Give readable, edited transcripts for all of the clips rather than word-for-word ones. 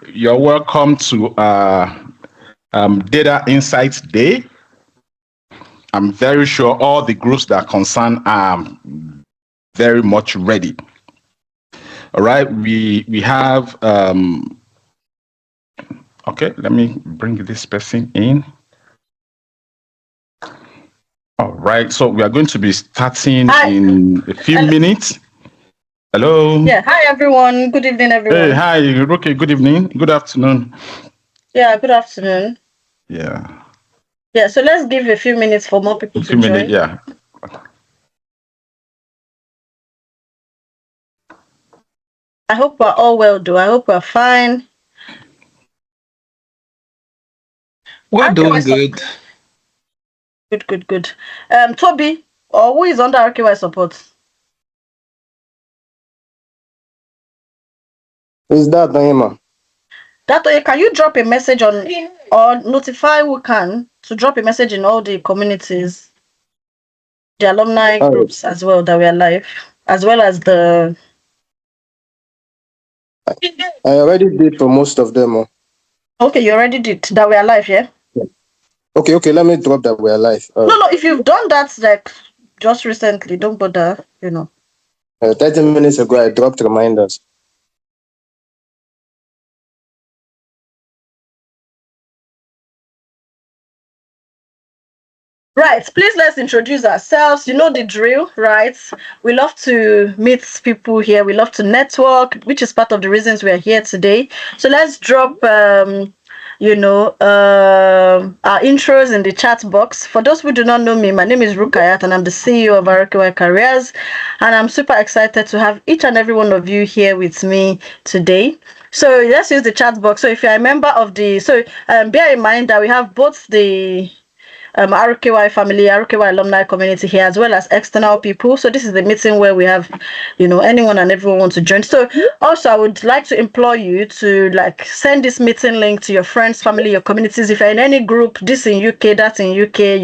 You're welcome to Data Insights Day. I'm very sure all the groups that are concerned are very much ready. All right, we have okay, let me bring this person in. All right, so we are going to be starting in a few minutes. Hello. Yeah, hi everyone. Good evening, everyone. Hey, hi. Okay, good evening. Good afternoon. Yeah, good afternoon. Yeah. Yeah, so let's give a few minutes for more people to join. Yeah. I hope we're all well, though. I hope we're fine. We're doing good. Good. Toby, or who is under RKY support? Is that Naima? Can you drop a message on or notify who can to drop a message in all the communities, the alumni groups as well that we are live, as well as the. I already did for most of them. Okay, you already did that we are live, yeah? Okay, let me drop that we are live. No, if you've done that like just recently, don't bother, 30 minutes ago, I dropped reminders. Right, please let's introduce ourselves. You know the drill, right? We love to meet people here. We love to network, which is part of the reasons we are here today. So let's drop our intros in the chat box. For those who do not know me, my name is Rukayat and I'm the CEO of RKY Careers. And I'm super excited to have each and every one of you here with me today. So let's use the chat box. So if you're a member of bear in mind that we have both the RKY family, RKY alumni community here, as well as external people. So this is the meeting where we have, anyone and everyone wants to join. So also I would like to implore you to send this meeting link to your friends, family, your communities. If you're in any group, this in UK, that in UK,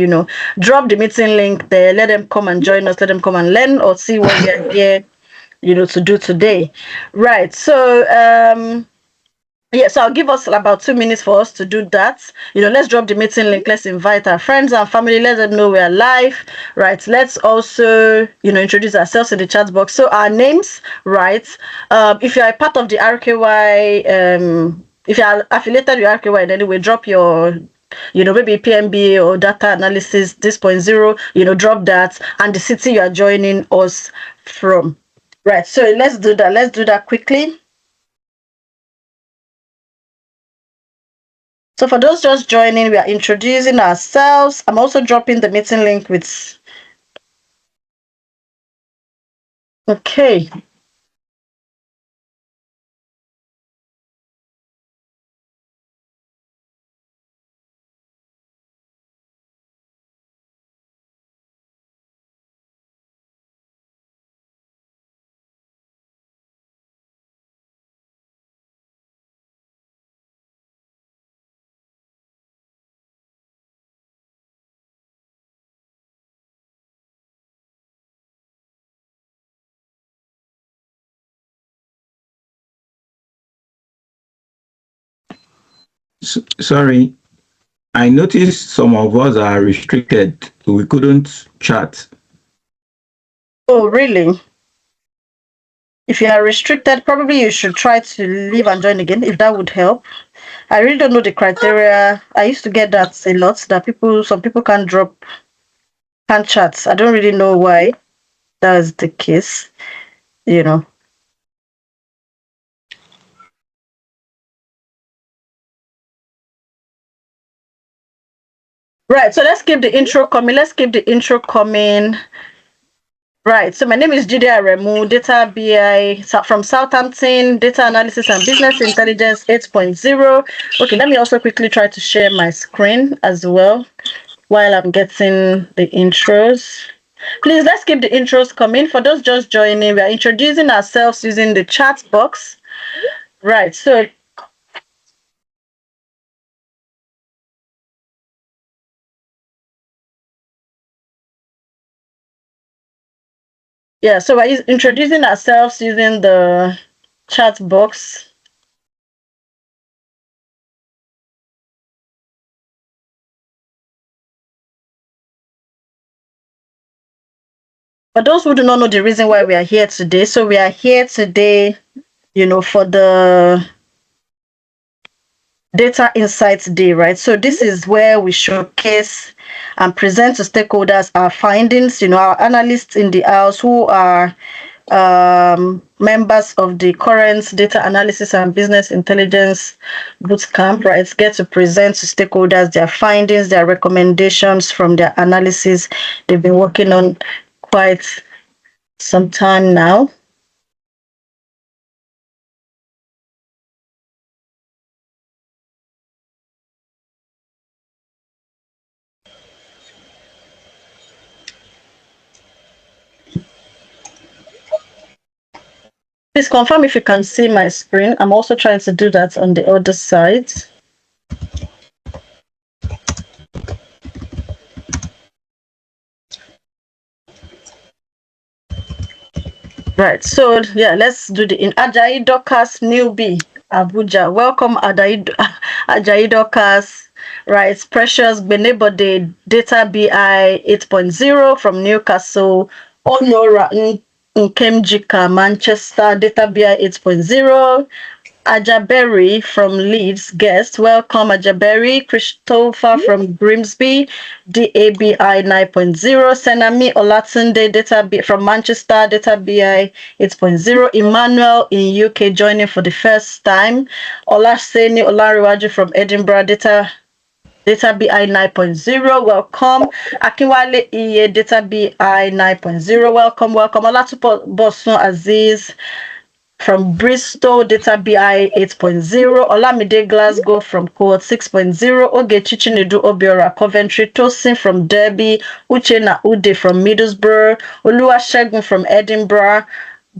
drop the meeting link there. Let them come and join us. Let them come and learn or see what we are here, to do today. Right. So so I'll give us about 2 minutes for us to do that. Let's drop the meeting link. Let's invite our friends and family. Let them know we're live. Right. Let's also, introduce ourselves in the chat box. So our names, right? If you are a part of the RKY, if you are affiliated with RKY in any way, drop your maybe PMB or data analysis, this 0.0, drop that and the city you are joining us from. Right. So let's do that. Let's do that quickly. So for those just joining, we are introducing ourselves. I'm also dropping the meeting link with. Okay. Sorry, I noticed some of us are restricted. We couldn't chat. Oh, really? If you are restricted, probably you should try to leave and join again, if that would help. I really don't know the criteria. I used to get that a lot, that some people can't chat. I don't really know why that's the case, Right, so let's keep the intro coming. Right, so my name is Judy Aremu, Data BI from Southampton, Data Analysis and Business Intelligence 8.0. Okay, let me also quickly try to share my screen as well while I'm getting the intros. Please, let's keep the intros coming. For those just joining, we are introducing ourselves using the chat box. Right, so yeah, so we're introducing ourselves using the chat box. For those who do not know the reason why we are here today, so we are here today, for the Data Insights Day, right? So this is where we showcase and present to stakeholders our findings, our analysts in the house who are members of the current Data Analysis and Business Intelligence Bootcamp, right, get to present to stakeholders their findings, their recommendations from their analysis they've been working on quite some time now. Please confirm if you can see my screen. I'm also trying to do that on the other side. Right, so yeah, let's do the in Ajayi Dorcas newbie, Abuja. Welcome, Ajayi Dorcas. Right, Precious Benebode, Data BI 8.0 from Newcastle. Honora Nkemjika, Manchester, Data BI 8.0. Ajaberry from Leeds, guest. Welcome, Ajaberry. Christopher from Grimsby, DABI 9.0. Senami Olatunde, from Manchester, Data BI 8.0. Emmanuel in UK joining for the first time. Olaseni Olariwaju from Edinburgh, Data BI 9.0, welcome. Akinwale Iye, Data BI 9.0, welcome. Olatupo Bosun Aziz from Bristol, Data BI 8.0, Olamide Glasgow from Cohort 6.0, Ogechi Chinedu Obiora Coventry, Tosin from Derby, Uchenna Ude from Middlesbrough, Oluwasegun from Edinburgh,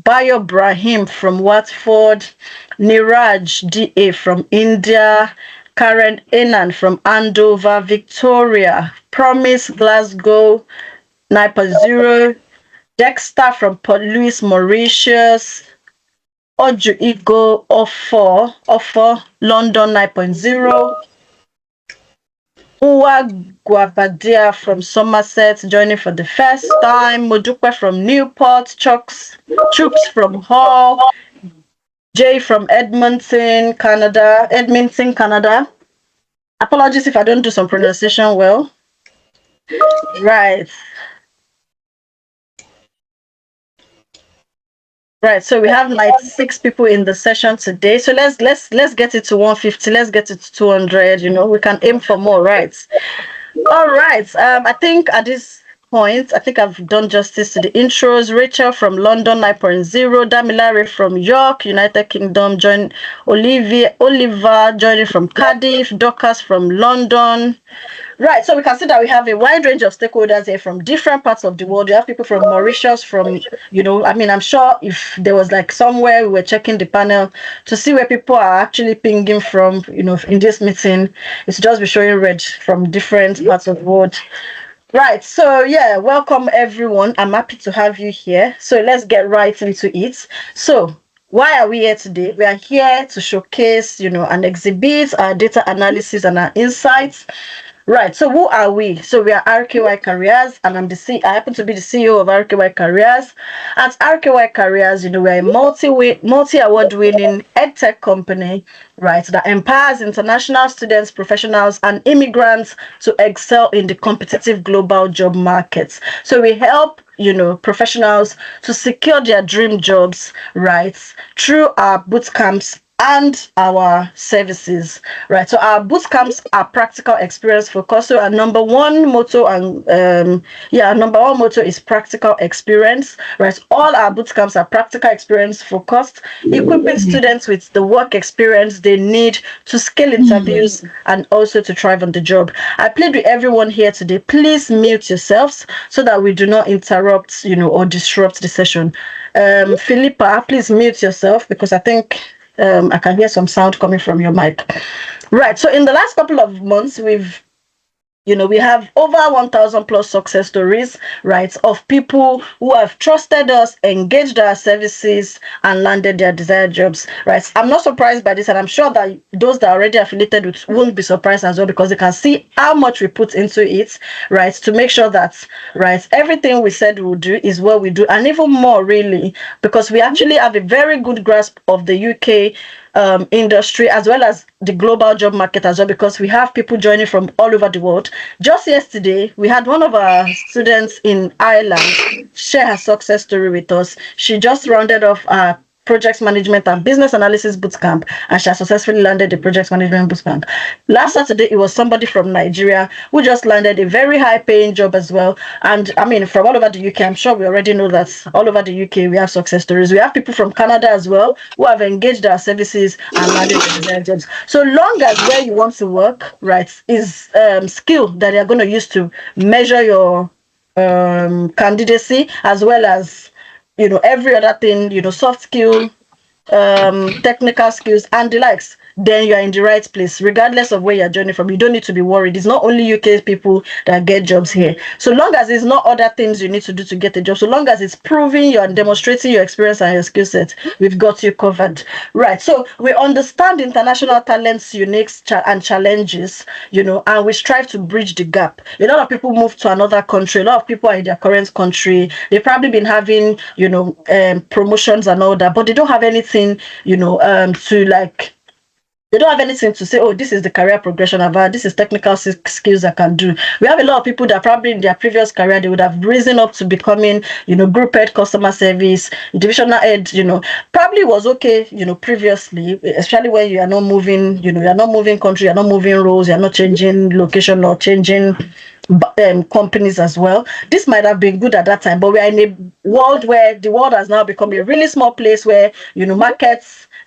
Bayo Brahim from Watford, Niraj DA from India, Karen Enan from Andover, Victoria, Promise Glasgow 9.0, Dexter from Port Louis, Mauritius, Oju Igo Ofo London 9.0, Uwa Guabadia from Somerset joining for the first time, Modupe from Newport, Chooks from Hull, Jay from Edmonton, Canada. Apologies if I don't do some pronunciation well. Right. Right, so we have 96 people in the session today. So let's get it to 150. Let's get it to 200. We can aim for more, right? All right. I think at this point, I think I've done justice to the intros. Rachel from London 9.0, Damilare from York, United Kingdom, Oliver joining from Cardiff, Dorcas from London. Right, so we can see that we have a wide range of stakeholders here from different parts of the world. We have people from Mauritius, I'm sure if there was like somewhere we were checking the panel to see where people are actually pinging from, in this meeting, it's just be showing red from different parts of the world. Right, so yeah, welcome everyone. I'm happy to have you here. So let's get right into it. So why are we here today? We are here to showcase, and exhibit our data analysis and our insights. Right, so who are we? So we are RKY Careers, and I happen to be the CEO of RKY Careers. At RKY Careers, we're a multi-award winning edtech company, right, that empowers international students, professionals, and immigrants to excel in the competitive global job markets. So we help professionals to secure their dream jobs, right, through our bootcamps and our services, right? So our bootcamps are practical experience focused. So our number one motto is practical experience, right? All our bootcamps are practical experience focused, equipping students with the work experience they need to scale interviews and also to thrive on the job. I plead with everyone here today, please mute yourselves so that we do not interrupt, or disrupt the session. Philippa, please mute yourself because I think I can hear some sound coming from your mic. Right, so in the last couple of months, we've we have over 1,000 plus success stories, right, of people who have trusted us, engaged our services, and landed their desired jobs, right? I'm not surprised by this, and I'm sure that those that are already affiliated with won't be surprised as well, because they can see how much we put into it, right, to make sure that, right, everything we said we'll do is what we do, and even more, really, because we actually have a very good grasp of the UK industry as well as the global job market as well, because we have people joining from all over the world. Just yesterday, we had one of our students in Ireland share her success story with us. She just rounded off our project management and business analysis bootcamp, and she has successfully landed the project management bootcamp. Last Saturday, it was somebody from Nigeria who just landed a very high paying job as well. And I mean, from all over the UK, I'm sure we already know that all over the UK, we have success stories. We have people from Canada as well who have engaged our services and landed their jobs. So long as where you want to work, right, is skill that they're going to use to measure your candidacy, as well as every other thing, soft skill, technical skills, and the likes, then you're in the right place, regardless of where you're joining from. You don't need to be worried. It's not only UK people that get jobs here. So long as it's not other things you need to do to get a job, so long as it's proving you're demonstrating your experience and your skill set, we've got you covered. Right. So we understand international talent's unique and challenges, and we strive to bridge the gap. A lot of people move to another country. A lot of people are in their current country. They've probably been having, promotions and all that, but they don't have anything, to like. They don't have anything to say, oh, this is the career progression I've had, this is technical skills I can do. We have a lot of people that probably in their previous career, they would have risen up to becoming, group head, customer service, divisional head, probably was okay, previously, especially when you are not moving, you're not moving country, you're not moving roles, you're not changing location or changing companies as well. This might have been good at that time, but we are in a world where the world has now become a really small place where,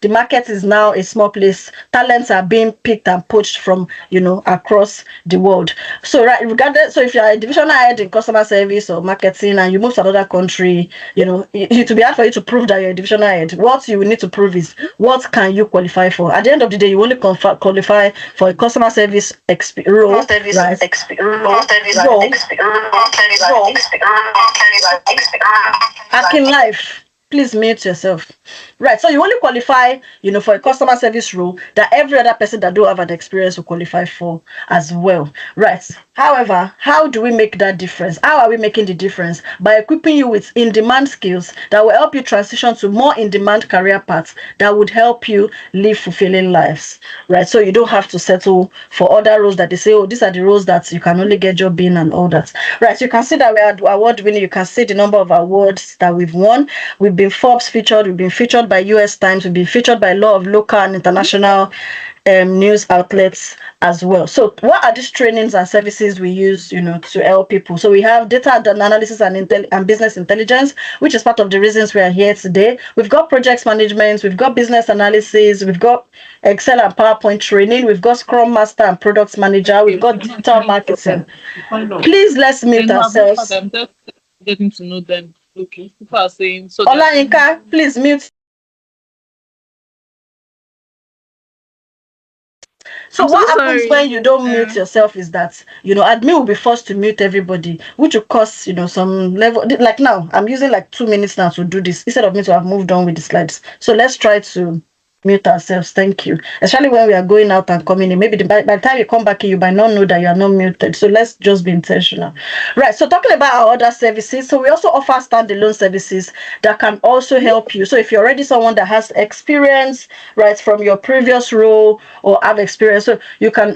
the market is now a small place. Talents are being picked and poached from, across the world. So, right, regardless, so if you're a divisional head in customer service or marketing and you move to another country, it will be hard for you to prove that you're a divisional head. What you need to prove is what can you qualify for. At the end of the day, you only qualify for a customer service role, right? Act in life. Please mute yourself. Right, so you only qualify, for a customer service role that every other person that don't have an experience will qualify for as well. Right. However, how do we make that difference? How are we making the difference? By equipping you with in-demand skills that will help you transition to more in-demand career paths that would help you live fulfilling lives. Right, so you don't have to settle for other roles that they say, oh, these are the roles that you can only get job in and all that. Right, so you can see that we are award winning. You can see the number of awards that we've won. We've been Forbes featured. We've been featured by US Times. We've been featured by a lot of local and international news outlets as well. So what are these trainings and services we use, to help people? So we have data analysis and business intelligence, which is part of the reasons we are here today. We've got project management, we've got business analysis, we've got Excel and PowerPoint training, we've got Scrum Master and Product Manager, we've got digital marketing. Please let's meet ourselves. Getting to know them. Okay, people are saying so. Olayinka, please mute. So what happens when you don't mute yourself is that, admin will be forced to mute everybody, which will cause, some level, like now, I'm using like 2 minutes now to do this, instead of me to have moved on with the slides. So let's try to mute ourselves. Thank you. Especially when we are going out and coming in. Maybe by the time you come back in, you might not know that you are not muted. So let's just be intentional. Right. So talking about our other services. So we also offer standalone services that can also help you. So if you're already someone that has experience, right, from your previous role or have experience, so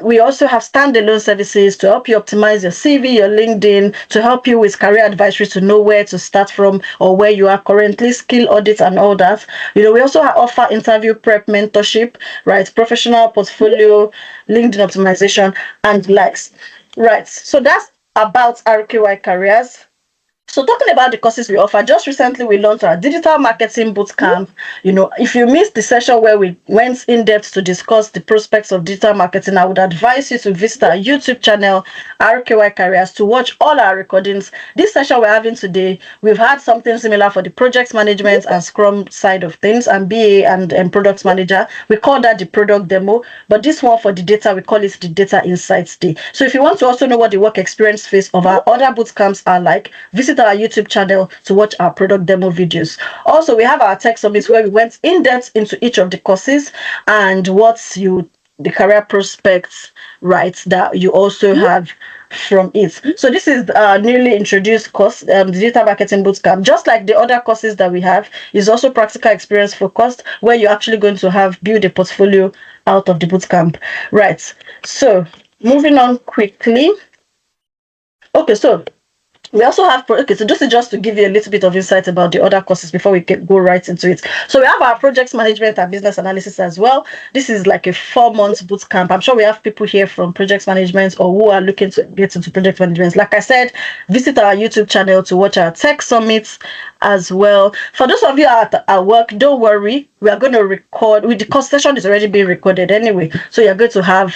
we also have standalone services to help you optimize your CV, your LinkedIn, to help you with career advisory, to know where to start from or where you are currently, skill audits and all that. We also offer interview prep, mentorship, right, professional portfolio, LinkedIn optimization, and likes. Right, so that's about RQY careers. So talking about the courses we offer, just recently we launched our digital marketing bootcamp. If you missed the session where we went in depth to discuss the prospects of digital marketing, I would advise you to visit our YouTube channel, RKY Careers, to watch all our recordings. This session we're having today, we've had something similar for the project management and Scrum side of things, and BA and product manager. We call that the product demo, but this one for the data, we call it the data insights day. So if you want to also know what the work experience phase of our other bootcamps are like, visit our YouTube channel to watch our product demo videos. Also, we have our tech summits where we went in depth into each of the courses and the career prospects, right, that you also have from it. So this is newly introduced course, the digital marketing bootcamp. Just like the other courses that we have, is also practical experience focused, where you're actually going to have build a portfolio out of the bootcamp, right? So moving on quickly. Okay, so we also have, so this is just to give you a little bit of insight about the other courses before we go right into it. So we have our project management and business analysis as well. This is like a 4-month boot camp. I'm sure we have people here from project management or who are looking to get into project management. Like I said, visit our YouTube channel to watch our tech summits as well. For those of you at work, don't worry. We are going to record, the course session is already being recorded anyway. So you're going to have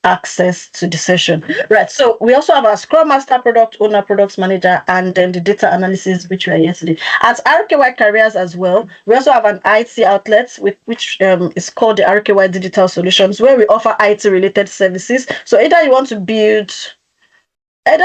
access to the session, right? So we also have our Scrum Master, Product Owner, Product Manager, and then the data analysis, which we are yesterday. At RKY Careers as well, we also have an IT outlet which is called the RKY Digital Solutions, where we offer IT related services. So either you want to build a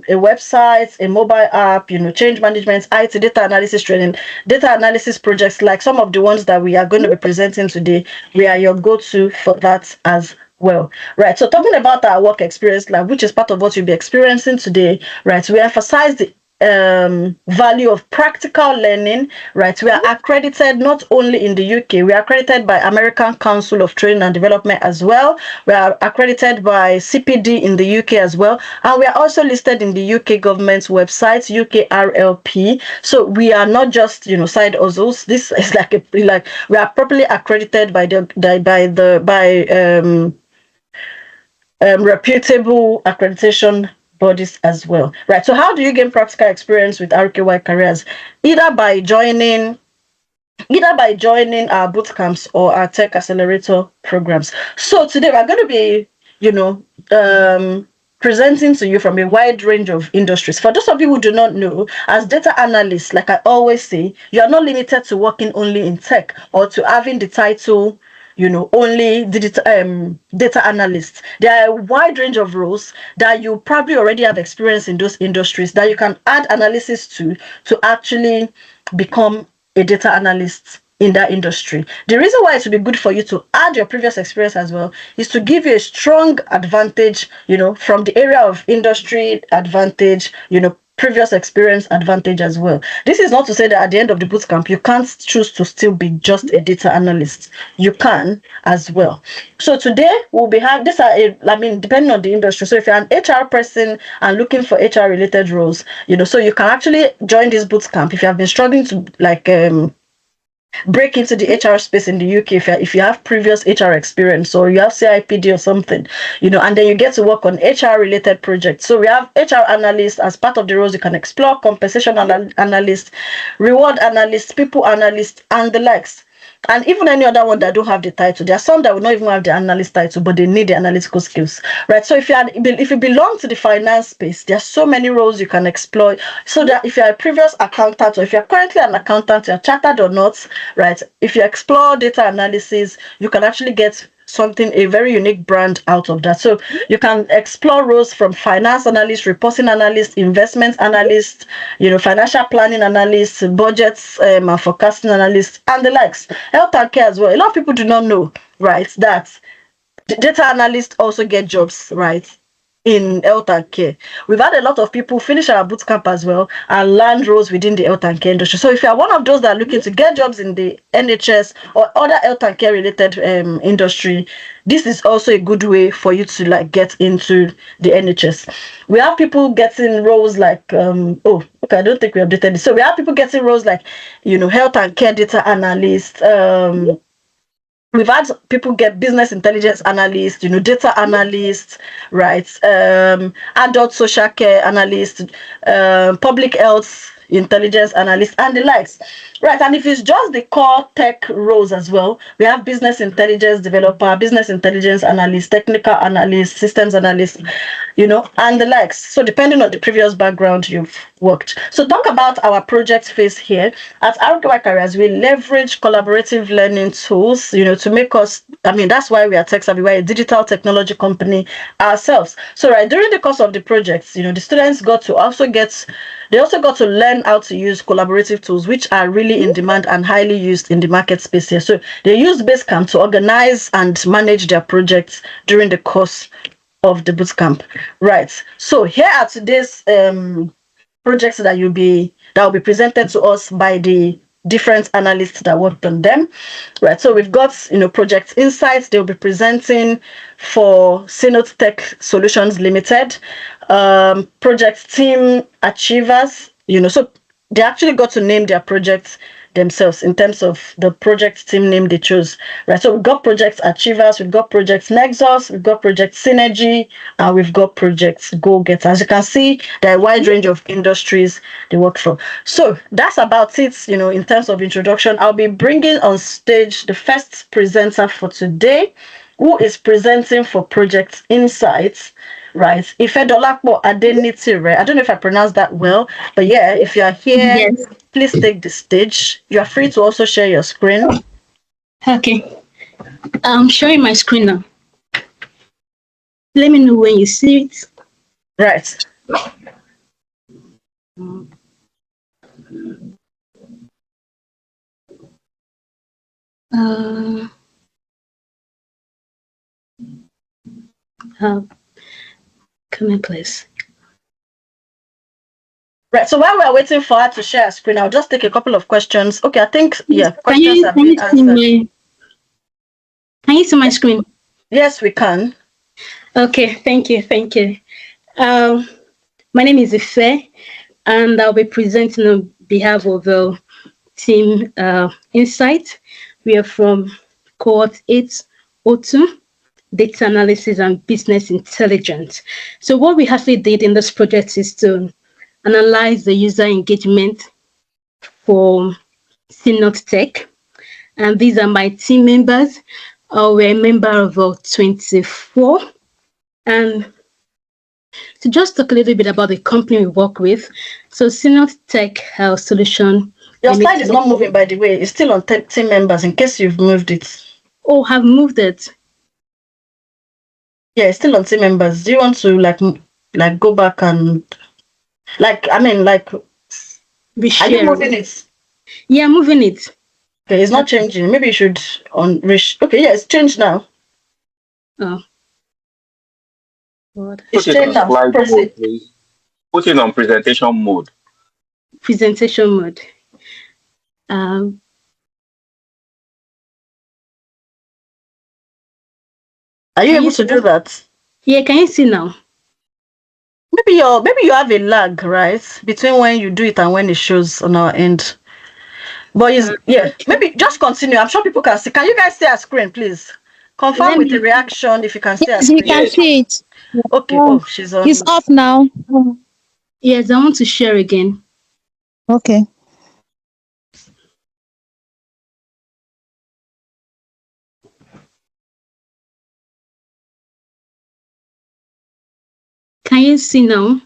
website, a mobile app, change management, IT, data analysis training, data analysis projects, like some of the ones that we are going to be presenting today, we are your go-to for that as well, right? So talking about our work experience lab, which is part of what you'll be experiencing today, right? We emphasize the value of practical learning, right? We are accredited not only in the UK, we are accredited by American Council of Training and Development as well. We are accredited by CPD in the UK as well, and we are also listed in the UK government's website, UKRLP. So we are not just side hustles. This is like we are properly accredited by reputable accreditation bodies as well, right? So how do you gain practical experience with RKY Careers? Either by joining our boot camps or our tech accelerator programs. So today we're going to be presenting to you from a wide range of industries. For those of you who do not know, as data analysts, like I always say, you are not limited to working only in tech or to having the title only data analysts. There are a wide range of roles that you probably already have experience in those industries that you can add analysis to actually become a data analyst in that industry. The reason why it would be good for you to add your previous experience as well is to give you a strong advantage, from the area of industry advantage, previous experience advantage as well. This is not to say that at the end of the bootcamp you can't choose to still be just a data analyst. You can as well. So today we'll be having depending on the industry. So if you're an HR person and looking for HR related roles, so you can actually join this bootcamp if you have been struggling to break into the HR space in the UK. If you have previous HR experience or you have CIPD or something, and then you get to work on HR related projects. So we have HR analysts as part of the roles you can explore, compensation analyst, reward analyst, people analyst, and the likes. And even any other one that don't have the title. There are some that will not even have the analyst title, but they need the analytical skills, right? So if you belong to the finance space, there are so many roles you can explore. So that if you're a previous accountant, or if you're currently an accountant, you're chartered or not, right? If you explore data analysis, you can actually get a very unique brand out of that. So you can explore roles from finance analyst, reporting analyst, investment analyst, financial planning analyst, budgets and forecasting analyst, and the likes. Health and care as well. A lot of people do not know, right, that the data analysts also get jobs, right, in health and care. We've had a lot of people finish our bootcamp as well and land roles within the health and care industry. So if you are one of those that are looking to get jobs in the NHS or other health and care related industry, this is also a good way for you to get into the NHS. We have people getting roles like I don't think we updated this. So we have people getting roles like health and care data analyst, we've had people get business intelligence analyst, data analyst, right? Adult social care analyst, public health intelligence analyst, and the likes, right? And if it's just the core tech roles as well, we have business intelligence developer, business intelligence analyst, technical analyst, systems analyst, and the likes. So depending on the previous background you've worked. So talk about our project phase here. At RKY Careers, we leverage collaborative learning tools, to make us, that's why we are tech savvy. We're a digital technology company ourselves. So right, during the course of the projects, the students also got to learn how to use collaborative tools, which are really in demand and highly used in the market space here. So they use Basecamp to organize and manage their projects during the course of the bootcamp. Right. So here are today's projects that will be presented to us by the different analysts that worked on them. Right. So we've got project insights. They'll be presenting for Synod Tech Solutions Limited. Project team achievers, so they actually got to name their projects themselves in terms of the project team name they chose, right? So we've got project achievers, we've got project nexus, we've got project synergy, and we've got project go getter. As you can see, there are a wide range of industries they work for. So that's about it, in terms of introduction. I'll be bringing on stage the first presenter for today, who is presenting for Project Insights. Right, Ifedolapo Adenitire. I don't know if I pronounced that well, but yeah, if you are here, yes, please take the stage. You are free to also share your screen. Okay, I'm sharing my screen now. Let me know when you see it. Right. Come in, please. Right. So while we are waiting for her to share a screen, I'll just take a couple of questions. Okay, I think questions have been answered. Can you see my screen? Yes, we can. Okay, thank you. My name is Ife, and I'll be presenting on behalf of the team Insight. We are from cohort 802. Data analysis and business intelligence. So what we actually did in this project is to analyze the user engagement for Synod Tech. And these are my team members. We're a member of 24. And to just talk a little bit about the company we work with. So Synod Tech Health Solution. Your slide is not moving, by the way. It's still on team members in case you've moved it. Oh, I've moved it. Yeah, it's still on team members. Do you want to like go back and reshare? Are you moving it? Yeah, I'm moving it. Okay, it's not changing. Maybe you should okay, yeah, it's changed now. Oh. What? It's changed now. Put it on presentation mode. Presentation mode. Are you able to do that? Yeah, can you see now? Maybe you have a lag, right, between when you do it and when it shows on our end. But maybe just continue. I'm sure people can see. Can you guys see our screen, please? Confirm with the reaction if you can see our screen. Yes, we can see it. Okay. Oh, she's on. It's off now. Yes, I want to share again. Okay. Can you see now?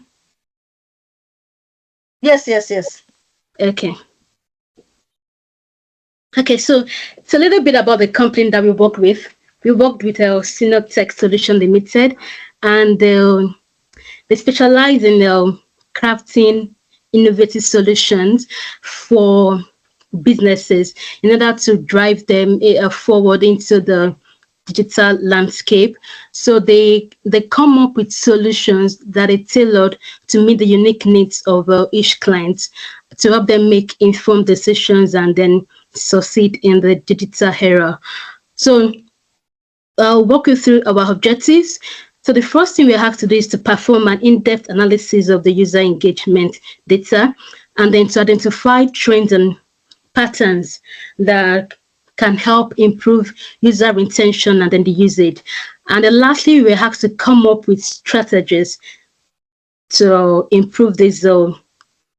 Yes. Okay. Okay, so it's a little bit about the company that we work with. We worked with Synod Tech Solution Limited, and they specialize in crafting innovative solutions for businesses in order to drive them forward into the digital landscape. So they come up with solutions that are tailored to meet the unique needs of each client, to help them make informed decisions and then succeed in the digital era. So I'll walk you through our objectives. So the first thing we have to do is to perform an in-depth analysis of the user engagement data, and then to identify trends and patterns that can help improve user retention and then the usage. And then lastly, we have to come up with strategies to improve this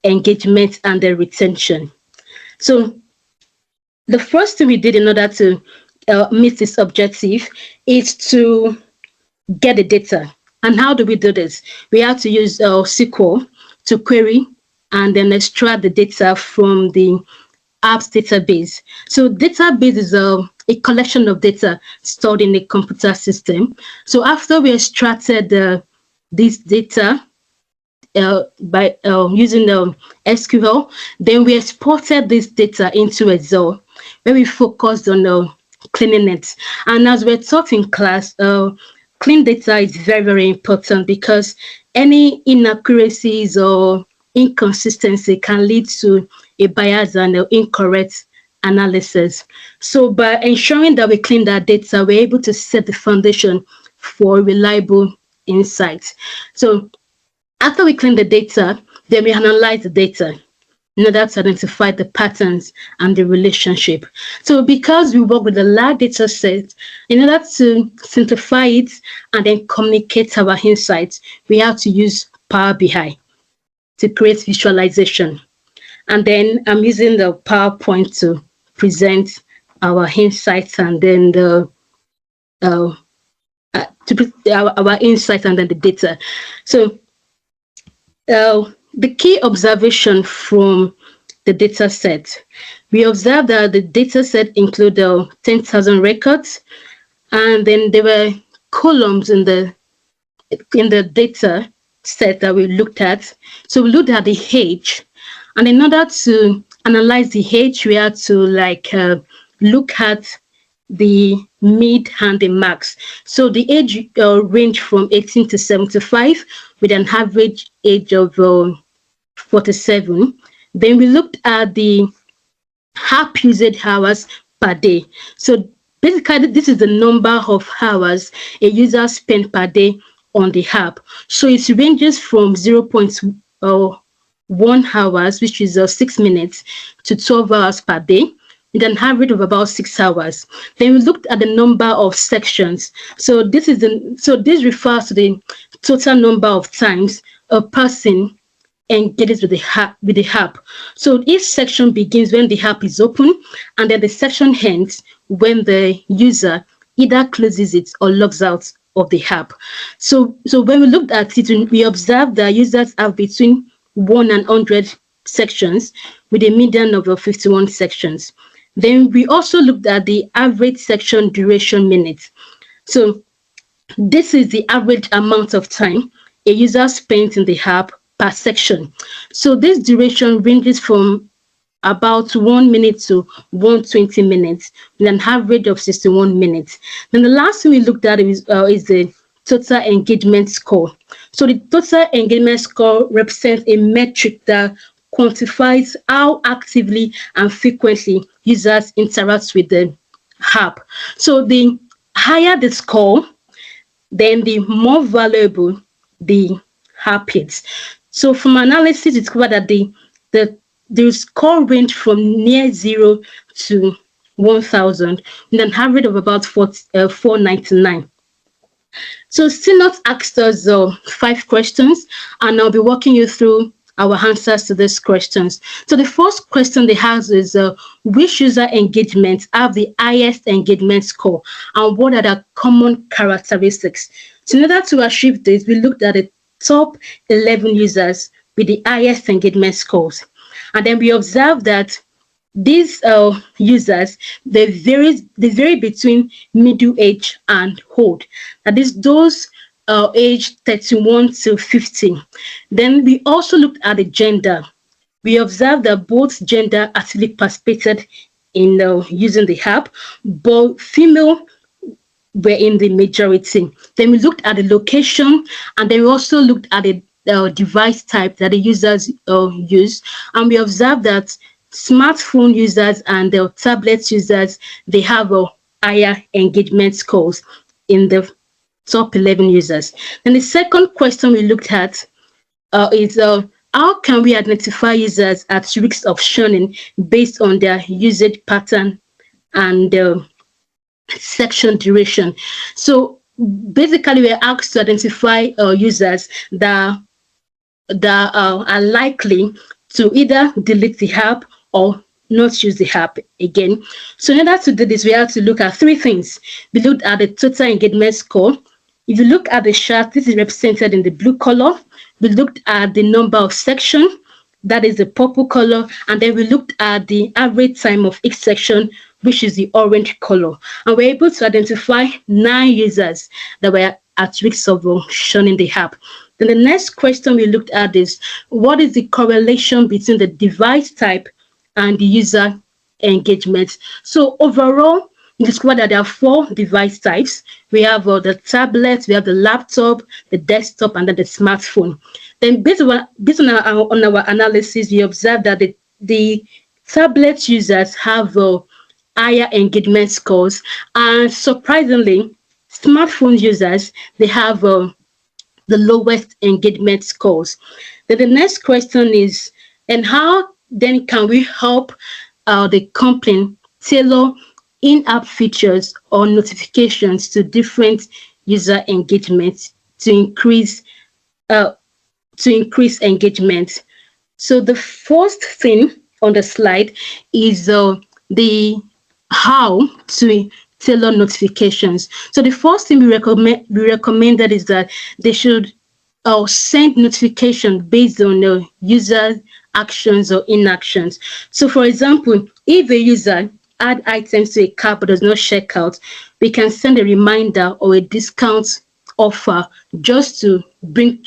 engagement and the retention. So the first thing we did in order to meet this objective is to get the data. And how do we do this? We have to use SQL to query and then extract the data from the apps database. So database is a collection of data stored in a computer system. So after we extracted this data by using SQL, then we exported this data into Excel, where we focused on cleaning it. And as we're taught in class, clean data is very, very important because any inaccuracies or inconsistency can lead to a bias and incorrect analysis. So by ensuring that we clean that data, we're able to set the foundation for reliable insights. So after we clean the data, then we analyze the data in order to identify the patterns and the relationship. So because we work with a large data set, in order to simplify it and then communicate our insights, we have to use Power BI to create visualization. And then I'm using the PowerPoint to present our insights and then our insights and then the data. So the key observation from the data set, we observed that the data set included 10,000 records, and then there were columns in the data set that we looked at. So we looked at the age, and in order to analyze the age, we had to look at the mid and the max. So the age range from 18 to 75 with an average age of 47. Then we looked at the app usage hours per day. So basically, this is the number of hours a user spent per day on the app. So it ranges from 0.1 hours, which is 6 minutes, to 12 hours per day, with an average of about 6 hours. Then we looked at the number of sections. So this refers to the total number of times a person engages with the app. So each section begins when the app is open, and then the section ends when the user either closes it or logs out of the app. So when we looked at it, we observed that users have between 1 and 100 sections with a median of 51 sections. Then we also looked at the average section duration minutes. So this is the average amount of time a user spends in the app per section. So this duration ranges from about 1 minute to 120 minutes, with an average of 61 minutes. Then the last thing we looked at is the total engagement score. So the total engagement score represents a metric that quantifies how actively and frequently users interact with the app. So the higher the score, then the more valuable the app is. So from analysis, it's clear that the score range from near 0 to 1,000, with an average of about 499. So Sinot asked us 5 questions, and I'll be walking you through our answers to these questions. So the first question they asked is, which user engagements have the highest engagement score, and what are the common characteristics? So in order to achieve this, we looked at the top 11 users with the highest engagement scores. And then we observed that these users, they vary between middle age and old. That is those age 31 to 50. Then we also looked at the gender. We observed that both gender actually participated in using the app, but female were in the majority. Then we looked at the location, and then we also looked at the device type that the users use, and we observed that smartphone users and the tablet users, they have a higher engagement scores in the top 11 users. And the second question we looked at is how can we identify users at risk of churning based on their usage pattern and section duration. So basically, we're asked to identify users that are likely to either delete the app or not use the app again. So in order to do this, we have to look at three things. We looked at the total engagement score. If you look at the chart, this is represented in the blue color. We looked at the number of sections, that is the purple color, and then we looked at the average time of each section, which is the orange color. And we're able to identify 9 users that were at risk of shunning the app. Then the next question we looked at is, what is the correlation between the device type and the user engagement? So overall, we discovered that there are 4 device types. We have the tablet, we have the laptop, the desktop, and then the smartphone. Then based on our analysis, we observed that the tablet users have higher engagement scores, and surprisingly, smartphone users, they have the lowest engagement scores. Then the next question is, and how then can we help the company tailor in-app features or notifications to different user engagement to increase engagement? So the first thing on the slide is the how to tailor notifications. So the first thing we recommended is that they should send notification based on user actions or inactions. So for example, if a user add items to a cart but does not check out, we can send a reminder or a discount offer just to bring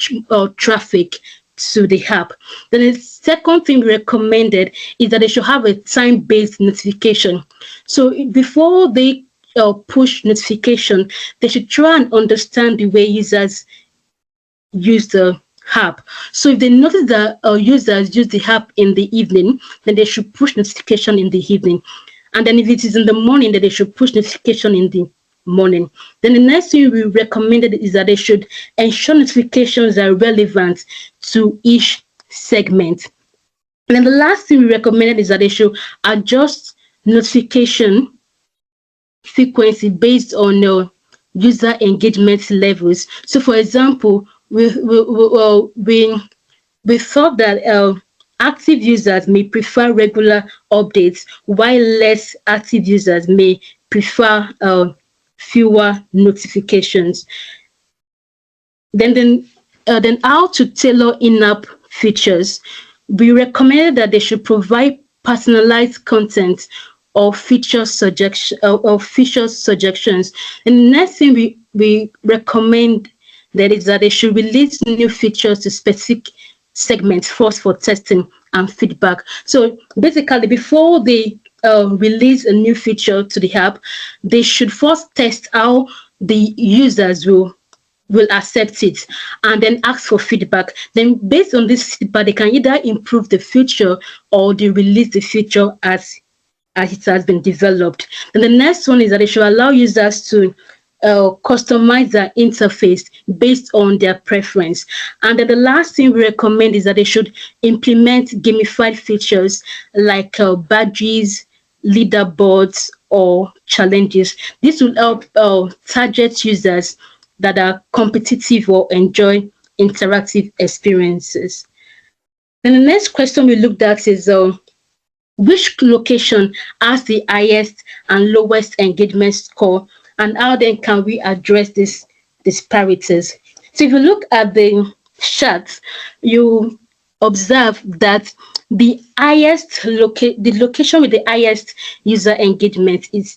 traffic to the app. Then the second thing we recommended is that they should have a time-based notification. So before they push notification, they should try and understand the way users use the app. So if they notice that users use the app in the evening, then they should push notification in the evening. And then if it is in the morning, then they should push notification in the morning. Then the next thing we recommended is that they should ensure notifications are relevant to each segment. And then the last thing we recommended is that they should adjust notification frequency based on user engagement levels. So for example, we thought that active users may prefer regular updates, while less active users may prefer fewer notifications. Then how to tailor in-app features. We recommended that they should provide personalized content or feature suggestions. And the next thing we recommend that is that they should release new features to specific segments first for testing and feedback. So basically, before they release a new feature to the app, they should first test how the users will accept it and then ask for feedback. Then based on this feedback, they can either improve the feature or they release the feature as it has been developed. And the next one is that they should allow users to customize their interface based on their preference. And then the last thing we recommend is that they should implement gamified features like badges, leaderboards, or challenges. This will help target users that are competitive or enjoy interactive experiences. And the next question we looked at is which location has the highest and lowest engagement score, and how then can we address these disparities? So if you look at the charts, you observe that the location with the highest user engagement is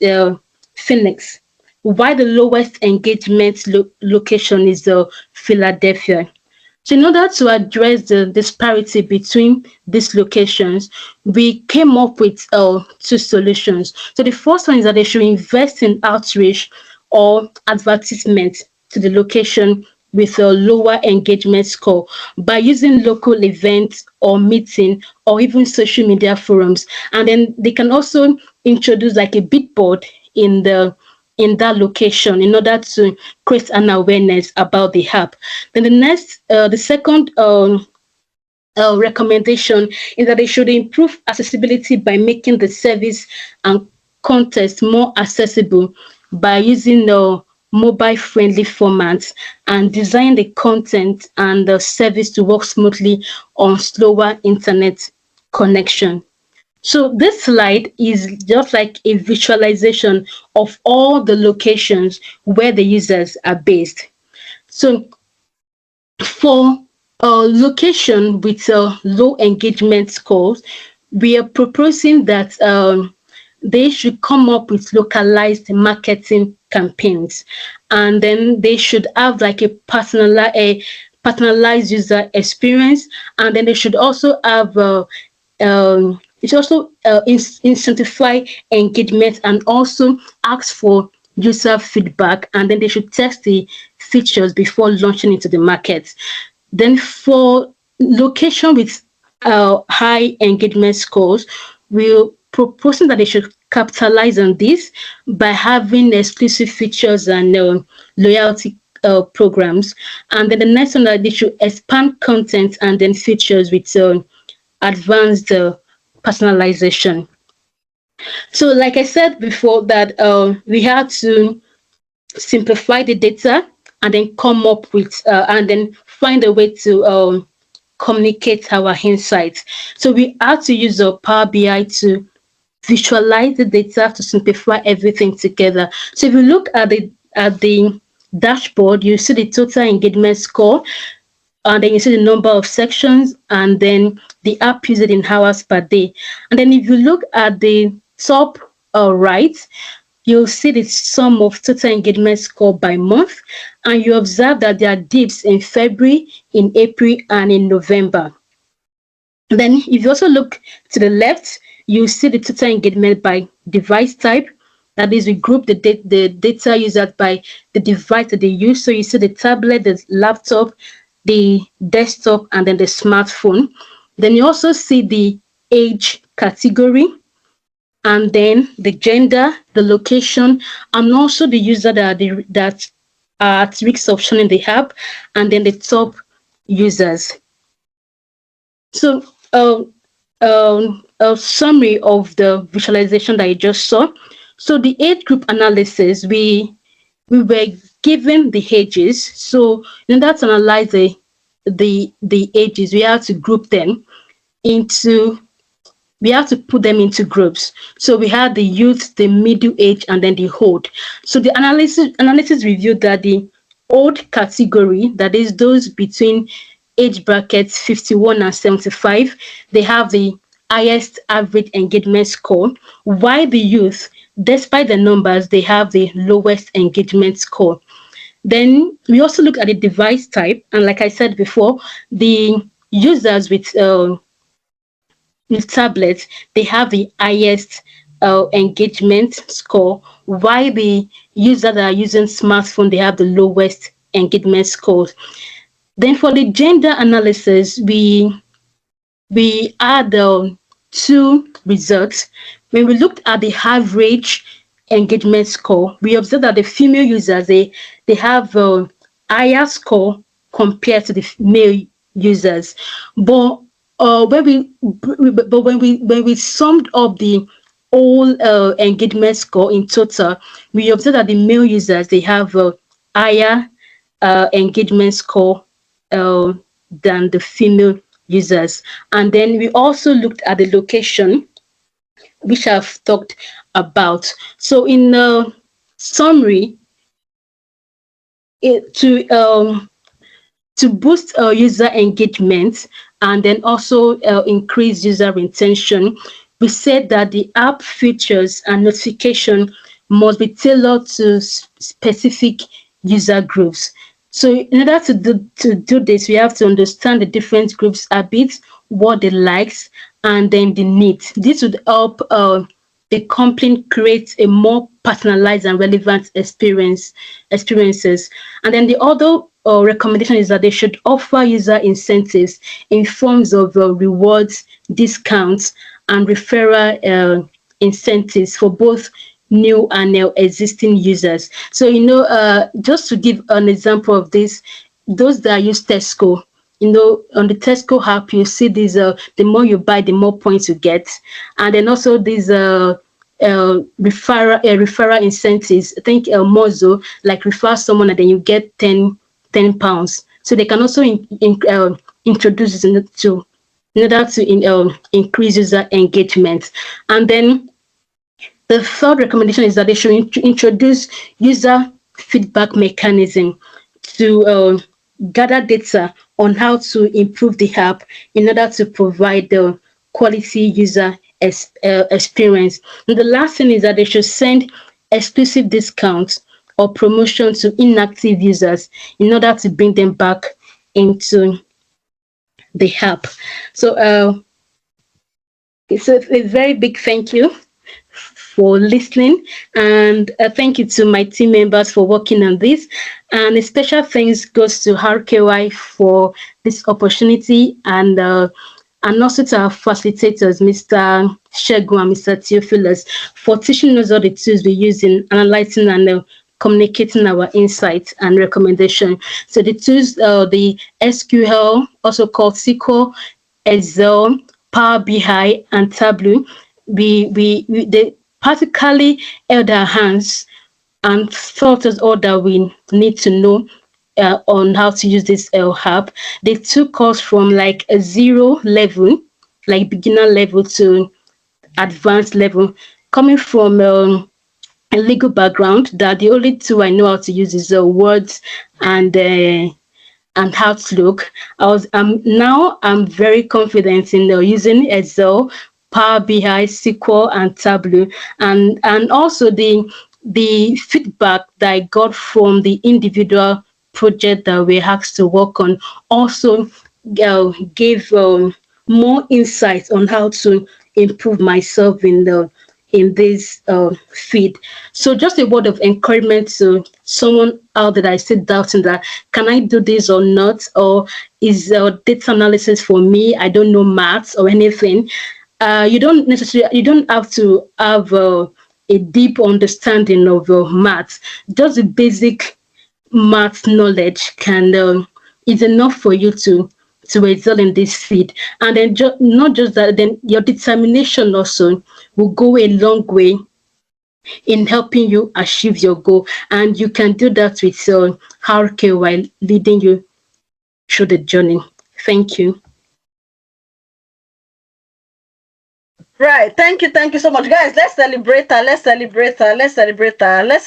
Phoenix, while the lowest engagement location is Philadelphia. So in order to address the disparity between these locations, we came up with 2 solutions. So the first one is that they should invest in outreach or advertisement to the location with a lower engagement score by using local events or meeting or even social media forums. And then they can also introduce like a billboard in that location in order to create an awareness about the app. Then the second recommendation is that they should improve accessibility by making the service and content more accessible by using mobile-friendly formats and design the content and the service to work smoothly on slower internet connection. So this slide is just like a visualization of all the locations where the users are based. So for a location with low engagement scores, we are proposing that they should come up with localized marketing campaigns, and then they should have like a personalized user experience, and then they should also have it also incentivize engagement and also ask for user feedback, and then they should test the features before launching into the market. Then for location with high engagement scores, we're proposing that they should capitalize on this by having exclusive features and loyalty programs. And then the next one, that they should expand content and then features with advanced personalization. So like I said before, that we had to simplify the data and then come up with and then find a way to communicate our insights. So we had to use a Power BI to visualize the data to simplify everything together. So if you look at the dashboard, you see the total engagement score, and then you see the number of sections, and then the app used in hours per day. And then if you look at the top right, you'll see the sum of total engagement score by month, and you observe that there are dips in February, in April, and in November. Then if you also look to the left, you see the total engagement by device type. That is, we group the data used by the device that they use. So you see the tablet, the laptop, the desktop, and then the smartphone. Then you also see the age category, and then the gender, the location, and also the user that are at risk of showing the app, and then the top users. So a summary of the visualization that you just saw. So the age group analysis, we were given the ages. So in order to analyze the ages, we have to group them into, we have to put them into groups. So we had the youth, the middle age, and then the old. So the analysis revealed that the old category, that is those between age brackets 51 and 75, they have the highest average engagement score, while the youth, despite the numbers, they have the lowest engagement score. Then we also look at the device type, and like I said before, the users with tablets, they have the highest engagement score, while the users that are using smartphone, they have the lowest engagement scores. Then for the gender analysis, we had two results. When we looked at the average engagement score, we observed that the female users, they have a higher score compared to the male users. But when we summed up the whole engagement score in total, we observed that the male users, they have a higher engagement score than the female users. And then we also looked at the location, which I've talked about. So in summary, to boost user engagement and then also increase user retention, we said that the app features and notification must be tailored to specific user groups. So in order to do this, we have to understand the different groups' habits, what they likes, and then the needs. This would help the company create a more personalized and relevant experiences. And then the other recommendation is that they should offer user incentives in forms of rewards, discounts, and referral incentives for both new and existing users. So, just to give an example of this, those that use Tesco, on the Tesco app, you see these, the more you buy, the more points you get. And then also these referral incentives. I think Mozo, like refer someone and then you get 10 pounds. So they can also introduce this in order to increase user engagement. And then the third recommendation is that they should introduce user feedback mechanism to gather data on how to improve the app in order to provide the quality user experience. And the last thing is that they should send exclusive discounts or promotion to inactive users in order to bring them back into the app. So it's a very big thank you for listening, and thank you to my team members for working on this, and a special thanks goes to RKY for this opportunity, and also to our facilitators, Mr. Shegun and Mr. Theophilus, for teaching us all the tools we use in analyzing and communicating our insights and recommendation. So the tools, the SQL, also called SQL, Excel, Power BI, and Tableau, they practically held our hands and taught us all that we need to know on how to use this app. They took us from like a zero level, like beginner level, to advanced level, coming from a legal background, that the only tool I know how to use is Words and Outlook. Now I'm very confident in using Excel, Power BI, SQL, and Tableau, and also the feedback that I got from the individual project that we asked to work on also gave more insights on how to improve myself in this feed. So just a word of encouragement to someone out there that I still doubting that, can I do this or not? Or is data analysis for me? I don't know maths or anything. You don't have to have a deep understanding of maths. Just the basic math knowledge is enough for you to excel in this field. And then not just that, then your determination also will go a long way in helping you achieve your goal. And you can do that with RK while leading you through the journey. Thank you. Right. Thank you so much, guys. Let's celebrate her. Let's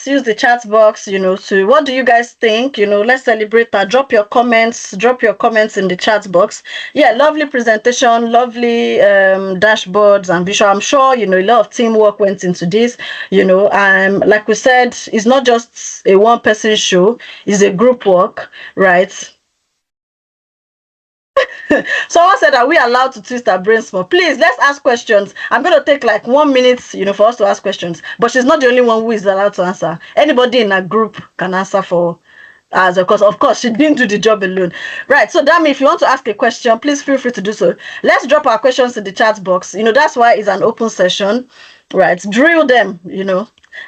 use the chat box, to, what do you guys think? Let's celebrate her. Drop your comments in the chat box. Yeah, lovely presentation, lovely dashboards and visual. I'm sure, a lot of teamwork went into this. Like we said, it's not just a one-person show, it's a group work, right? Someone said, are we allowed to twist our brains more? Please, let's ask questions. I'm going to take like 1 minute, for us to ask questions. But she's not the only one who is allowed to answer. Anybody in a group can answer for us, because of course she didn't do the job alone. Right. So Dami, if you want to ask a question, please feel free to do so. Let's drop our questions in the chat box. That's why it's an open session. Right. Drill them,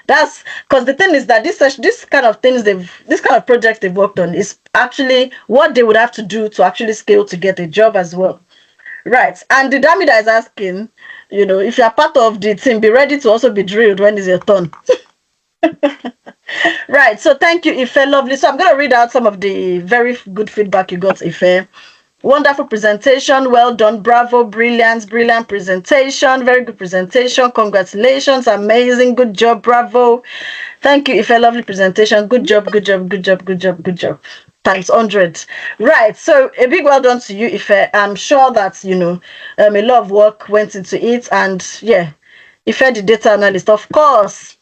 That's because the thing is that this kind of project they've worked on is actually what they would have to do to actually scale to get a job as well. Right. And the dummy that is asking, if you're part of the team, be ready to also be drilled when it's your turn. Right. So thank you, Ife. Lovely. So I'm going to read out some of the very good feedback you got, Ife. Wonderful presentation. Well done. Bravo. Brilliant presentation. Very good presentation. Congratulations. Amazing. Good job. Bravo. Thank you, Ife. Lovely presentation. Good job. Times 100. Right. So a big well done to you, Ife. I'm sure that, a lot of work went into it. And yeah, Ife, the data analyst, of course.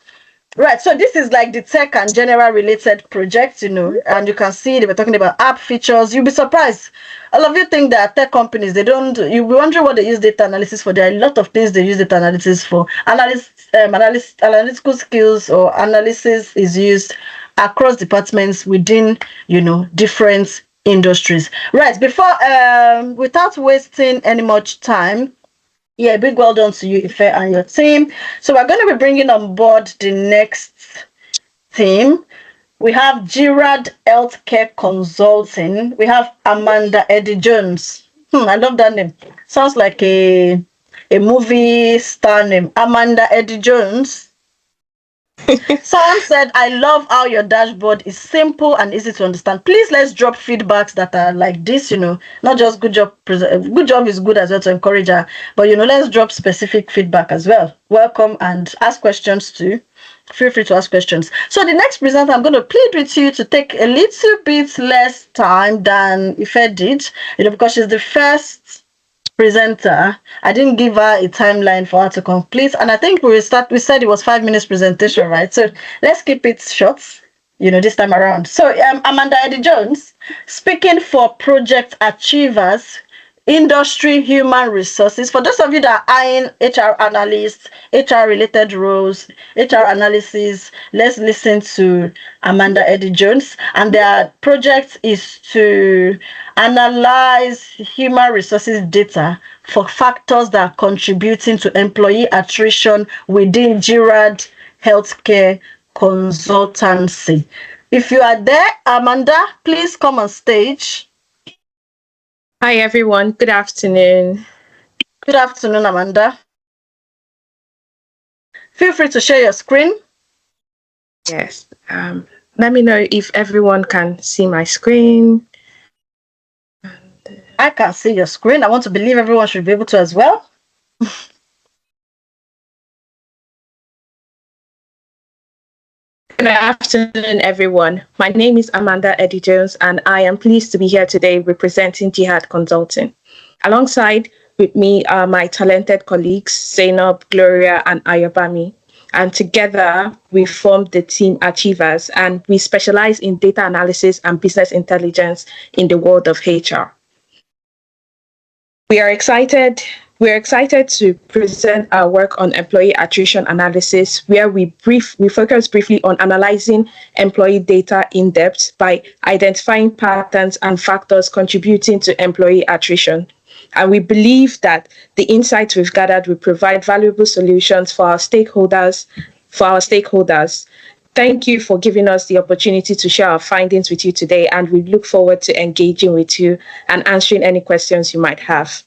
Right, so this is like the tech and general related project, and you can see they were talking about app features. You'll be surprised. All of you think that tech companies, you'll be wondering what they use data analysis for. There are a lot of things they use data analysis for. Analytical skills or analysis is used across departments within, different industries. Right, before, without wasting any much time, yeah, big well done to you, Ife, and your team. So we're going to be bringing on board the next team. We have Girard Healthcare Consulting. We have Amanda Eddie Jones. I love that name. Sounds like a a movie star named Amanda Eddie Jones. Someone said, I love how your dashboard is simple and easy to understand. Please let's drop feedbacks that are like this, not just good job. Good job is good as well to encourage her, but let's drop specific feedback as well. Welcome and ask questions too. Feel free to ask questions. So the next presenter, I'm going to plead with you to take a little bit less time than Ife did, because she's the first presenter. I didn't give her a timeline for her to complete, and I think we said it was 5 minutes presentation, right? So let's keep it short, this time around. So Amanda Eddie Jones, speaking for project achievers, industry human resources. For those of you that are eyeing HR analysts, HR related roles, HR analysis, let's listen to Amanda Eddie Jones. And their project is to analyze human resources data for factors that are contributing to employee attrition within Girard Healthcare Consultancy. If you are there, Amanda, please come on stage. Hi, everyone. Good afternoon. Good afternoon, Amanda. Feel free to share your screen. Yes. Let me know if everyone can see my screen. I can see your screen. I want to believe everyone should be able to as well. Good afternoon, everyone. My name is Amanda Eddie Jones, and I am pleased to be here today representing Jihad Consulting. Alongside with me are my talented colleagues, Zainab, Gloria, and Ayobami. And together, we formed the team Achievers, and we specialize in data analysis and business intelligence in the world of HR. We're excited to present our work on employee attrition analysis, where we focus briefly on analyzing employee data in depth by identifying patterns and factors contributing to employee attrition. And we believe that the insights we've gathered will provide valuable solutions for our stakeholders. Thank you for giving us the opportunity to share our findings with you today, and we look forward to engaging with you and answering any questions you might have.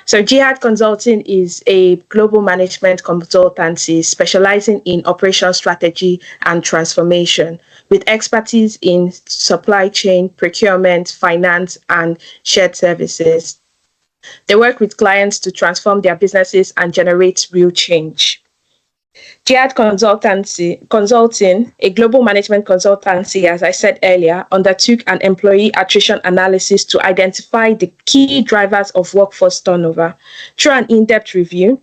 So Jihad Consulting is a global management consultancy specializing in operations strategy and transformation, with expertise in supply chain, procurement, finance, and shared services. They work with clients to transform their businesses and generate real change. Jihad Consulting, a global management consultancy, as I said earlier, undertook an employee attrition analysis to identify the key drivers of workforce turnover. Through an in-depth review,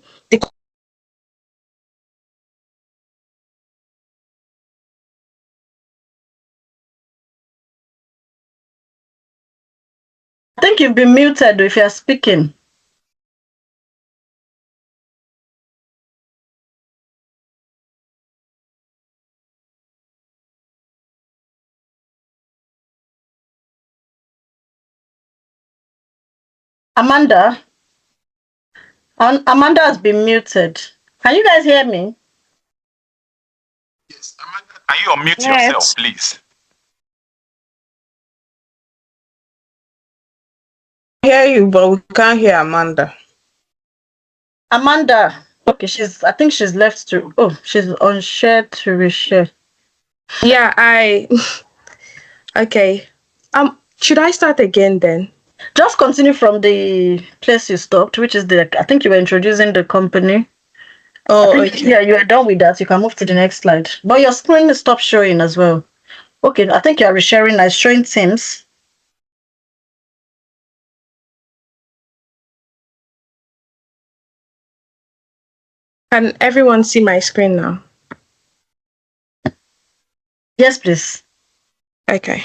I think you've been muted if you're speaking. Amanda has been muted. Can you guys hear me? Yes, Amanda, can you unmute yourself, please? Hear you, but we can't hear Amanda. Amanda. Okay, I think she's left to. Oh, she's on share to reshare. Yeah, okay. Should I start again then? Just continue from the place you stopped, which is I think you were introducing the company. Oh, okay. Yeah, you are done with that. You can move to the next slide. But your screen stopped showing as well. Okay, I think you are resharing now. It's showing Teams. Can everyone see my screen now? Yes, please. Okay.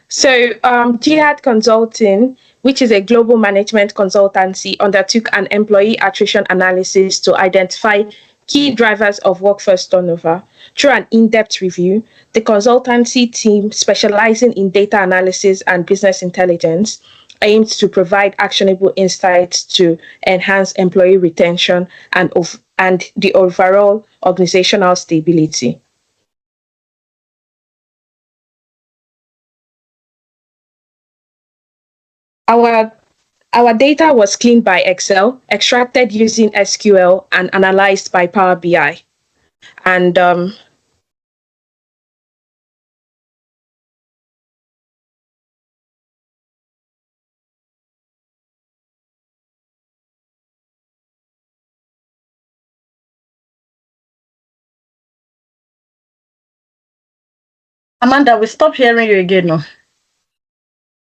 So Jihad Consulting, which is a global management consultancy, undertook an employee attrition analysis to identify key drivers of workforce turnover. Through an in-depth review, the consultancy team, specializing in data analysis and business intelligence, aimed to provide actionable insights to enhance employee retention and the overall organizational stability. Our Our data was cleaned by Excel, extracted using SQL, and analyzed by Power BI. And Amanda, we stopped hearing you again. No.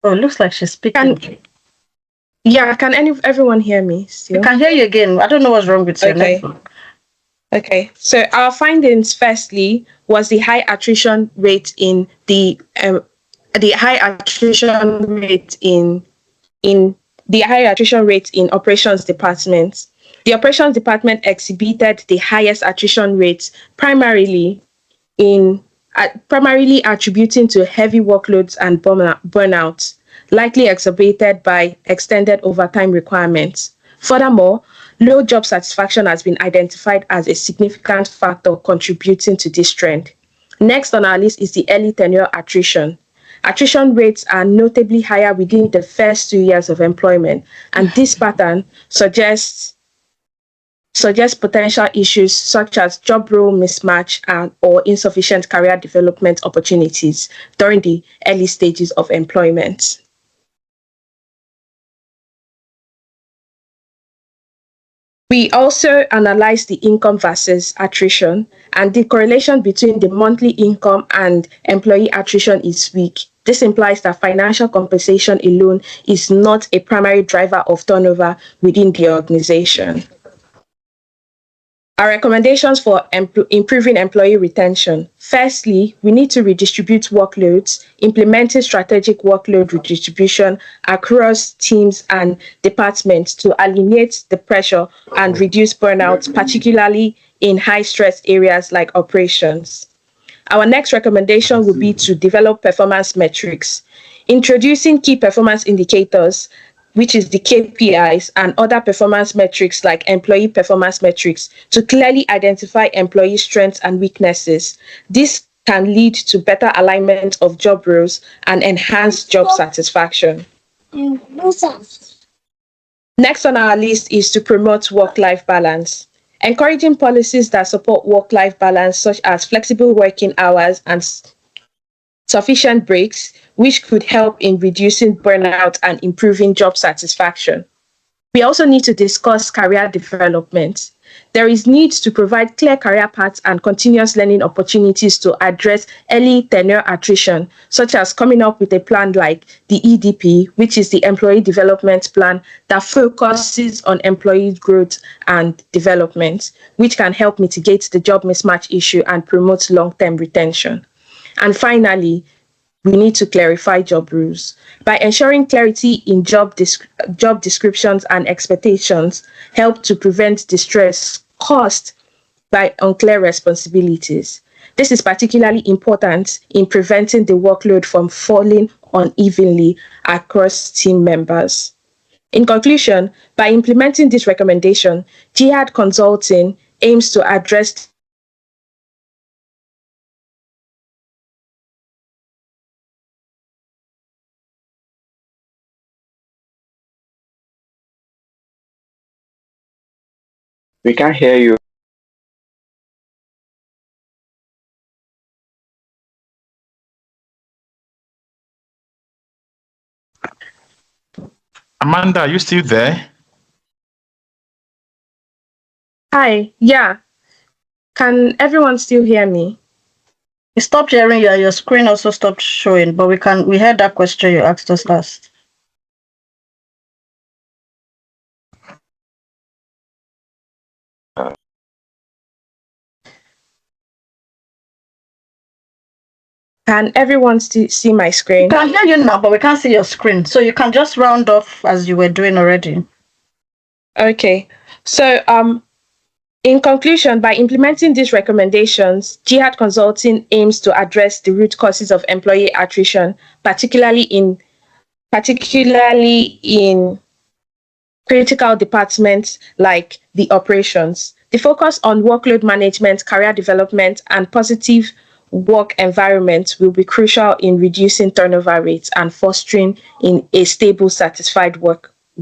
Oh, it looks like she's speaking. Can everyone hear me still? We can hear you again. I don't know what's wrong with your network. Okay, so our findings firstly was the high attrition rate in the high attrition rate in operations departments. The operations department exhibited the highest attrition rates, primarily attributing to heavy workloads and burnout, likely exacerbated by extended overtime requirements. Furthermore, low job satisfaction has been identified as a significant factor contributing to this trend. Next on our list is the early tenure attrition. Attrition rates are notably higher within the first 2 years of employment, and this pattern suggests potential issues such as job role mismatch or insufficient career development opportunities during the early stages of employment. We also analyzed the income versus attrition, and the correlation between the monthly income and employee attrition is weak. This implies that financial compensation alone is not a primary driver of turnover within the organization. Our recommendations for improving employee retention. Firstly, we need to redistribute workloads, implementing strategic workload redistribution across teams and departments to alleviate the pressure and reduce burnout, particularly in high-stress areas like operations. Our next recommendation would be to develop performance metrics. Introducing key performance indicators, which is the KPIs, and other performance metrics like employee performance metrics to clearly identify employee strengths and weaknesses. This can lead to better alignment of job roles and enhanced job satisfaction. Next on our list is to promote work-life balance. Encouraging policies that support work-life balance, such as flexible working hours and sufficient breaks, which could help in reducing burnout and improving job satisfaction. We also need to discuss career development. There is need to provide clear career paths and continuous learning opportunities to address early tenure attrition, such as coming up with a plan like the EDP, which is the Employee Development Plan that focuses on employee growth and development, which can help mitigate the job mismatch issue and promote long-term retention. And finally, we need to clarify job rules. By ensuring clarity in job descriptions and expectations, help to prevent distress caused by unclear responsibilities. This is particularly important in preventing the workload from falling unevenly across team members. In conclusion, by implementing this recommendation, Jihad Consulting aims to address We can't hear you. Amanda, are you still there? Hi, yeah. Can everyone still hear me? We stopped hearing you. Your screen also stopped showing, but we heard that question you asked us last. Can everyone still see my screen? We can hear you now, but we can't see your screen. So you can just round off as you were doing already. Okay. So in conclusion, by implementing these recommendations, Jihad Consulting aims to address the root causes of employee attrition, particularly in critical departments like the operations. The focus on workload management, career development, and positive work environment will be crucial in reducing turnover rates and fostering in a stable, satisfied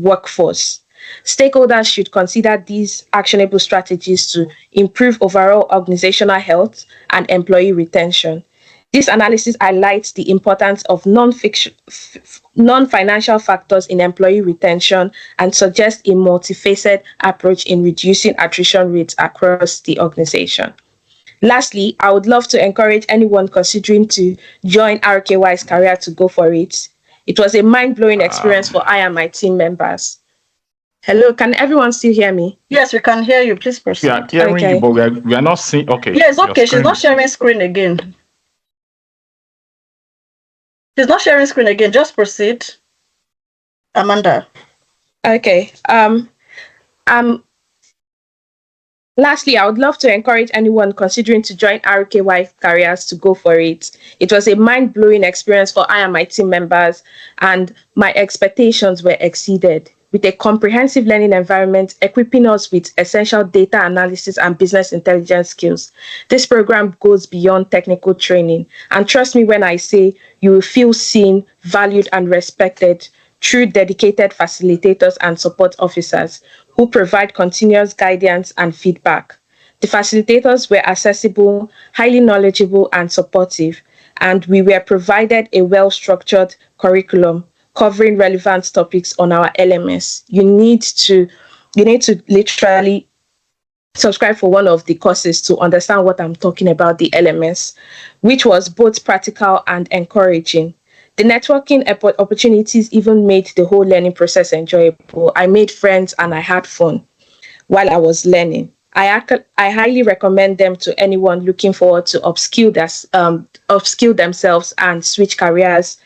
workforce. Stakeholders should consider these actionable strategies to improve overall organizational health and employee retention. This analysis highlights the importance of non-financial factors in employee retention and suggests a multifaceted approach in reducing attrition rates across the organization. Lastly, I would love to encourage anyone considering to join RKY's career to go for it. It was a mind-blowing experience for I and my team members. Hello, can everyone still hear me? Yes, we can hear you. Please proceed. We are hearing you, but we are not seeing. Okay. Yes, okay. She's not sharing screen again. She's not sharing screen again. Just proceed, Amanda. Okay. Lastly, I would love to encourage anyone considering to join RKY Careers to go for it. It was a mind-blowing experience for I and my team members, and my expectations were exceeded. With a comprehensive learning environment equipping us with essential data analysis and business intelligence skills. This program goes beyond technical training. And trust me when I say you will feel seen, valued, and respected through dedicated facilitators and support officers who provide continuous guidance and feedback. The facilitators were accessible, highly knowledgeable, and supportive, and we were provided a well-structured curriculum covering relevant topics on our LMS. You need to literally subscribe for one of the courses to understand what I'm talking about, the LMS, which was both practical and encouraging. The networking opportunities even made the whole learning process enjoyable. I made friends and I had fun while I was learning. I highly recommend them to anyone looking forward to upskill themselves and switch careers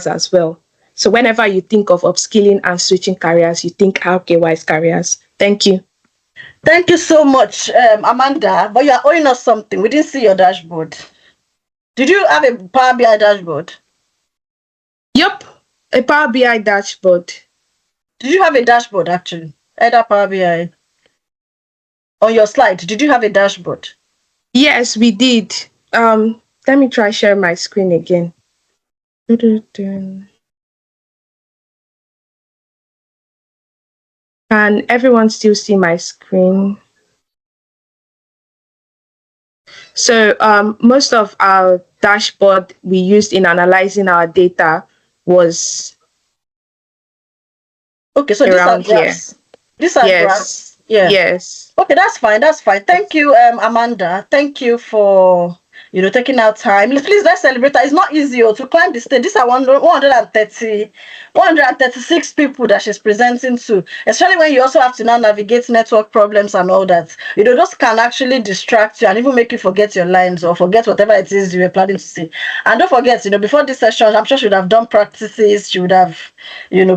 as well. So whenever you think of upskilling and switching careers, you think RKY's careers. Thank you. Thank you so much, Amanda. But you are owing us something. We didn't see your dashboard. Did you have a Power BI dashboard? Yep, a Power BI dashboard. Did you have a dashboard actually? Either Power BI. On your slide, did you have a dashboard? Yes, we did. Let me try share my screen again. Can everyone still see my screen? So most of our dashboard we used in analyzing our data was okay. So around these are graphs. here. These are graphs. Yeah. Yes. Okay, that's fine. That's fine. Thank you, Amanda. Thank you for taking out time. Please, let's celebrate that. It's not easy to climb the stage. These are 136 people that she's presenting to, especially when you also have to now navigate network problems and all that. Those can actually distract you and even make you forget your lines or forget whatever it is you were planning to say. And don't forget, before this session, I'm sure she would have done practices. She would have,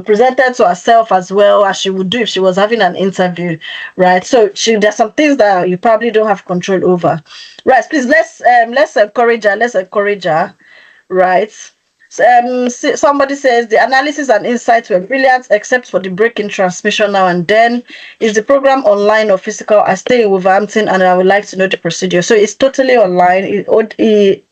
presented to herself as well as she would do if she was having an interview, right? So there's some things that you probably don't have control over. Right, please let's encourage her. Let's encourage her, right? Somebody says the analysis and insights were brilliant, except for the break in transmission now and then. Is the program online or physical? I stay in Wolverhampton and I would like to know the procedure. So it's totally online. It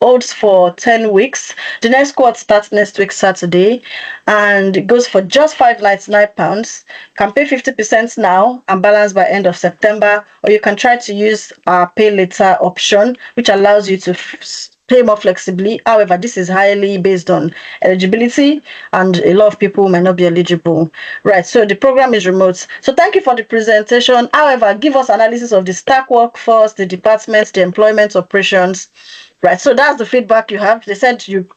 holds for 10 weeks. The next cohort starts next week, Saturday, and it goes for just £599. Can pay 50% now and balance by end of September, or you can try to use our pay later option, which allows you to pay more flexibly. However, this is highly based on eligibility, and a lot of people might not be eligible. Right, so the program is remote. So thank you for the presentation. However, give us analysis of the staff workforce, the departments, the employment operations. Right, so that's the feedback you have. They said you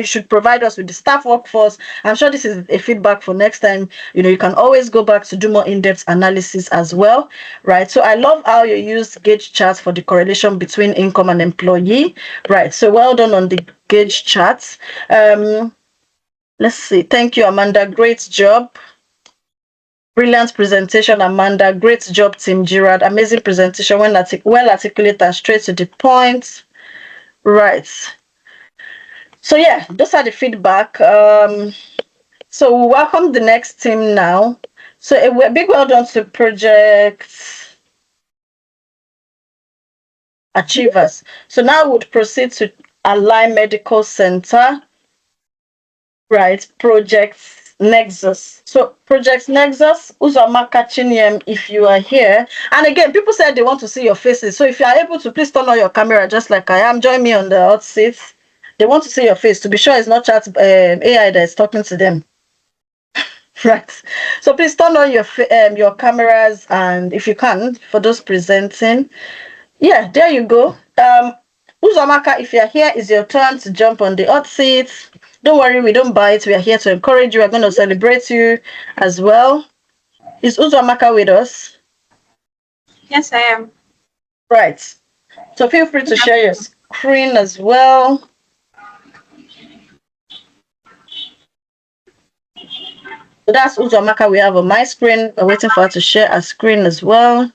should provide us with the staff workforce. I'm sure this is a feedback for next time. You can always go back to do more in-depth analysis as well, right? So I love how you use gauge charts for the correlation between income and employee, right? So well done on the gauge charts. Let's see. Thank you, Amanda. Great job. Brilliant presentation, Amanda. Great job, Team Gerard. Amazing presentation, well articulated and straight to the point. Right. So yeah, those are the feedback. So we welcome the next team now. So a big well done to Project Achievers. So now we'll proceed to Align Medical Center. Right, Project Nexus. So Project Nexus, Uzamaka Chinyem, if you are here. And again, people said they want to see your faces. So if you are able to, please turn on your camera just like I am. Join me on the hot seat. They want to see your face to be sure it's not chat AI that is talking to them. Right. So please turn on your cameras, and if you can, for those presenting. Yeah, there you go. Uzamaka, if you're here, it's your turn to jump on the hot seat. Don't worry, we don't bite. We are here to encourage you. We're going to celebrate you as well. Is Uzamaka with us? Yes, I am. Right. So feel free to share your screen as well. So that's Uzamaka we have on my screen. We're waiting for her to share her screen as well.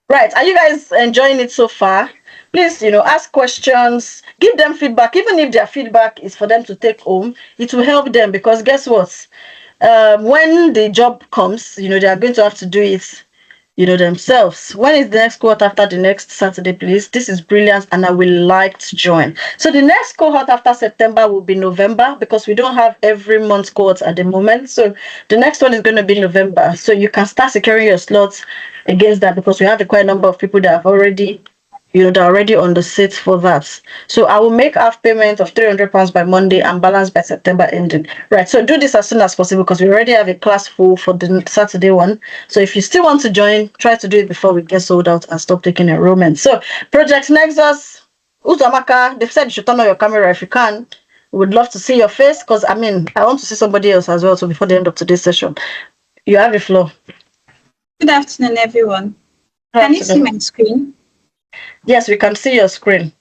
Right. Are you guys enjoying it so far? Please, ask questions, give them feedback. Even if their feedback is for them to take home, it will help them, because guess what? When the job comes, they are going to have to do it themselves. When is the next cohort after the next Saturday, please? This is brilliant, and I will like to join. So the next cohort after September will be November, because we don't have every month cohorts at the moment. So the next one is going to be November. So you can start securing your slots against that, because we have a quite number of people that have already they're already on the seat for that. So I will make half payment of £300 by Monday and balance by September ending. Right. So do this as soon as possible, because we already have a class full for the Saturday one. So if you still want to join, try to do it before we get sold out and stop taking enrollment. So Project Nexus, Uzamaka, they've said you should turn on your camera if you can. We would love to see your face, because I want to see somebody else as well. So before the end of today's session, you have the floor. Good afternoon, everyone. Can you see my screen? Yes, we can see your screen.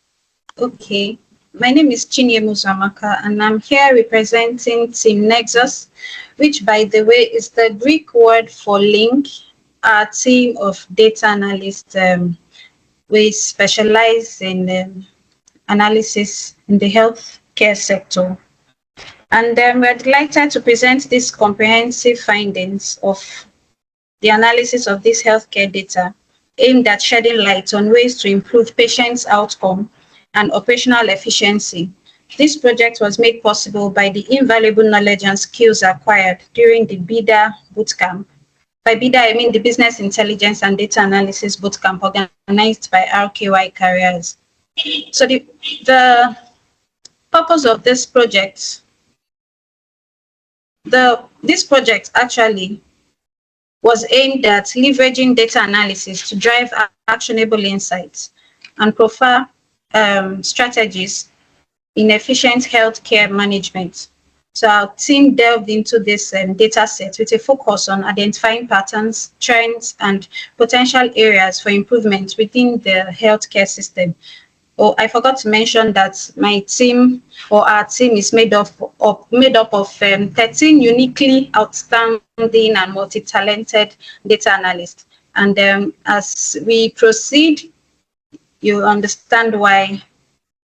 Okay. My name is Chinyem Uzamaka, and I'm here representing Team Nexus, which, by the way, is the Greek word for link. Our team of data analysts, we specialize in analysis in the healthcare sector. And we're delighted to present these comprehensive findings of the analysis of this healthcare data, aimed at shedding light on ways to improve patients' outcome and operational efficiency. This project was made possible by the invaluable knowledge and skills acquired during the BIDA Bootcamp. By BIDA, I mean the Business Intelligence and Data Analysis Bootcamp, organized by RKY Careers. So the purpose of this project, this project actually was aimed at leveraging data analysis to drive actionable insights and profile strategies in efficient healthcare management. So our team delved into this data set with a focus on identifying patterns, trends, and potential areas for improvement within the healthcare system. Oh, I forgot to mention that my team, or our team, is made up of 13 uniquely outstanding and multi-talented data analysts. And as we proceed, you'll understand why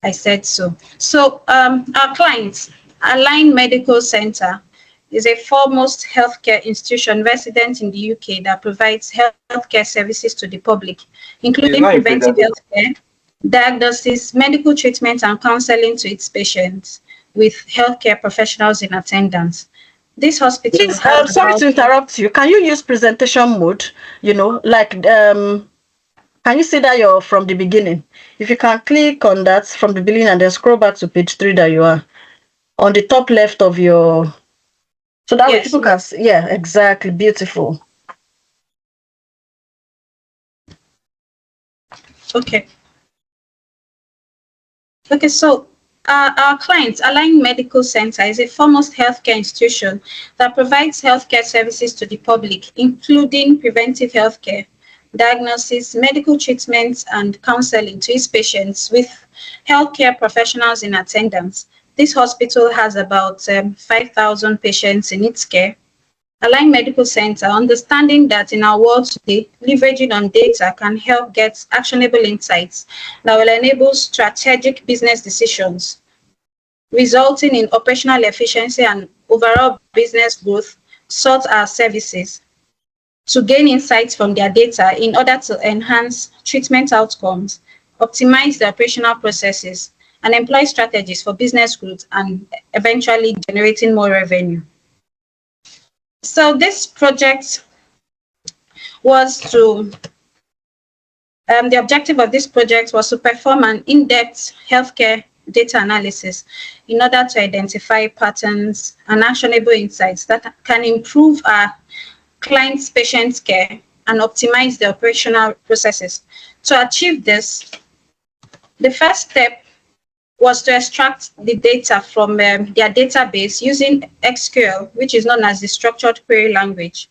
I said so. So our clients, Align Medical Center, is a foremost healthcare institution resident in the UK that provides healthcare services to the public, including preventive healthcare, diagnosis, medical treatment, and counseling to its patients, with healthcare professionals in attendance. This hospital. Please, sorry to interrupt you. Can you use presentation mode? Can you see that you're from the beginning? If you can click on that from the beginning and then scroll back to page 3 that you are on the top left of your. So that way people can see. Yeah, exactly. Beautiful. Okay. Okay, so our client, Align Medical Center, is a foremost healthcare institution that provides healthcare services to the public, including preventive healthcare, diagnosis, medical treatments, and counseling to its patients, with healthcare professionals in attendance. This hospital has about 5,000 patients in its care. Align Medical Center, understanding that in our world today, leveraging on data can help get actionable insights that will enable strategic business decisions, resulting in operational efficiency and overall business growth, sought our services to gain insights from their data in order to enhance treatment outcomes, optimize the operational processes, and employ strategies for business growth and eventually generating more revenue. So this project was to, the objective of this project was to perform an in-depth healthcare data analysis in order to identify patterns and actionable insights that can improve our clients' patient care and optimize the operational processes. To achieve this, the first step was to extract the data from their database using SQL, which is known as the structured query language.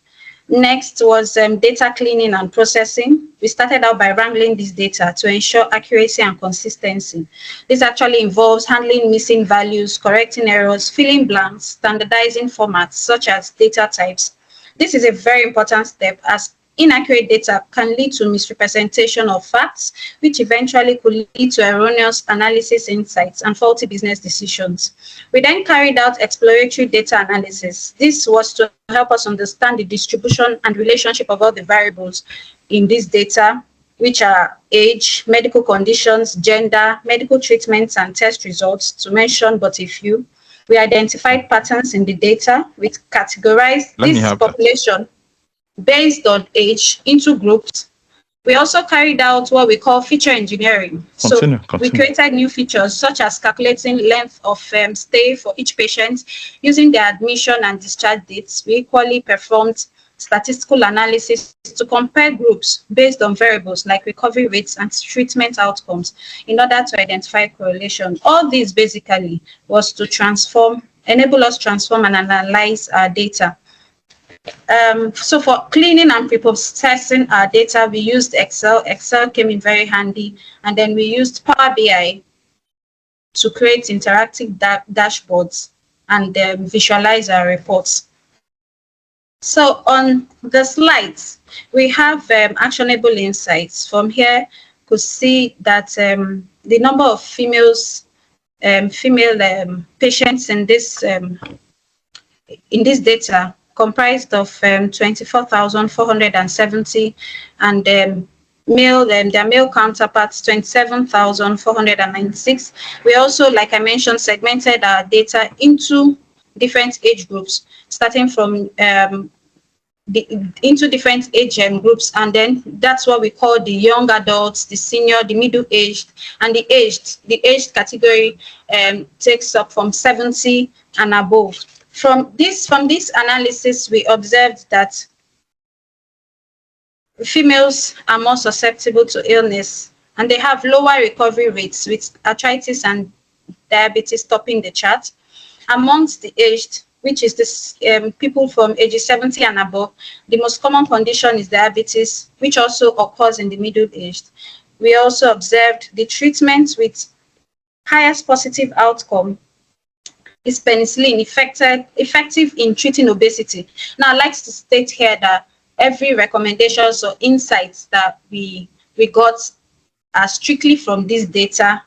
Next was data cleaning and processing. We started out by wrangling this data to ensure accuracy and consistency. This actually involves handling missing values, correcting errors, filling blanks, standardizing formats such as data types. This is a very important step as inaccurate data can lead to misrepresentation of facts, which eventually could lead to erroneous analysis insights and faulty business decisions. We then carried out exploratory data analysis. This was to help us understand the distribution and relationship of all the variables in this data, which are age, medical conditions, gender, medical treatments, and test results, to mention but a few. We identified patterns in the data. We categorized this population based on age into groups. We also carried out what we call feature engineering. Continue. We created new features such as calculating length of stay for each patient using their admission and discharge dates. We equally performed statistical analysis to compare groups based on variables like recovery rates and treatment outcomes in order to identify correlation. All this basically was to enable us transform and analyze our data. So for cleaning and pre-processing our data, we used Excel. Excel came in very handy. And then we used Power BI to create interactive dashboards and visualize our reports. So on the slides, we have actionable insights. From here, you could see that the number of female patients in this data comprised of 24,470, and their male counterparts 27,496. We also, like I mentioned, segmented our data into different age groups, starting from into different age groups, and then that's what we call the young adults, the senior, the middle-aged, and the aged. The aged category takes up from 70 and above. From this analysis, we observed that females are more susceptible to illness, and they have lower recovery rates, with arthritis and diabetes topping the chart. Amongst the aged, which is this people from ages 70 and above, the most common condition is diabetes, which also occurs in the middle-aged. We also observed the treatment with highest positive outcome is penicillin, effective in treating obesity. Now, I'd like to state here that every recommendations or insights that we got are strictly from this data.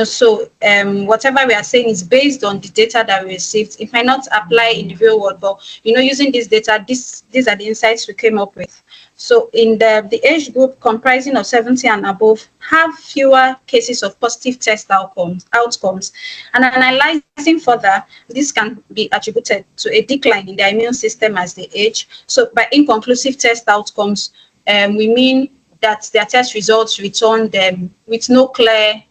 So whatever we are saying is based on the data that we received. It might not apply in the real world, but using this data, these are the insights we came up with. So in the age group comprising of 70 and above have fewer cases of positive test outcomes. And analyzing further, this can be attributed to a decline in the immune system as they age. So by inconclusive test outcomes, we mean that their test results returned them with no clear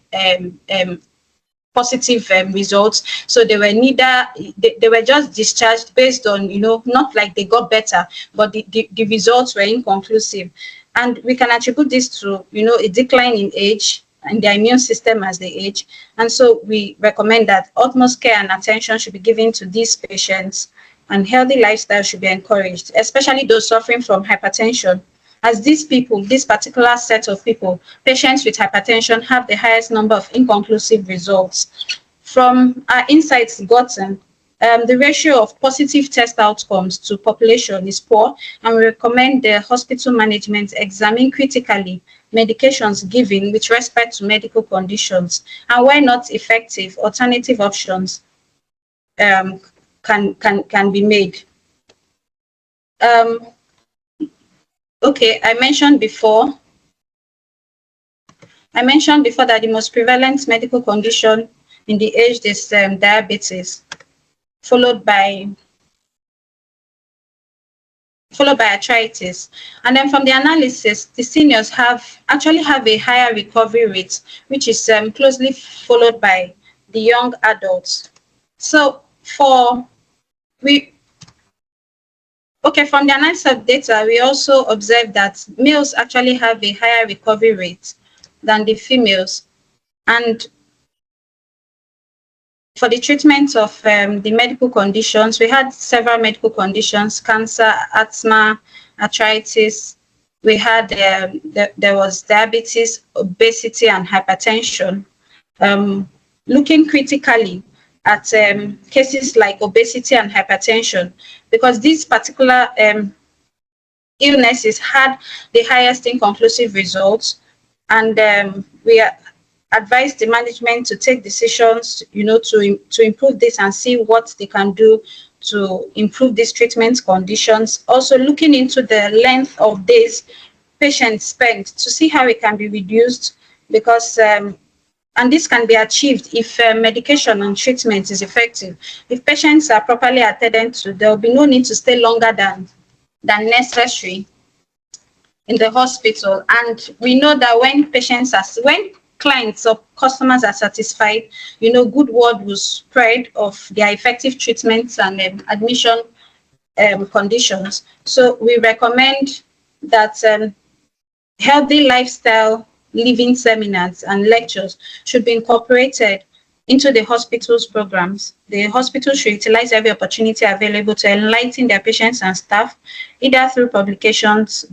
positive results. So they were they were just discharged based on, not like they got better, but the results were inconclusive. And we can attribute this to, a decline in age and their immune system as they age. And so we recommend that utmost care and attention should be given to these patients, and healthy lifestyle should be encouraged, especially those suffering from hypertension, as these people, this particular set of people, patients with hypertension, have the highest number of inconclusive results. From our insights gotten, the ratio of positive test outcomes to population is poor, and we recommend the hospital management examine critically medications given with respect to medical conditions, and where not effective, alternative options can be made. Okay, I mentioned before I mentioned before that the most prevalent medical condition in the aged is diabetes, followed by arthritis. And then from the analysis, the seniors actually have a higher recovery rate, which is closely followed by the young adults. So from the analysis of data, we also observed that males actually have a higher recovery rate than the females. And for the treatment of the medical conditions, we had several medical conditions: cancer, asthma, arthritis. We had there was diabetes, obesity, and hypertension. Looking critically at cases like obesity and hypertension, because these particular illnesses had the highest inconclusive results, and we advise the management to take decisions, to improve this and see what they can do to improve these treatment conditions. Also looking into the length of days patients spend to see how it can be reduced, because and this can be achieved if medication and treatment is effective. If patients are properly attended to, there will be no need to stay longer than necessary in the hospital. And we know that when clients or customers are satisfied, good word will spread of their effective treatments and admission conditions. So we recommend that healthy lifestyle living seminars and lectures should be incorporated into the hospital's programs. The hospital should utilize every opportunity available to enlighten their patients and staff, either through publications,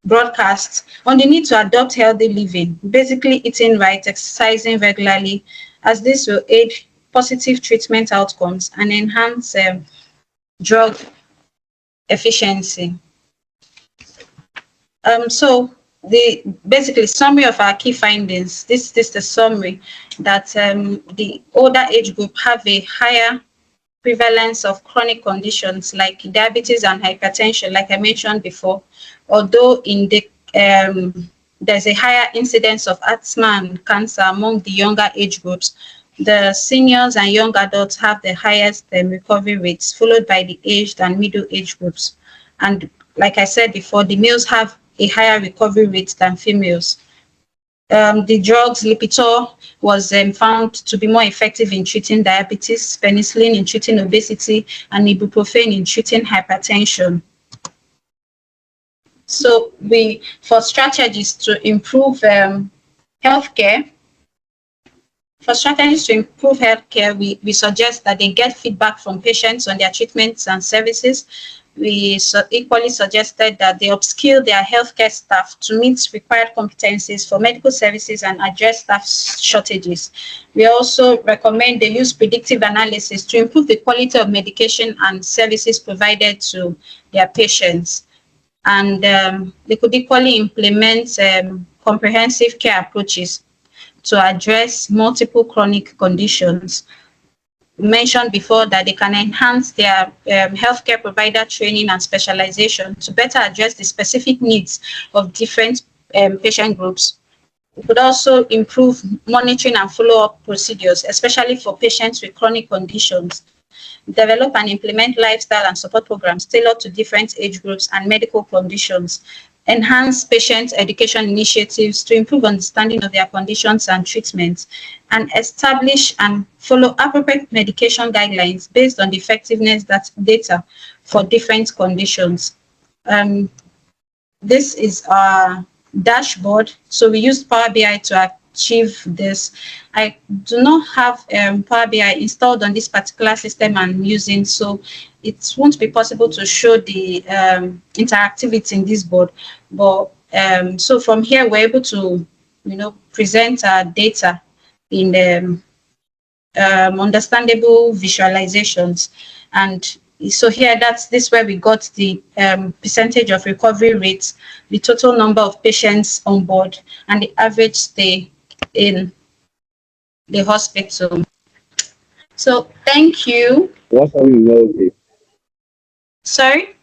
broadcasts, on the need to adopt healthy living, basically eating right, exercising regularly, as this will aid positive treatment outcomes and enhance drug efficiency. So the basically summary of our key findings. This is the summary that the older age group have a higher prevalence of chronic conditions like diabetes and hypertension, like I mentioned before, although in the there's a higher incidence of asthma and cancer among the younger age groups. The seniors and young adults have the highest recovery rates, followed by the aged and middle age groups. And like I said before, the males have a higher recovery rate than females. The drugs Lipitor was found to be more effective in treating diabetes, penicillin in treating obesity, and ibuprofen in treating hypertension. So for strategies to improve healthcare, we suggest that they get feedback from patients on their treatments and services. We equally suggested that they upskill their healthcare staff to meet required competencies for medical services and address staff shortages. We also recommend they use predictive analysis to improve the quality of medication and services provided to their patients. And they could equally implement comprehensive care approaches to address multiple chronic conditions. Mentioned before that they can enhance their healthcare provider training and specialization to better address the specific needs of different patient groups. We could also improve monitoring and follow-up procedures, especially for patients with chronic conditions. Develop and implement lifestyle and support programs tailored to different age groups and medical conditions. Enhance patient education initiatives to improve understanding of their conditions and treatments, and establish and follow appropriate medication guidelines based on the effectiveness data for different conditions. This is our dashboard. So we used Power BI to achieve this. I do not have Power BI installed on this particular system I'm using, so it won't be possible to show the interactivity in this board. But so from here, we're able to, present our data in understandable visualizations. And so here, this where we got the percentage of recovery rates, the total number of patients on board, and the average stay in the hospital. So thank you. What have you noticed? Sorry?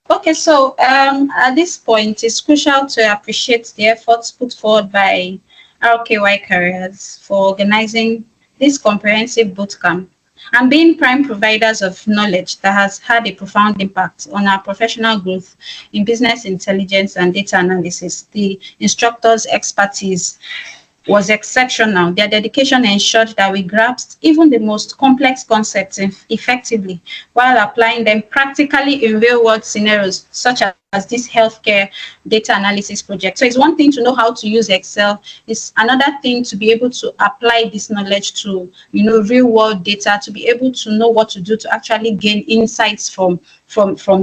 Okay, so at this point, it's crucial to appreciate the efforts put forward by RKY Careers for organizing this comprehensive bootcamp and being prime providers of knowledge that has had a profound impact on our professional growth in business intelligence and data analysis. The instructors' expertise was exceptional. Their dedication ensured that we grasped even the most complex concepts effectively while applying them practically in real-world scenarios, such as this healthcare data analysis project. So it's one thing to know how to use Excel. It's another thing to be able to apply this knowledge to, real-world data, to be able to know what to do to actually gain insights from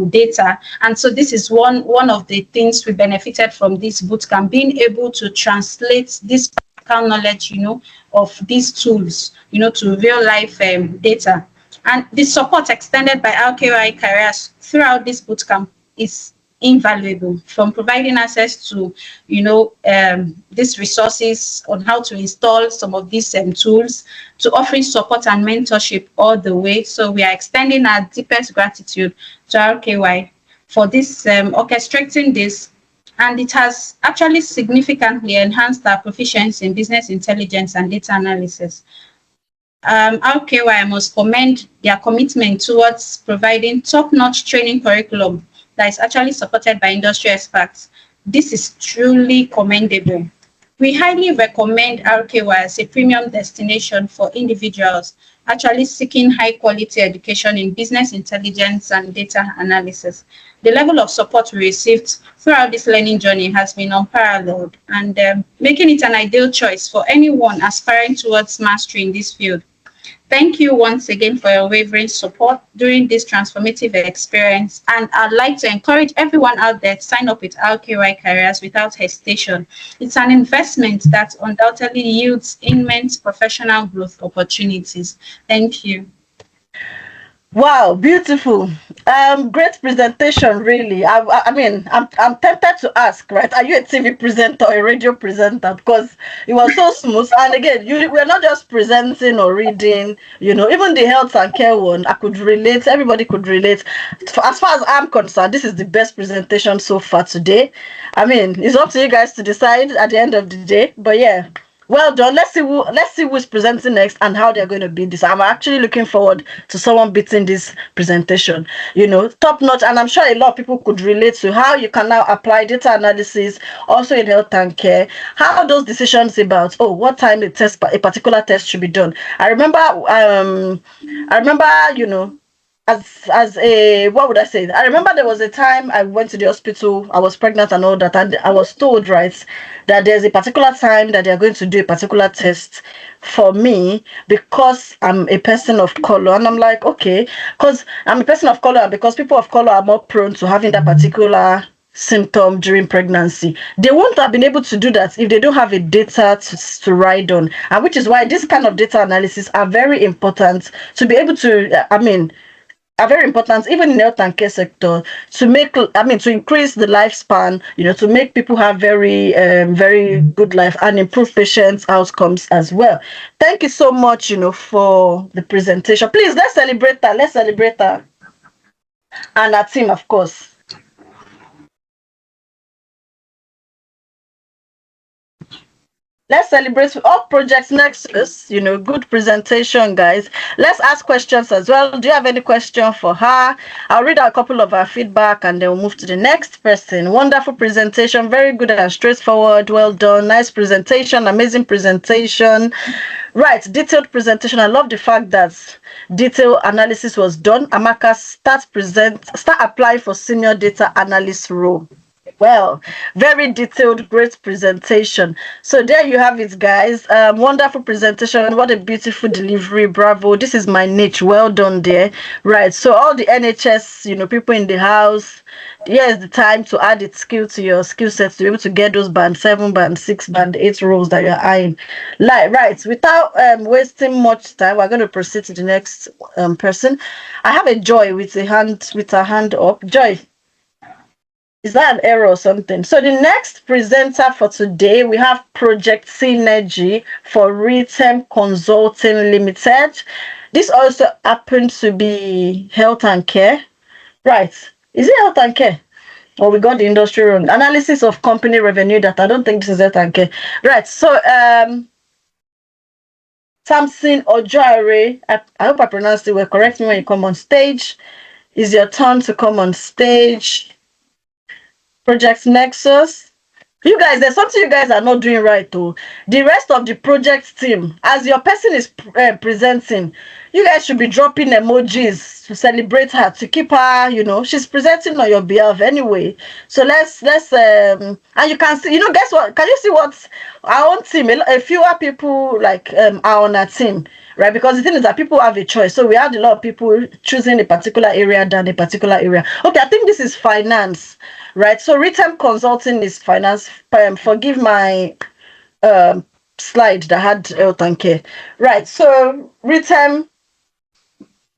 data. And so this is one of the things we benefited from this bootcamp, being able to translate this knowledge, of these tools, to real life data. And the support extended by RKI Careers throughout this bootcamp is invaluable, from providing access to, these resources on how to install some of these tools, to offering support and mentorship all the way. So we are extending our deepest gratitude to RKY for this orchestrating this, and it has actually significantly enhanced our proficiency in business intelligence and data analysis. RKY must commend their commitment towards providing top-notch training curriculum that is actually supported by industry experts. This is truly commendable. We highly recommend RKY as a premium destination for individuals actually seeking high-quality education in business intelligence and data analysis. The level of support we received throughout this learning journey has been unparalleled, and making it an ideal choice for anyone aspiring towards mastery in this field. Thank you once again for your unwavering support during this transformative experience. And I'd like to encourage everyone out there to sign up with RKY Careers without hesitation. It's an investment that undoubtedly yields immense professional growth opportunities. Thank you. Wow, beautiful. Great presentation, really. I mean, I'm tempted to ask, right? Are you a TV presenter or a radio presenter? Because it was so smooth. And again, we're not just presenting or reading, even the health and care one, I could relate, everybody could relate. As far as I'm concerned, this is the best presentation so far today. I mean, it's up to you guys to decide at the end of the day. But yeah. Well done. Let's see who's presenting next and how they're going to beat this. I'm actually looking forward to someone beating this presentation. Top notch, and I'm sure a lot of people could relate to how you can now apply data analysis also in health and care. How those decisions about what time a particular test should be done. I remember, as a, what would I say? I remember there was a time I went to the hospital, I was pregnant and all that, and I was told, right, that there's a particular time that they're going to do a particular test for me because I'm a person of color. And I'm like, okay, because I'm a person of color, and because people of color are more prone to having that particular symptom during pregnancy. They won't have been able to do that if they don't have a data to ride on, and which is why this kind of data analysis are very important to be able to, are very important even in the health and care sector to increase the lifespan, to make people have very very good life and improve patients' outcomes as well. Thank you so much, for the presentation. Please, let's celebrate that and our team, of course. Let's celebrate all projects next to us. Good presentation, guys. Let's ask questions as well. Do you have any question for her? I'll read out a couple of our feedback and then we'll move to the next person. Wonderful presentation. Very good and straightforward. Well done. Nice presentation. Amazing presentation. Right. Detailed presentation. I love the fact that detailed analysis was done. Amaka, start applying for senior data analyst role. Well, very detailed, great presentation. So there you have it, guys. Wonderful presentation. What a beautiful delivery. Bravo. This is my niche. Well done there. Right. So all the NHS, people in the house, here's the time to add its skill to your skill set to be able to get those band 7, band 6, band 8 roles that you're eyeing. Right. Without wasting much time, we're going to proceed to the next person. I have a Joy with her hand up. Joy. Is that an error or something? So the next presenter for today, we have Project Synergy for Rhythm Consulting Limited. This also happens to be health and care. Right. Is it health and care? Or we got the industry wrong. Analysis of company revenue data. I don't think this is health and care. Right. So Samson Ojare, I hope I pronounced it well. Correct me when you come on stage. It's your turn to come on stage. Project Nexus. You guys, there's something you guys are not doing right too. The rest of the project team, as your person is presenting, you guys should be dropping emojis to celebrate her, to keep her, she's presenting on your behalf anyway. So let's and you can see, guess what? Can you see what our own team, a fewer people like are on our team, right? Because the thing is that people have a choice. So we had a lot of people choosing a particular area than a particular area. Okay, I think this is finance. Right, so written consulting is finance. Forgive my slide that had health and care. Right, so written,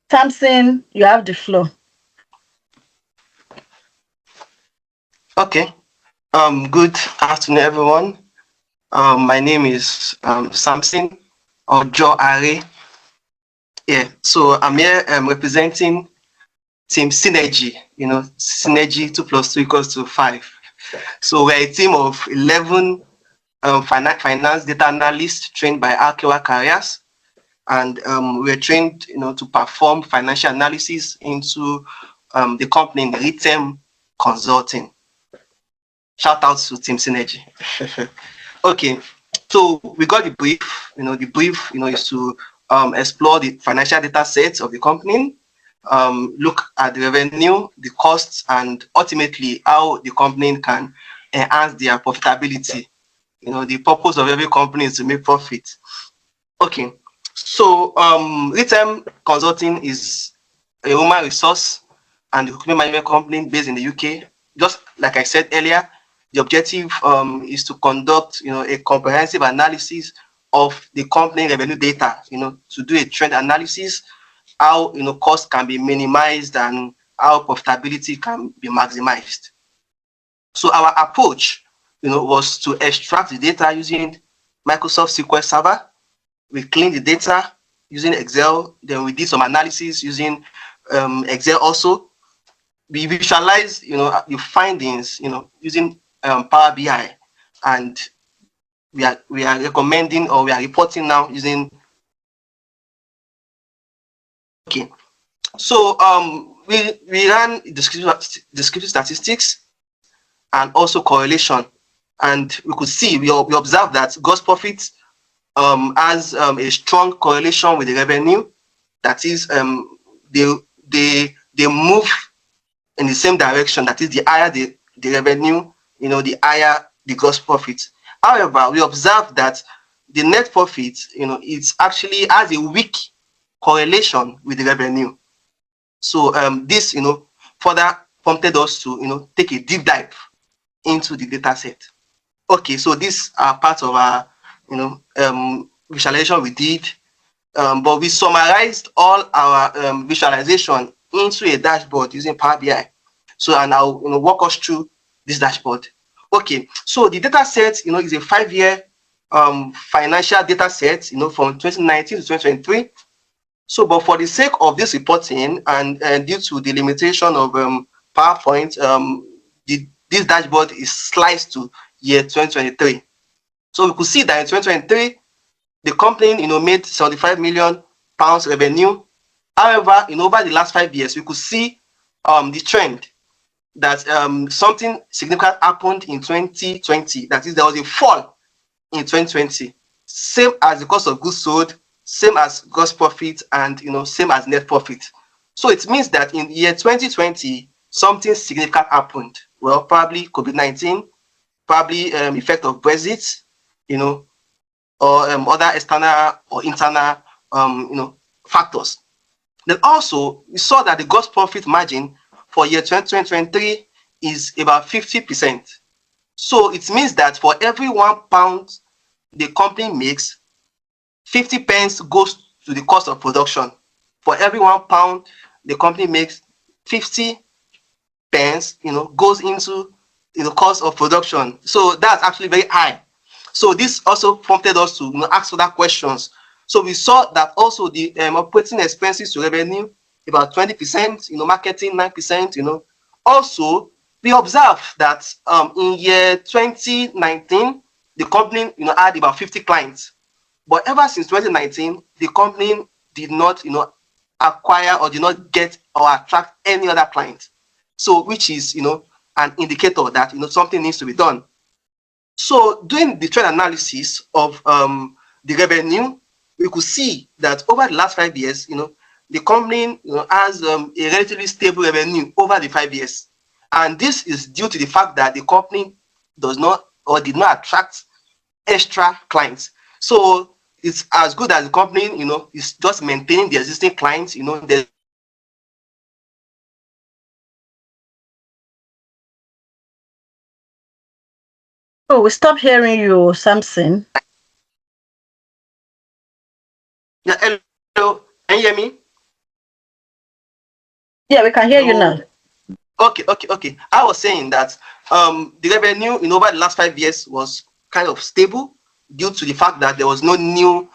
Thompson, you have the floor. Okay. Good afternoon, everyone. My name is Samson or Joe Are. Yeah, so I'm here representing Team Synergy. Synergy 2 + 2 = 5. So we're a team of 11 finance data analysts trained by RKY Careers, and we're trained, to perform financial analysis into the company in written consulting. Shout out to Team Synergy. Okay, so we got the brief. The brief, is to explore the financial data sets of the company, look at the revenue, the costs, and ultimately how the company can enhance their profitability. The purpose of every company is to make profit. Okay, so written consulting is a human resource and recruitment management company based in the UK. Just like I said earlier, the objective is to conduct, a comprehensive analysis of the company revenue data, to do a trend analysis, how, cost can be minimized and how profitability can be maximized. So our approach, was to extract the data using Microsoft SQL Server. We clean the data using Excel. Then we did some analysis using Excel also. We visualize, the findings, using Power BI, and we are recommending, or we are reporting now using. Okay, so we ran descriptive statistics and also correlation, and we could see, we observed that gross profit has a strong correlation with the revenue. That is, they move in the same direction. That is, the higher the revenue, the higher the gross profit. However, we observed that the net profit, it actually has a weak correlation with the revenue. So this, further prompted us to, take a deep dive into the data set. Okay, so these are part of our, visualization we did, but we summarized all our visualization into a dashboard using Power BI. So, and I'll walk us through this dashboard. Okay, so the data set, is a 5-year financial data set, from 2019 to 2023. So, but for the sake of this reporting and due to the limitation of PowerPoint, this dashboard is sliced to year 2023. So we could see that in 2023, the company, made 75 million pounds revenue. However, over the last 5 years, we could see the trend that something significant happened in 2020. That is, there was a fall in 2020, same as the cost of goods sold, same as gross profit, and same as net profit. So it means that in year 2020, something significant happened. Well, probably COVID-19, probably effect of Brexit, or other external or internal, factors. Then also, we saw that the gross profit margin for year 2023 is about 50%. So it means that for every £1 the company makes, 50 pence goes to the cost of production. For every £1 the company makes, 50 pence, goes into the cost of production. So that's actually very high. So this also prompted us to ask further questions. So we saw that also the operating expenses to revenue about 20%, marketing 9%, Also, we observed that in year 2019, the company had about 50 clients. But ever since 2019, the company did not acquire or did not get or attract any other client. So which is an indicator that something needs to be done. So doing the trend analysis of the revenue, we could see that over the last 5 years, the company has a relatively stable revenue over the 5 years. And this is due to the fact that the company does not or did not attract extra clients. So it's as good as the company, is just maintaining the existing clients, there's Oh, we stopped hearing you, Samson. yeah, hello, can you hear me? Yeah, we can hear you now. Okay. I was saying that the revenue over the last 5 years was kind of stable due to the fact that there was no new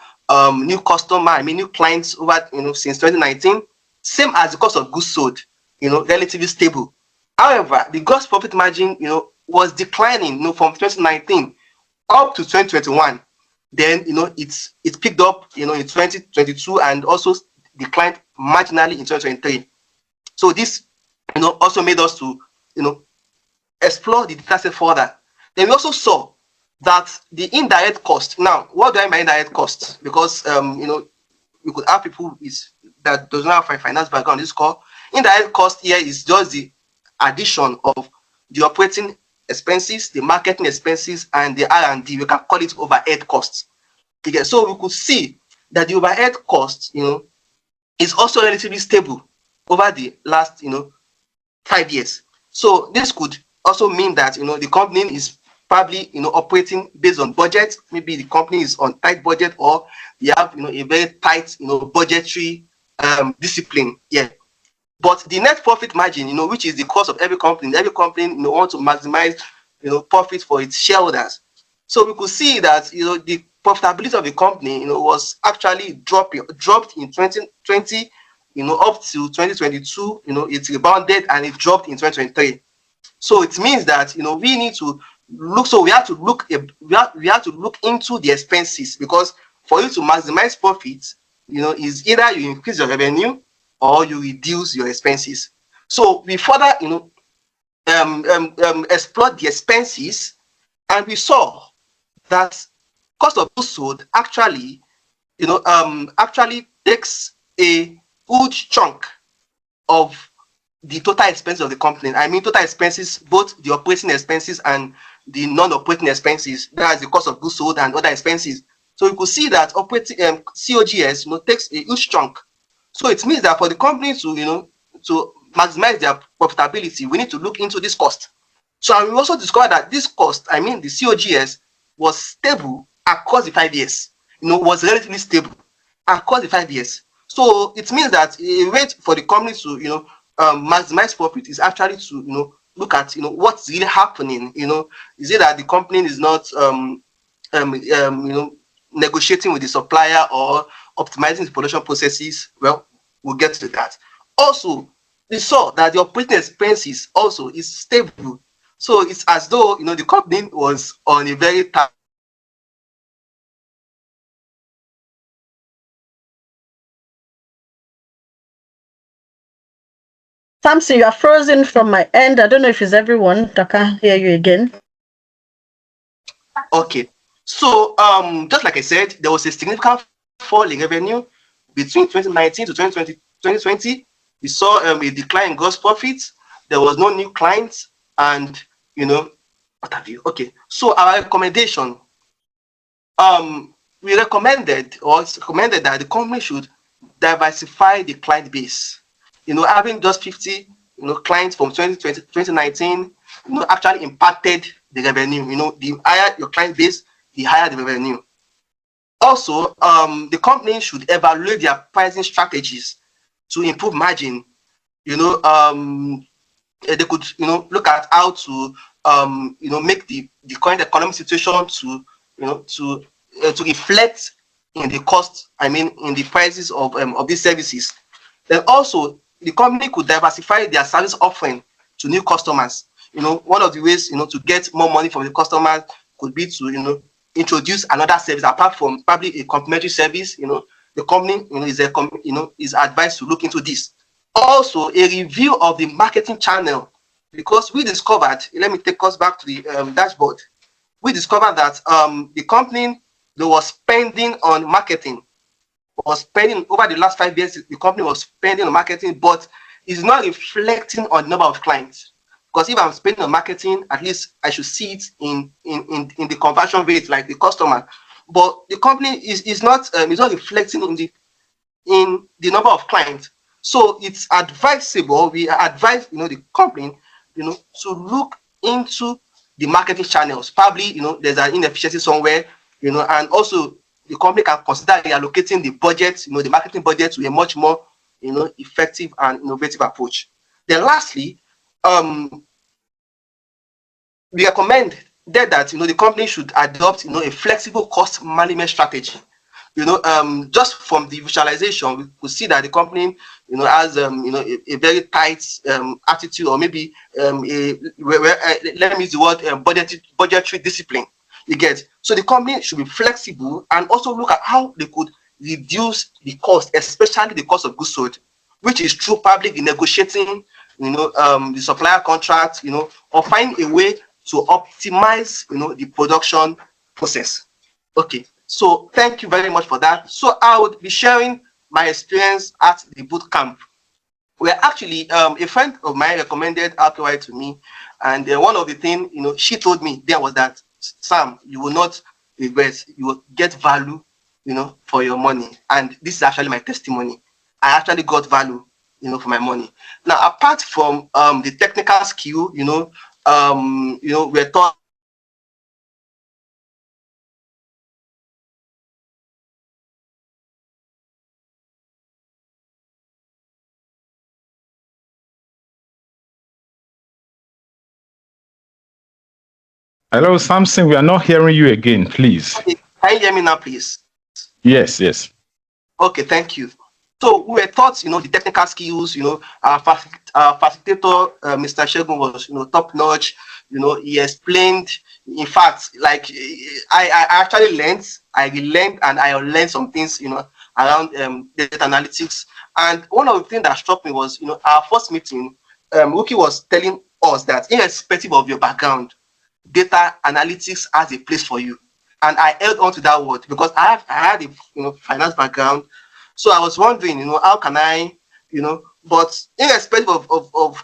customer, new clients over since 2019. Same as the cost of goods sold, relatively stable. However, the gross profit margin, was declining, from 2019 up to 2021. Then, it picked up, in 2022 and also declined marginally in 2023. So this, also made us to, explore the data set further. Then we also saw that the indirect cost. Now, what do I mean by indirect cost? Because, we could have people that does not have a finance background on this call. Indirect cost here is just the addition of the operating expenses, the marketing expenses, and the R&D. We can call it overhead costs. Okay, so we could see that the overhead cost, is also relatively stable over the last 5 years. So this could also mean that the company is probably operating based on budget. Maybe the company is on tight budget, or you have a very tight budgetary discipline. Yeah. But the net profit margin, which is the cost of every company wants to maximize profit for its shareholders. So we could see that the profitability of the company was actually dropped in 2020 up to 2022, it rebounded and it dropped in 2023. So it means that we need to look. So we have to look into the expenses, because for you to maximize profits, is either you increase your revenue or you reduce your expenses. So we further explored the expenses, and we saw that cost of goods sold actually takes a huge chunk of the total expenses of the company. I mean total expenses, both the operating expenses and the non-operating expenses. That is the cost of goods sold and other expenses. So you could see that operating COGS takes a huge chunk. So it means that for the company to maximize their profitability, we need to look into this cost. So we also discovered that this cost, I mean the COGS, was stable across the 5 years. Was relatively stable across the 5 years. So it means that a way for the company to maximize profit is actually to look at what's really happening. Is it that the company is not negotiating with the supplier or optimizing the production processes? Well, we'll get to that. Also, we saw that the operating expenses also is stable. So it's as though the company was on a very tight. Samson, you are frozen from my end. I don't know if it's everyone that can't hear you again. Okay. So just like I said, there was a significant fall in revenue between 2019 to 2020. We saw a decline in gross profits. There was no new clients, and what have you. Okay. So our recommendation, we recommended that the company should diversify the client base. Having just 50 clients from 2019 actually impacted the revenue. The higher your client base, the higher the revenue. Also, the company should evaluate their pricing strategies to improve margin. They could look at how to make the current economic situation to reflect in the cost, in the prices of these services. Then also the company could diversify their service offering to new customers. One of the ways, to get more money from the customers could be to, introduce another service apart from probably a complementary service. The company, is advised to look into this. Also, a review of the marketing channel, because we discovered, let me take us back to the dashboard. We discovered that the company that was spending on marketing, was spending over the last 5 years, the company was spending on marketing, but it's not reflecting on the number of clients. Because if I'm spending on marketing, at least I should see it in the conversion rate, like the customer. But the company is not reflecting in the number of clients. So it's advisable. We advise the company to look into the marketing channels. Probably there's an inefficiency somewhere, and also the company can consider reallocating the budget, the marketing budget, to a much more effective and innovative approach. Then lastly, we recommend that the company should adopt a flexible cost management strategy. Just from the visualization, we could see that the company has a very tight attitude, or maybe let me use the word budgetary discipline. You get, so the company should be flexible and also look at how they could reduce the cost, especially the cost of goods sold, which is through public negotiating, the supplier contract, or find a way to optimize, the production process. Okay, so thank you very much for that. So I would be sharing my experience at the boot camp, where actually a friend of mine recommended RKY to me, and one of the things she told me there was that, Sam, you will not regret, you will get value for your money. And this is actually my testimony. I actually got value for my money. Now, apart from the technical skill, we're taught Hello, Samson. We are not hearing you again, please. Okay. Can you hear me now, please? Yes, yes. Okay, thank you. So we were taught, the technical skills. Our facilitator, Mr. Shegun, was, top notch. He explained. In fact, like I actually learned, and I learned some things, around data analytics. And one of the things that struck me was, our first meeting, Ruki was telling us that irrespective of your background, data analytics has a place for you. And I held on to that word because I had a finance background. So I was wondering, how can I, but irrespective of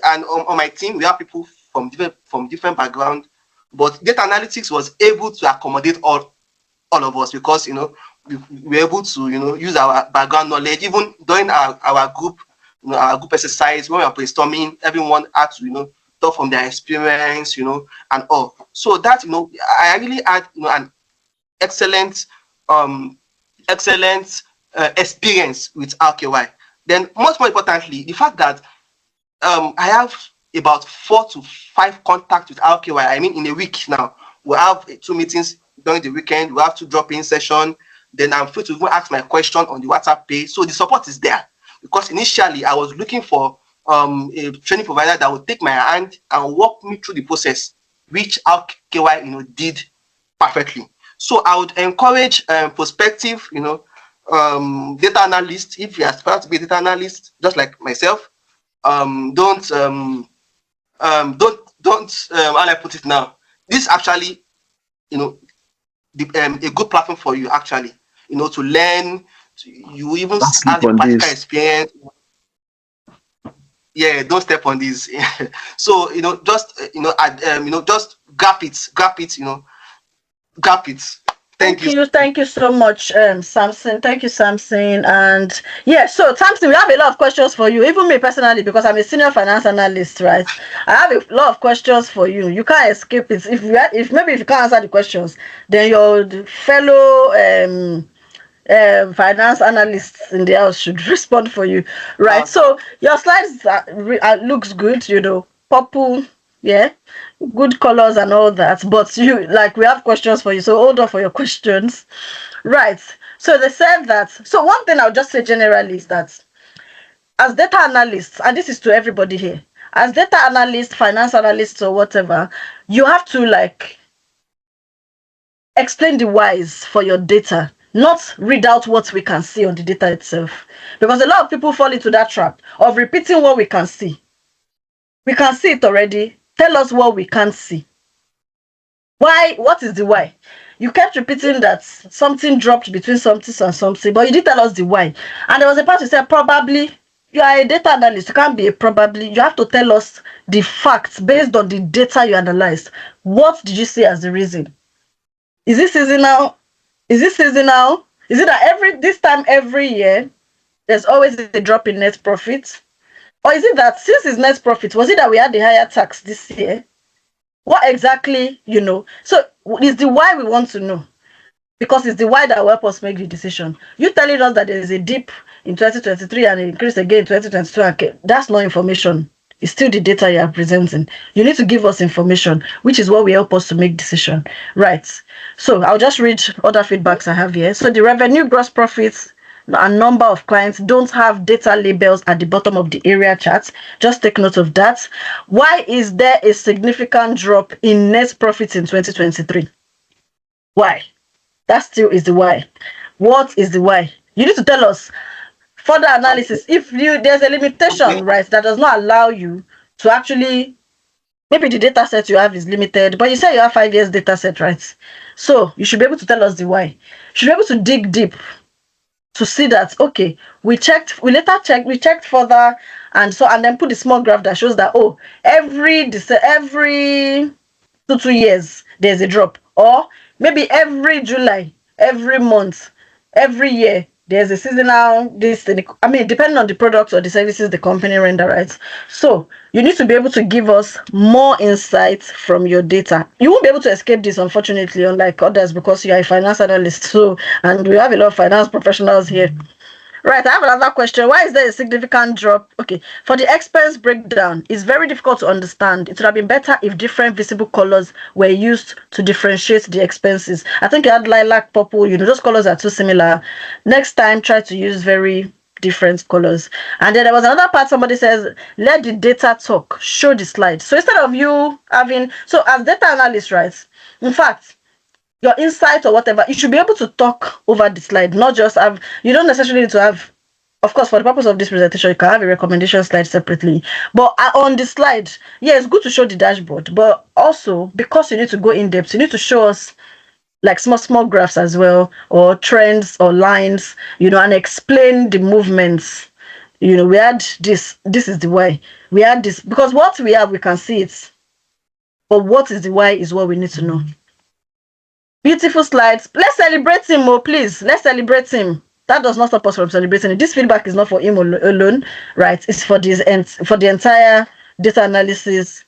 and on my team, we have people from different backgrounds, but data analytics was able to accommodate all of us because, we were able to, use our background knowledge. Even during our group, our group exercise, when we were brainstorming, everyone had to, talk from their experience, and all. So that, I really had, an excellent experience with RKY. Then, much more importantly, the fact that I have about 4 to 5 contacts with RKY. I mean, in a week now, we have 2 meetings during the weekend. We have 2 drop-in sessions. Then I'm free to even ask my question on the WhatsApp page. So the support is there. Because initially, I was looking for a training provider that would take my hand and walk me through the process, which RKY, did perfectly. So I would encourage prospective, data analysts, if you aspire to be a data analyst, just like myself, don't how I put it now. This actually, a good platform for you actually, to learn. You even have the practical experience. Yeah, don't step on this. So just just gap it. Thank you. Thank you so much, Samson. Thank you, Samson. And yeah, so Samson, we have a lot of questions for you, even me personally, because I'm a senior finance analyst, right? I have a lot of questions for you. You can't escape it. If maybe if you can't answer the questions, then your fellow finance analysts in the house should respond for you, right? So your slides looks good, purple, yeah, good colors and all that, but we have questions for you, so hold on for your questions, right? So they said that, so one thing I'll just say generally is that as data analysts, and this is to everybody here, as data analyst, finance analyst, or whatever, you have to like explain the whys for your data, not read out what we can see on the data itself. Because a lot of people fall into that trap of repeating what we can see. We can see it already. Tell us what we can't see. Why? What is the why? You kept repeating that something dropped between something and something, but you didn't tell us the why. And there was a part you said, probably. You are a data analyst. You can't be a probably. You have to tell us the facts based on the data you analyzed. What did you see as the reason? Is this seasonal? Is this seasonal? Is it that this time every year there's always a drop in net profit? Or is it that since it's net profit, was it that we had the higher tax this year? What exactly, So it's the why we want to know. Because it's the why that will help us make the decision. You telling us that there is a dip in 2023 and an increase again in 2022, okay, that's not information. It's still the data you are presenting. You need to give us information, which is what will help us to make decision. Right. So I'll just read other feedbacks I have here. So the revenue, gross profits, and number of clients don't have data labels at the bottom of the area chart. Just take note of that. Why is there a significant drop in net profits in 2023? Why? That still is the why. What is the why? You need to tell us further analysis. If there's a limitation, right, that does not allow you to actually, maybe the data set you have is limited, but you say you have 5 years data set, right? So you should be able to tell us the why. You should be able to dig deep to see that, okay, we checked further, and then put the small graph that shows that, oh, every 2 years there's a drop, or maybe every July, every month, every year there's a seasonal depending on the products or the services the company render, right? So you need to be able to give us more insights from your data. You won't be able to escape this, unfortunately, unlike others, because you are a finance analyst. And we have a lot of finance professionals here. Right, I have another question. Why is there a significant drop? Okay, for the expense breakdown, it's very difficult to understand. It would have been better if different visible colors were used to differentiate the expenses. I think you had lilac, purple, those colors are too similar. Next time, try to use very different colors. And then there was another part, somebody says, let the data talk, show the slide. So instead of you having, so as data analyst, right, in fact, your insight or whatever, you should be able to talk over the slide, not just have, you don't necessarily need to have, of course, for the purpose of this presentation, you can have a recommendation slide separately. But on the slide, yeah, it's good to show the dashboard, but also because you need to go in depth, you need to show us like small graphs as well, or trends or lines, and explain the movements. We had this is the why. We had this, because what we have, we can see it. But what is the why is what we need to know. Beautiful slides. Let's celebrate him, please. Let's celebrate him. That does not stop us from celebrating. This feedback is not for him alone, right? It's for the entire data analysis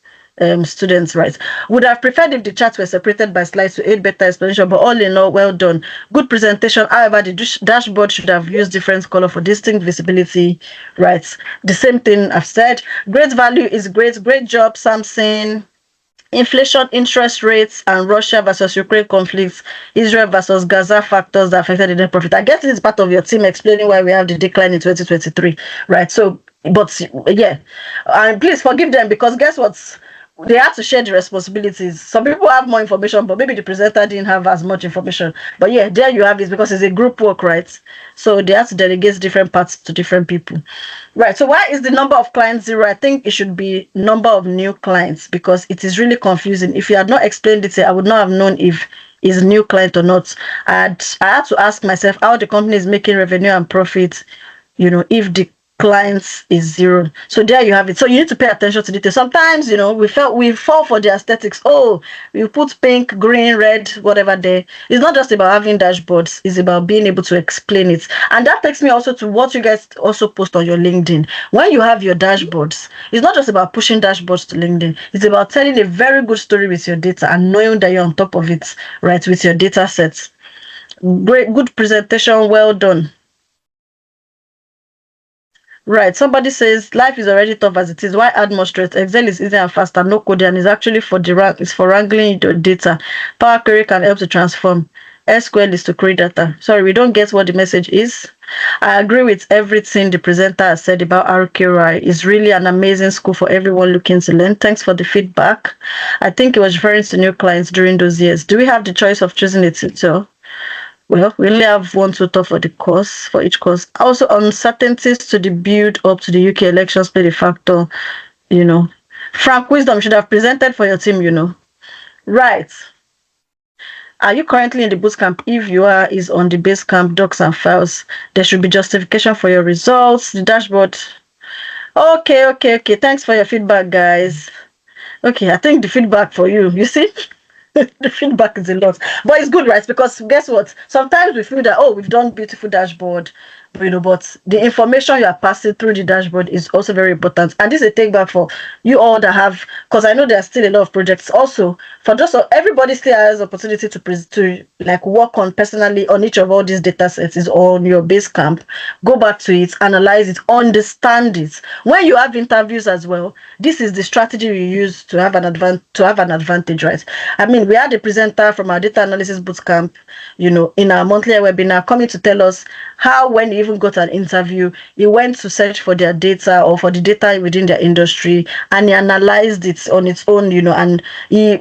students, right? Would have preferred if the charts were separated by slides to aid better explanation, but all in all, well done. Good presentation. However, the dashboard should have used different color for distinct visibility, right? The same thing I've said. Great value is great. Great job, Samson. Inflation, interest rates, and Russia versus Ukraine conflicts, Israel versus Gaza factors that affected the net profit. I guess this is part of your team explaining why we have the decline in 2023, right? So, but yeah, and please forgive them, because guess what? They had to share the responsibilities. Some people have more information, but maybe the presenter didn't have as much information. But yeah, there you have it, because it's a group work, right? So they have to delegate different parts to different people. Right, so why is the number of clients 0? I think it should be number of new clients, because it is really confusing. If you had not explained it, I would not have known if it's a new client or not. I had to ask myself how the company is making revenue and profit, if the clients is 0. So there you have it. So you need to pay attention to detail. Sometimes, we fall for the aesthetics. Oh, we put pink, green, red, whatever there. It's not just about having dashboards. It's about being able to explain it. And that takes me also to what you guys also post on your LinkedIn. When you have your dashboards, it's not just about pushing dashboards to LinkedIn. It's about telling a very good story with your data and knowing that you're on top of it, right, with your data sets. Great, good presentation. Well done. Right, somebody says life is already tough as it is. Why add more stress? Excel is easy and fast and no coding, and it's actually for wrangling your data. Power Query can help to transform. SQL is to create data. Sorry, we don't get what the message is. I agree with everything the presenter has said about RQI. It's really an amazing school for everyone looking to learn. Thanks for the feedback. I think it was referring to new clients during those years. Do we have the choice of choosing a tutor? Well, we only have one tutor for the course, for each course. Also, uncertainties to the build up to the UK elections played a factor, you know. Frank Wisdom should have presented for your team, you know. Right. Are you currently in the bootcamp? If you are, is on the Basecamp docs and files. There should be justification for your results, the dashboard. Okay. Thanks for your feedback, guys. Okay, I think the feedback for you, you see? The feedback is a lot, but it's good, right? Because guess what, sometimes we feel that, oh, we've done beautiful dashboard, you know, but the information you are passing through the dashboard is also very important. And this is a take back for you all that have, because I know there are still a lot of projects also for just everybody still has opportunity to like work on personally on each of all these data sets is on your Basecamp. Go back to it, analyze it, understand it. When you have interviews as well, this is the strategy you use to have an advantage, right? I mean, we had a presenter from our Data Analysis Bootcamp, you know, in our monthly webinar coming to tell us how, when he even got an interview, he went to search for their data or for the data within their industry, and he analyzed it on its own, you know, and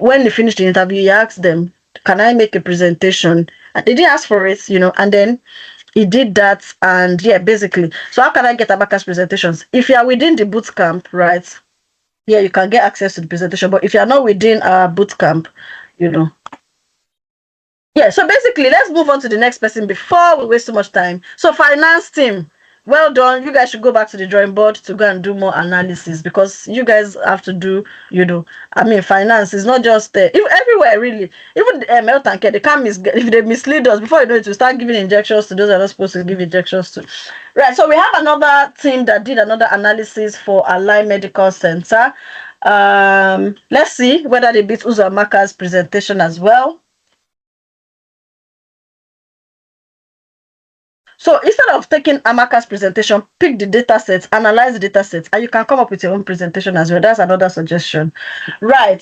when he finished the interview, he asked them, can I make a presentation? And they didn't ask for it, you know, and then he did that. And yeah, basically, so how can I get Abacus presentations? If you are within the bootcamp, right? Yeah, you can get access to the presentation, but if you are not within our bootcamp, you know. Yeah, so basically, let's move on to the next person before we waste too much time. So finance team, well done. You guys should go back to the drawing board to go and do more analysis, because you guys have to do, you know, I mean, finance is not just everywhere, really. Even health and care, they can't if they mislead us, before you know it, to start giving injections to those that are not supposed to give injections to. Right, so we have another team that did another analysis for Align Medical Center. Let's see whether they beat Uzamaka's presentation as well. So instead of taking Amaka's presentation, pick the data sets, analyze the data sets, and you can come up with your own presentation as well. That's another suggestion. Right.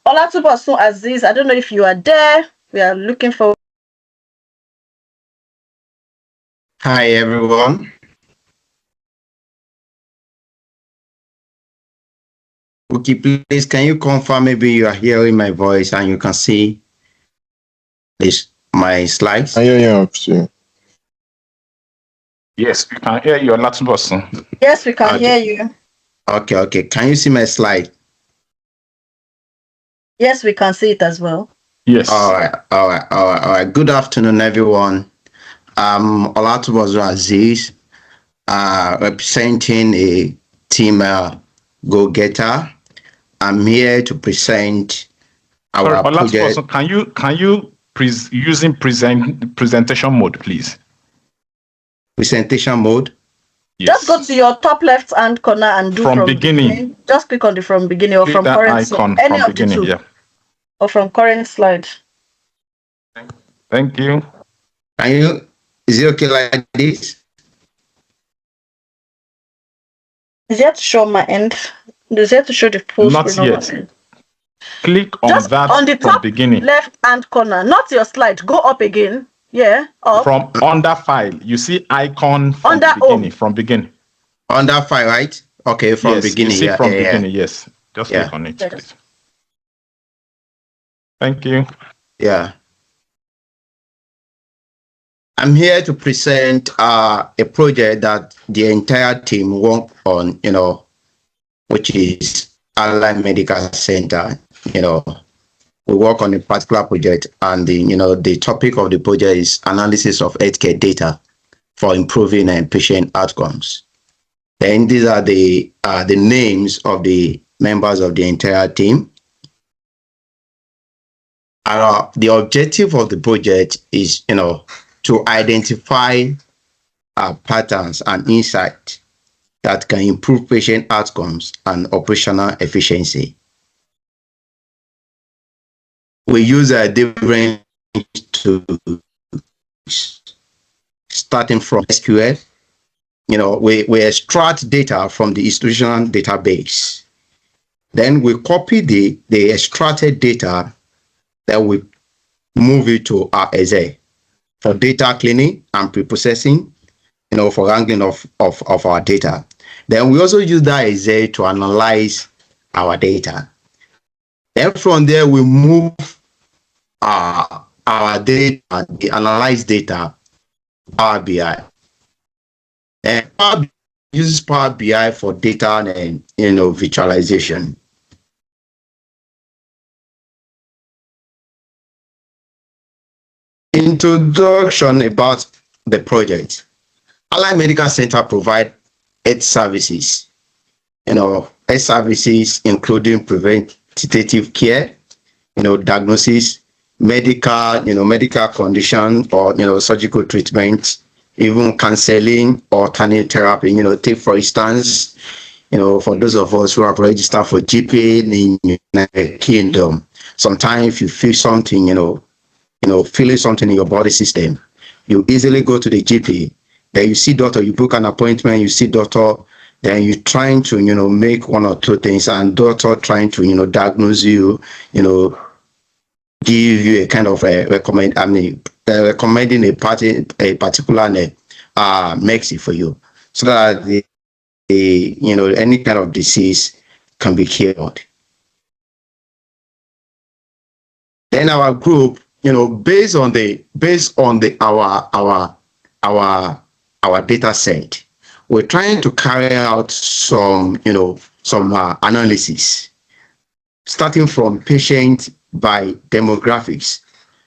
Olatubosun Aziz, I don't know if you are there. We are looking for. Hi, everyone. Okay, please, can you confirm maybe you are hearing my voice and you can see my slides? I hear you. Yes, we can hear you, Olatubosun. Yes, we can hear you. Okay. Can you see my slide? Yes, we can see it as well. Yes. All right. Good afternoon, everyone. Olatubosun Aziz, representing a team go-getter. I'm here to present our project. Can you using presentation mode, please? Presentation mode. Yes. Just go to your top left hand corner and do from beginning. Just click on the from beginning or click from that current icon any from of beginning, the two. yeah. Or from current slide. Thank you. Is it okay like this? Is it to show my end? Is it to show the post? Not yet. Click on just that on the from top beginning. left hand corner, not your slide. Go up again. Yeah, up. From under file, you see icon from under beginning. home. From beginning. Under file, right? Okay, from beginning. You see from beginning, yes. Just click on it, please. Thank you. Yeah. I'm here to present a project that the entire team worked on, you know, which is Align Medical Center. You know, we work on a particular project, and the topic of the project is analysis of healthcare data for improving patient outcomes. Then these are the names of the members of the entire team. The objective of the project is, to identify patterns and insights that can improve patient outcomes and operational efficiency. We use different tools, starting from SQL. We extract data from the institutional database. Then we copy the extracted data, then we move it to our Excel for data cleaning and pre-processing, for wrangling of our data. Then we also use that Excel to analyze our data. Then from there, we move our data, the analyzed data, Power BI. And Power BI uses Power BI for data and visualization. Introduction about the project. Allied Medical Center provide health services. Health services including preventative care, diagnosis, medical condition or surgical treatment, even counseling or alternative therapy. Take for instance, for those of us who have registered for GP in the United Kingdom, sometimes if you feel something, feeling something in your body system, you easily go to the GP. Then you see doctor, you book an appointment, you see doctor, then you're trying to, make one or two things, and doctor trying to, diagnose you, give you a kind of recommending a particular medicine for you, so that any kind of disease can be cured. Then our group, based on our data set, we're trying to carry out some analysis, starting from patient by demographics.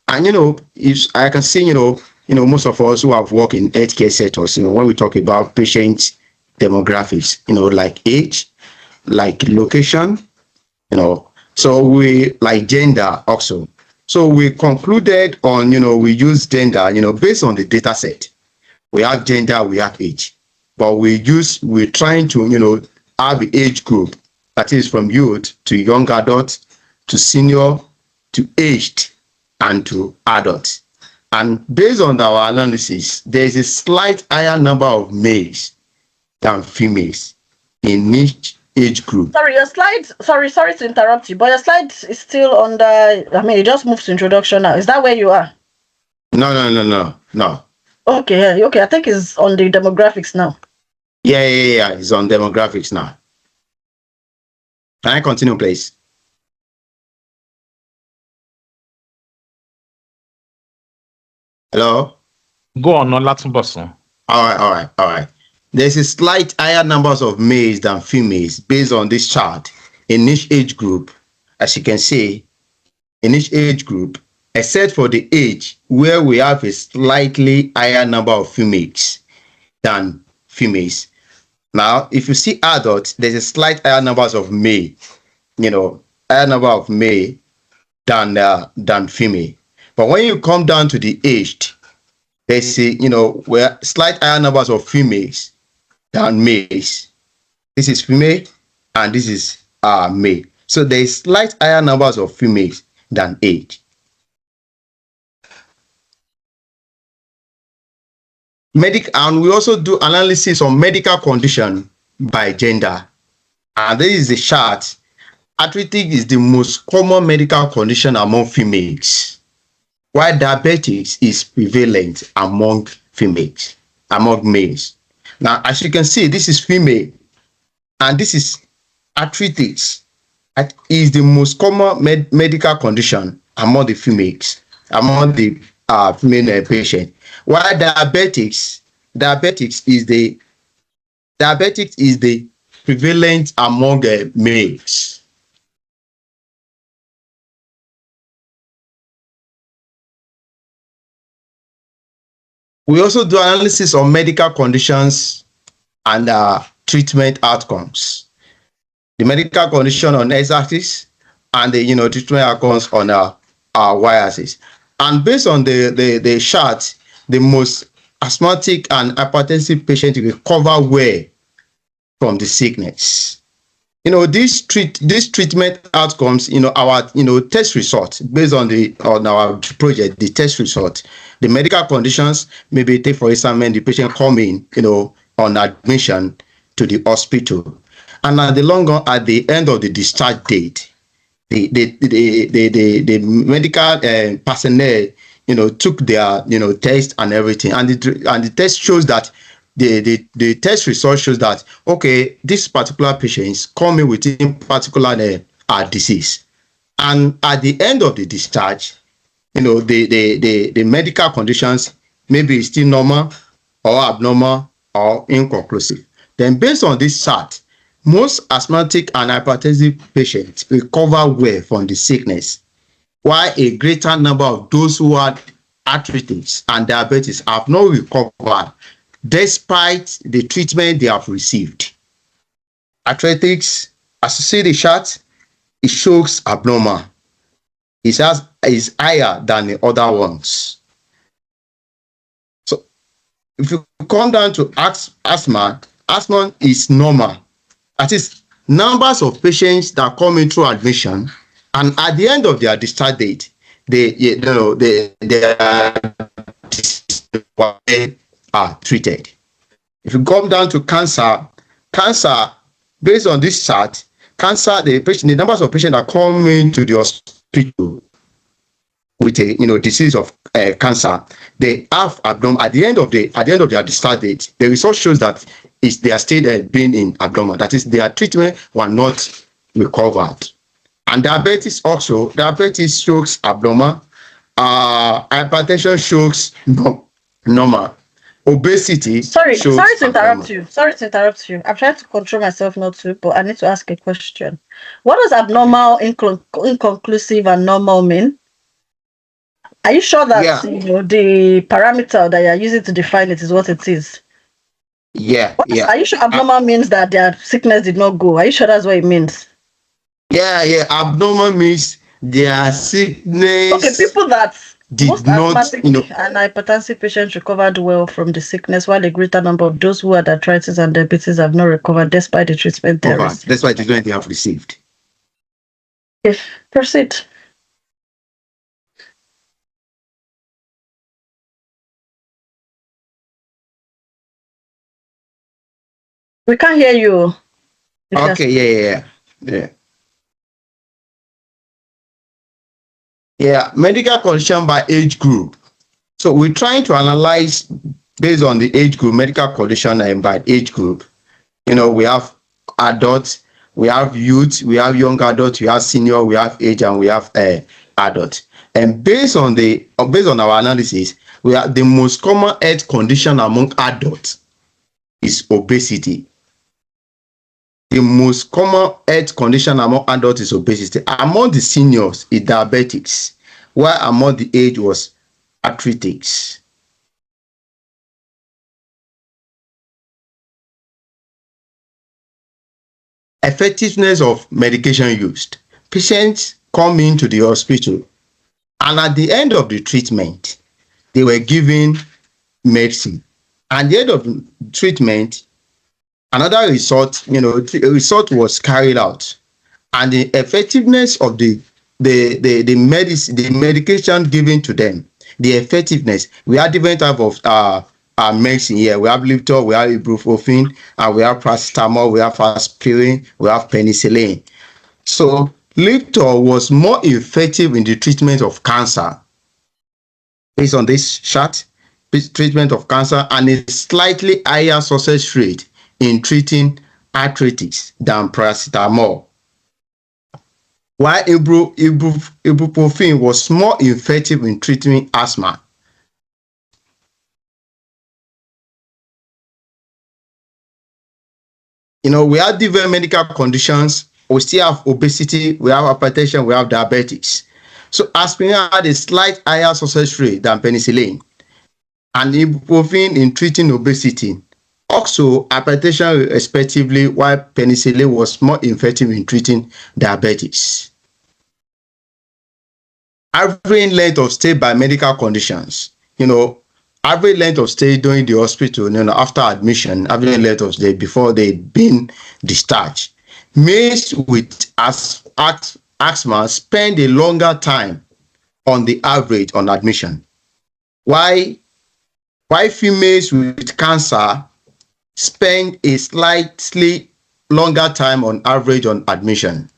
And if I can see, most of us who have worked in healthcare sectors, when we talk about patient demographics, like age, like location, so we like gender also. So we concluded on, we use gender, based on the data set. We have gender, we have age, but we're trying to, have the age group, that is from youth to young adult to senior to aged and to adults. And based on our analysis, there's a slight higher number of males than females in each age group. Sorry, your slide, sorry to interrupt you, but your slide is still on it just moves to introduction now. Is that where you are? No. Okay, I think it's on the demographics now. Yeah, it's on demographics now. Can I continue, please? Hello? Go on, Latumboson. All right. There's a slight higher numbers of males than females based on this chart in each age group. As you can see, in each age group, except for the age where we have a slightly higher number of females than females. Now, if you see adults, there's a slight higher numbers of male, higher number of male than female. But when you come down to the aged, they see, where slight higher numbers of females than males. This is female and this is male. So there's slight higher numbers of females than age. And we also do analysis on medical condition by gender. And this is the chart. Arthritic is the most common medical condition among females, while diabetes is prevalent among males. Now, as you can see, this is female, and this is arthritis. It is the most common medical condition among the females, among the female patient. While diabetics is the prevalent among males. We also do analysis on medical conditions and treatment outcomes. The medical condition on x-axis and the treatment outcomes on our y-axis. And based on the chart, the most asthmatic and hypertensive patient recover well from the sickness. These treatment outcomes, our test result based on our project, the test result, the medical conditions, maybe take for instance when the patient come in, on admission to the hospital, and at the end of the discharge date, the medical personnel, took their, test and everything, and the test shows that the test result shows that, okay, this particular patient is coming with a particular disease, and at the end of the discharge, the medical conditions maybe still normal or abnormal or inconclusive. Then based on this chart, most asthmatic and hypertensive patients recover well from the sickness, while a greater number of those who had arthritis and diabetes have not recovered despite the treatment they have received. Arthritis, as you see the chart, it shows abnormal. It is higher than the other ones. So if you come down to asthma is normal. That is, numbers of patients that come in through admission, and at the end of their discharge date, they are treated. If you come down to cancer, based on this chart, the numbers of patients that come into the hospital with a disease of cancer, they have abnormal at the end of their discharge date. The result shows that they are still being in abnormal. That is, their treatment were not recovered. And diabetes shows abnormal. Hypertension shows normal. Obesity. Sorry to interrupt you. I'm trying to control myself not to, but I need to ask a question. What does abnormal, inconclusive, and normal mean? Are you sure that the parameter that you're using to define it is what it is? Yeah. Are you sure abnormal means that their sickness did not go? Are you sure that's what it means? Yeah. Abnormal means their sickness. Okay, people that most not, asthmatic and hypertensive patients recovered well from the sickness, while a greater number of those who had arthritis and diabetes have not recovered despite the treatment they received. That's why the treatment they have received. Okay, proceed. We can't hear you. Okay, yeah. Medical condition by age group. So we're trying to analyze based on the age group, medical condition and by age group. We have adults, we have youth, we have young adults, we have senior, we have age, and we have adult. And based on our analysis, we have the most common health condition among adults is obesity. The most common health condition among adults is obesity. Among the seniors is diabetics, while among the age was arthritis. Effectiveness of medication used. Patients come into the hospital, and at the end of the treatment, they were given medicine. At the end of the treatment, another result was carried out, and the effectiveness of the medication given to them, the effectiveness. We have different type of medicine here. We have Lipitor, we have ibuprofen, and we have paracetamol, we have aspirin, we have penicillin. So Lipitor was more effective in the treatment of cancer, based on this chart. Treatment of cancer, and a slightly higher success rate in treating arthritis than paracetamol, while ibuprofen was more effective in treating asthma. We have different medical conditions. We still have obesity, we have hypertension, we have diabetes. So aspirin had a slight higher success rate than penicillin, and ibuprofen in treating obesity. Also, hypertension respectively, while penicillin was more effective in treating diabetes. Average length of stay by medical conditions. Average length of stay during the hospital, after admission, average length of stay before they've been discharged. Males with asthma spend a longer time on the average on admission, while females with cancer spend a slightly longer time on average on admission.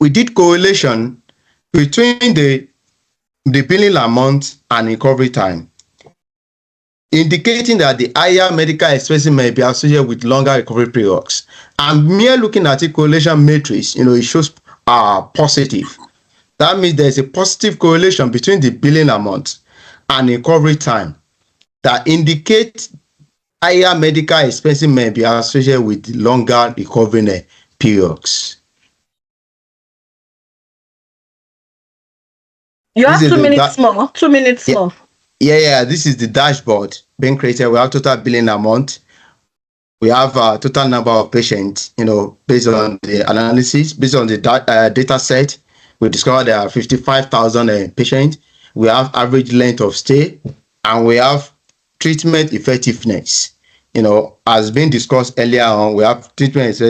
we did correlation between the billing amount and recovery time, indicating that the higher medical expenses may be associated with longer recovery periods. And mere looking at the correlation matrix, it shows positive. That means there's a positive correlation between the billing amount and recovery time that indicates higher medical expenses may be associated with longer recovery periods. You have 2 minutes more. 2 minutes more. Yeah. This is the dashboard being created. We have total billing amount. We have total number of patients, based on the analysis, based on the data set. We discovered there are 55,000 patients. We have average length of stay, and we have treatment effectiveness. As been discussed earlier on, we have treatment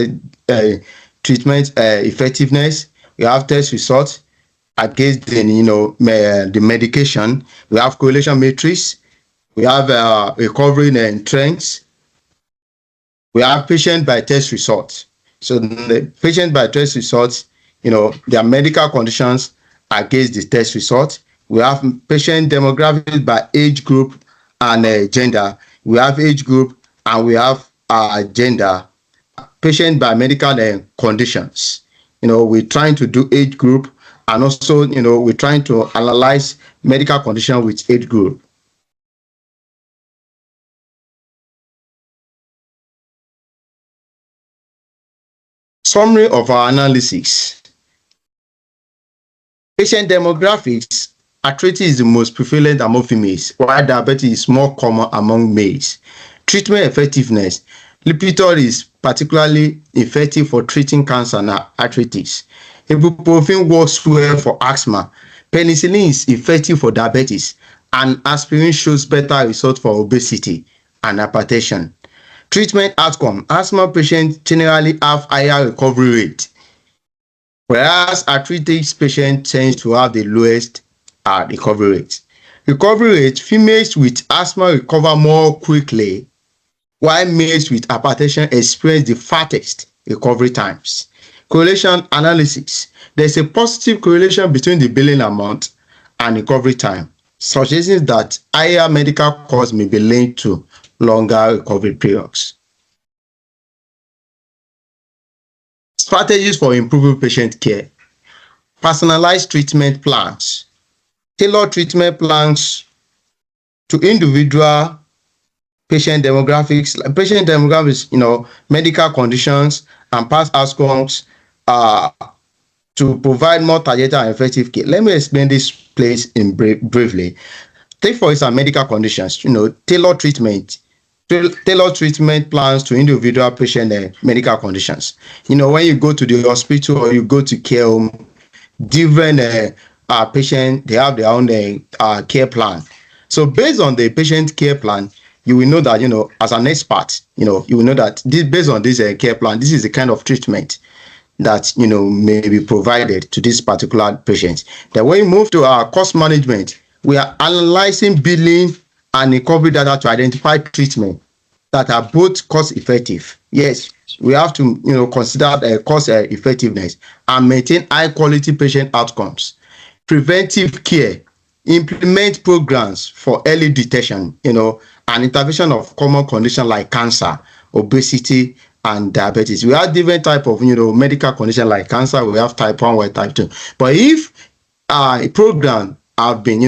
effectiveness. We have test results against the medication. We have correlation matrix. We have recovery and trends. We have patient by test results. So the patient by test results, their medical conditions against the test results. We have patient demographics by age group and gender. We have age group and we have gender. Patient by medical conditions. We're trying to do age group, and also, we're trying to analyze medical condition with age group. Summary of our analysis. Patient demographics, arthritis is the most prevalent among females, while diabetes is more common among males. Treatment effectiveness. Lipitor is particularly effective for treating cancer and arthritis. Ibuprofen works well for asthma. Penicillin is effective for diabetes, and aspirin shows better results for obesity and hypertension. Treatment outcome. Asthma patients generally have higher recovery rate, whereas arthritis patients tend to have the lowest recovery rate. Recovery rate. Females with asthma recover more quickly, while males with hypertension experience the fastest recovery times. Correlation analysis. There's a positive correlation between the billing amount and recovery time, suggesting that higher medical costs may be linked to longer recovery periods. Strategies for improving patient care. Personalized treatment plans. Tailor treatment plans to individual patient demographics, medical conditions and past outcomes to provide more targeted and effective care. Let me explain this place in briefly. Take for instance medical conditions, tailor treatment plans to individual patient medical conditions. When you go to the hospital or you go to care home, different patients, they have their own care plan. So based on the patient care plan, you will know that, as an expert, you will know that based on this care plan, this is the kind of treatment that, may be provided to this particular patient. Then when you move to our cost management, we are analyzing billing and recovery data to identify treatment that are both cost effective. Yes, we have to, consider cost effectiveness and maintain high quality patient outcomes. Preventive care. Implement programs for early detection, and intervention of common conditions like cancer, obesity, and diabetes. We have different type of, medical conditions like cancer. We have type 1 or type 2. But if a program have been,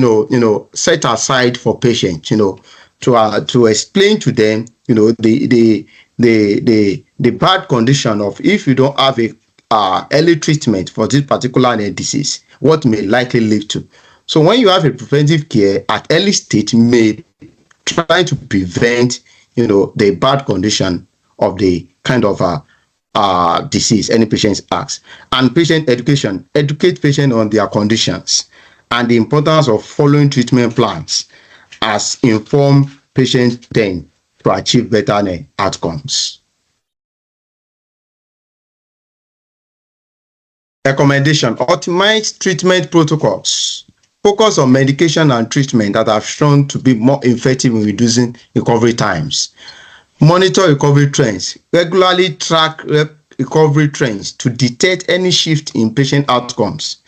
set aside for patients, to explain to them, the bad condition of if you don't have a early treatment for this particular disease, what may likely lead to. So when you have a preventive care at early stage, may try to prevent, the bad condition of the kind of disease any patient has. And patient education. Educate patients on their conditions and the importance of following treatment plans as informed patients then to achieve better outcomes. Recommendation. Optimize treatment protocols. Focus on medication and treatment that have shown to be more effective in reducing recovery times. Monitor recovery trends. Regularly track recovery trends to detect any shift in patient outcomes,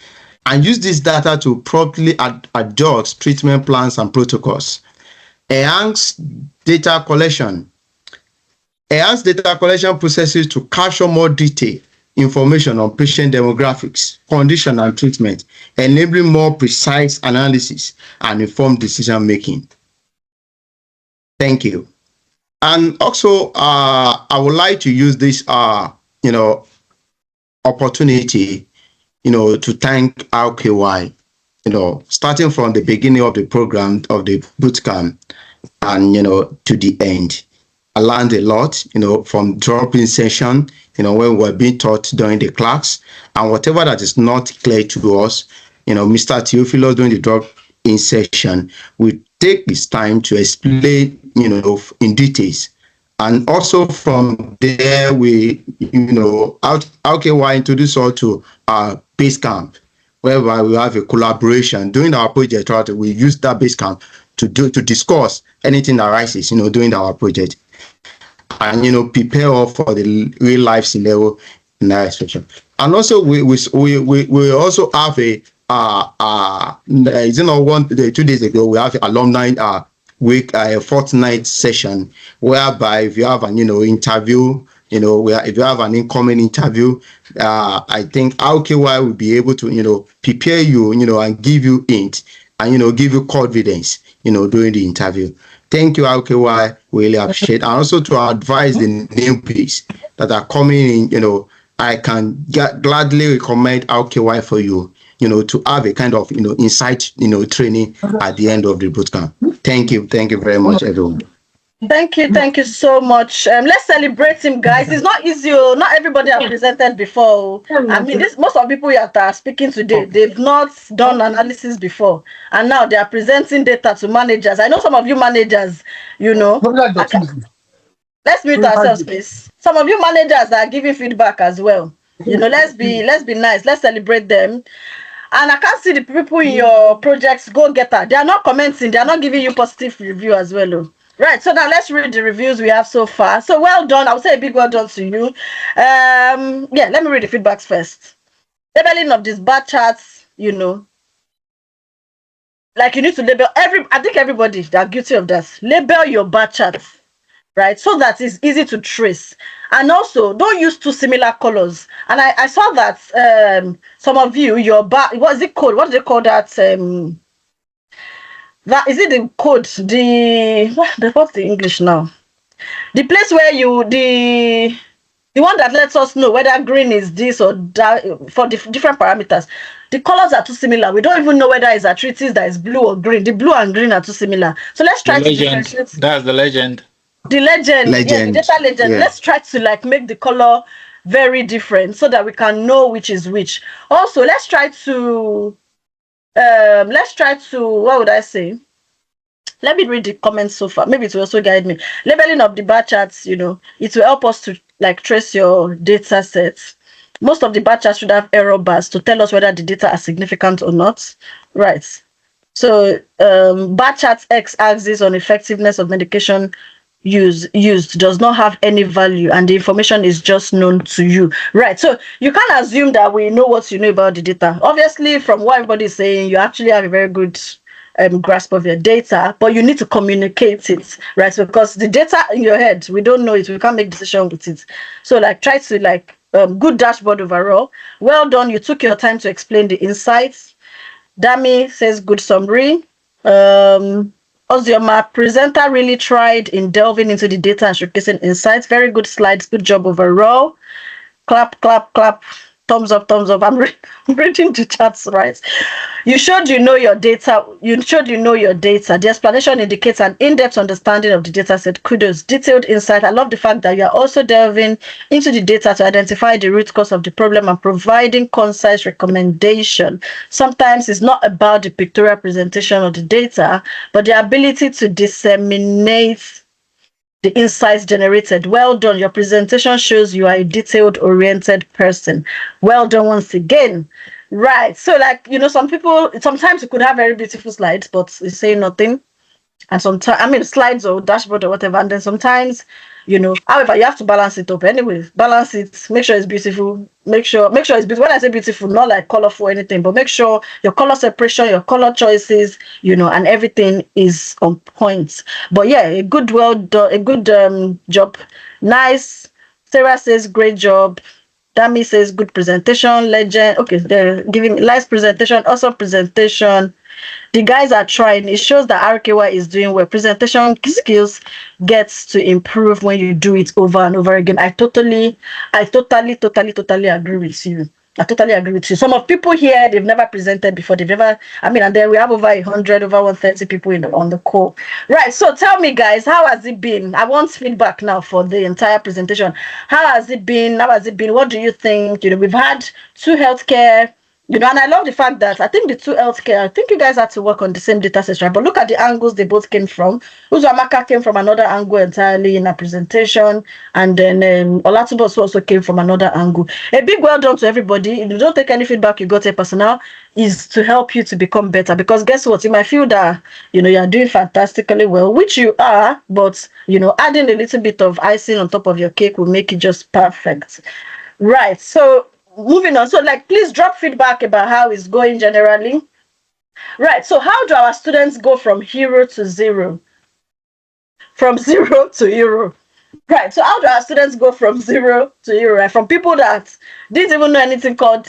and use this data to properly adjust treatment plans and protocols. Enhance data collection. Enhance data collection processes to capture more detailed information on patient demographics, condition, and treatment, enabling more precise analysis and informed decision making. Thank you. And also, I would like to use this, opportunity, to thank RKY, starting from the beginning of the program of the bootcamp and, to the end. I learned a lot, from drop-in session, when we were being taught during the class, and whatever that is not clear to us, Mr. Theophilus during the drop-in session, we take this time to explain, in details. And also from there, we, RKY introduced us to our base camp, whereby we have a collaboration. During our project, right, we use that base camp to discuss anything that arises, during our project, and prepare for the real life scenario in that expression. And also we also have a 2 days ago we have alumni week, a fortnight session, whereby if you have an interview, if you have an incoming interview, I think RKY will be able to prepare you, and give you hint, and give you confidence, during the interview. Thank you, RKY. Really appreciate. And also to advise the newbies that are coming in, I can gladly recommend RKY for you, to have a kind of, insight, training at the end of the bootcamp. Thank you. Thank you very much, everyone. Thank you so much. Let's celebrate him, guys. It's not easy. Not everybody has presented before. I mean, most of the people that are speaking today, they've not done analysis before, and now they are presenting data to managers. I know some of you managers, let's mute ourselves, please. Some of you managers are giving feedback as well. Let's be nice. Let's celebrate them. And I can't see the people in your projects go getter. They are not commenting. They are not giving you positive review as well. Right, so now let's read the reviews we have so far. So well done. I would say a big well done to you. Yeah, let me read the feedbacks first. Labeling of these bar charts, like you need to label I think everybody that are guilty of that. Label your bar charts, right? So that it's easy to trace. And also don't use two similar colors. And I saw that some of you, your bar, what is it called? What do they call that? That is it the code, what's the English now? The place where the one that lets us know whether green is this or that for the different parameters. The colors are too similar. We don't even know whether it's arthritis that is blue or green. The blue and green are too similar. So let's try to differentiate. That's the legend. The legend. Yeah, the data legend. Yeah. Let's try to make the color very different so that we can know which is which. Also, let's try to what would I say? Let me read the comments so far. Maybe it will also guide me. Labeling of the bar charts, it will help us to trace your data sets. Most of the bar charts should have error bars to tell us whether the data are significant or not. Right. So bar charts x-axis on effectiveness of medication used does not have any value, and the information is just known to you. Right. So you can't assume that we know what you know about the data. Obviously, from what everybody is saying, you actually have a very good grasp of your data, but you need to communicate it, right? Because the data in your head, we don't know it, we can't make decision with it. So try to good dashboard overall. Well done, you took your time to explain the insights. Dami says good summary. Ozioma, presenter really tried in delving into the data and showcasing insights. Very good slides, good job overall. Clap, clap, clap. Thumbs up, thumbs up. I'm reading the charts, right? You showed you know your data. The explanation indicates an in-depth understanding of the data set. Kudos. Detailed insight. I love the fact that you are also delving into the data to identify the root cause of the problem and providing concise recommendation. Sometimes it's not about the pictorial presentation of the data, but the ability to disseminate the insights generated. Well done. Your presentation shows you are a detailed-oriented person. Well done once again. Right. So, some people, sometimes you could have very beautiful slides, but it's saying nothing. and sometimes, I mean, slides or dashboard or whatever, and then sometimes, however, you have to balance it up anyway. Balance it, make sure it's beautiful, make sure it's beautiful. When I say beautiful, not like colorful or anything, but make sure your color separation, your color choices, and everything is on point. But yeah, a good job. Nice. Sarah says great job. Dami says good presentation. Legend. Okay, they're giving me nice presentation, awesome presentation. The guys are trying. It shows that RKY is doing well. Presentation skills gets to improve when you do it over and over again. I totally agree with you. I totally agree with you. Some of people here, they've never presented before. And then we have over 100, over 130 people on the call. Right, so tell me, guys, how has it been? I want feedback now for the entire presentation. How has it been? What do you think? We've had 2 healthcare, and I love the fact that I think the 2 healthcare, I think you guys had to work on the same data sets, right? But look at the angles they both came from. Uzwamaka came from another angle entirely in her presentation, and then Olatubo also came from another angle. A big well done to everybody. If you don't take any feedback you got a personnel, is to help you to become better. Because guess what? You might feel that, you're doing fantastically well, which you are, but, adding a little bit of icing on top of your cake will make it just perfect. Right, so moving on. So please drop feedback about how it's going generally. Right, so how do our students go from hero to zero? From zero to hero. Right, so how do our students go from zero to hero? Right? From people that didn't even know anything called,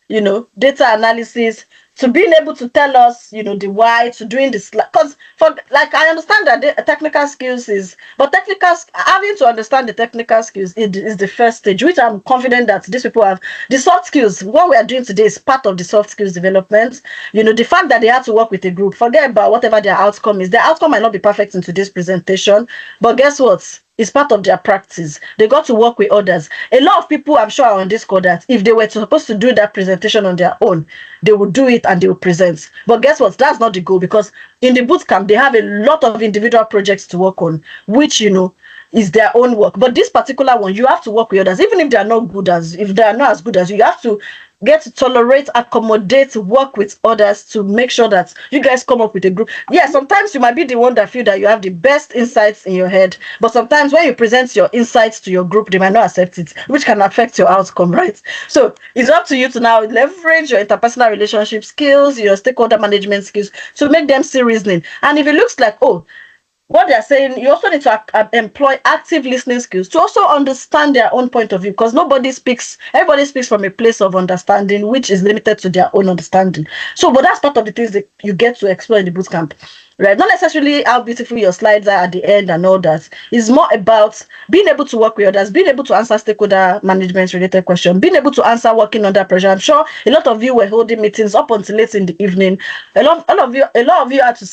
data analysis, to being able to tell us, the why, to doing this. Because I understand that the technical skills having to understand the technical skills is the first stage, which I'm confident that these people have. The soft skills, what we are doing today is part of the soft skills development. The fact that they have to work with a group, forget about whatever their outcome is. Their outcome might not be perfect in today's presentation, but guess what? It's part of their practice. They got to work with others. A lot of people, I'm sure, are on this call that if they were supposed to do that presentation on their own, they would do it and they would present. But guess what? That's not the goal, because in the bootcamp, they have a lot of individual projects to work on, which, is their own work. But this particular one, you have to work with others, even if they are not as good as you. You have to get to tolerate, accommodate, work with others to make sure that you guys come up with a group. Yeah, sometimes you might be the one that feel that you have the best insights in your head, but sometimes when you present your insights to your group, they might not accept it, which can affect your outcome, right? So it's up to you to now leverage your interpersonal relationship skills, your stakeholder management skills, to make them see reasoning. And if it looks like, what they're saying, you also need to employ active listening skills to also understand their own point of view, because everybody speaks from a place of understanding, which is limited to their own understanding. So, but that's part of the things that you get to explore in the bootcamp, right? Not necessarily how beautiful your slides are at the end and all that. It's more about being able to work with others, being able to answer stakeholder management related questions, being able to answer working under pressure. I'm sure a lot of you were holding meetings up until late in the evening. A lot of you had to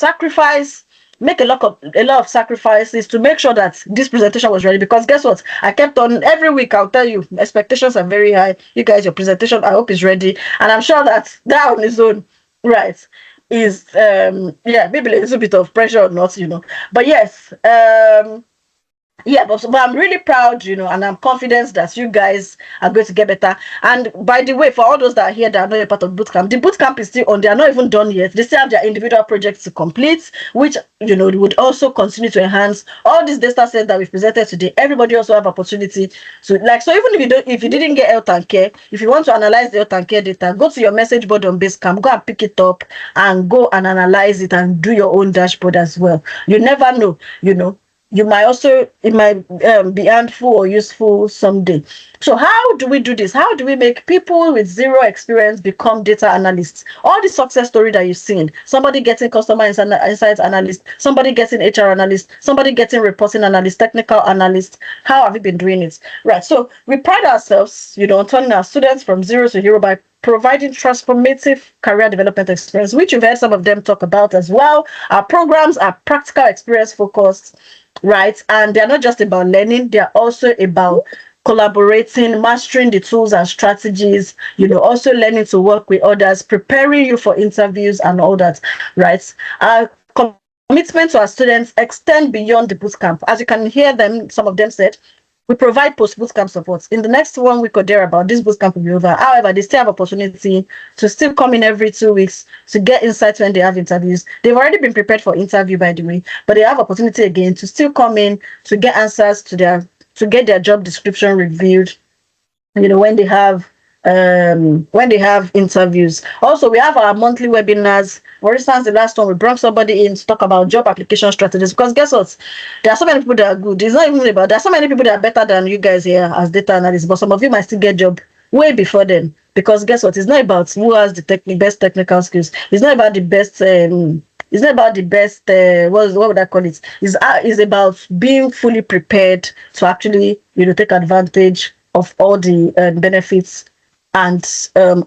make a lot of sacrifices to make sure that this presentation was ready, because guess what? I kept on every week. I'll tell you, expectations are very high. You guys, your presentation, I hope, is ready, and I'm sure that on its own, right, is maybe a little bit of pressure or not, but yes, but I'm really proud, and I'm confident that you guys are going to get better. And by the way, for all those that are here that are not a part of bootcamp, the bootcamp is still on. They are not even done yet. They still have their individual projects to complete, which would also continue to enhance all these data sets that we've presented today. Everybody also have opportunity to so even if you didn't get health and care, if you want to analyze the health and care data, go to your message board on Basecamp, go and pick it up and go and analyze it and do your own dashboard as well. You never know, it might be handful or useful someday. So how do we do this? How do we make people with zero experience become data analysts? All the success story that you've seen, somebody getting customer insights analyst, somebody getting HR analyst, somebody getting reporting analyst, technical analyst. How have you been doing it? Right. So we pride ourselves, on turning our students from zero to hero by providing transformative career development experience, which you've heard some of them talk about as well. Our programs are practical experience focused, right? And they're not just about learning, they're also about collaborating, mastering the tools and strategies, also learning to work with others, preparing you for interviews and all that, right? Our commitment to our students extend beyond the bootcamp. As you can hear them, some of them said, we provide post-bootcamp support. In the next 1 week or thereabout, this bootcamp will be over. However, they still have opportunity to still come in every 2 weeks to get insights when they have interviews. They've already been prepared for interview, by the way, but they have opportunity again to still come in to get answers to get their job description reviewed, when they have interviews. Also, we have our monthly webinars. For instance, the last one, we brought somebody in to talk about job application strategies, because guess what? There are so many people that are good. It's not even about, there are so many people that are better than you guys here as data analysts, but some of you might still get job way before then, because guess what? It's not about who has the best technical skills. It's not about the best what would I call it? It's about being fully prepared to actually take advantage of all the benefits and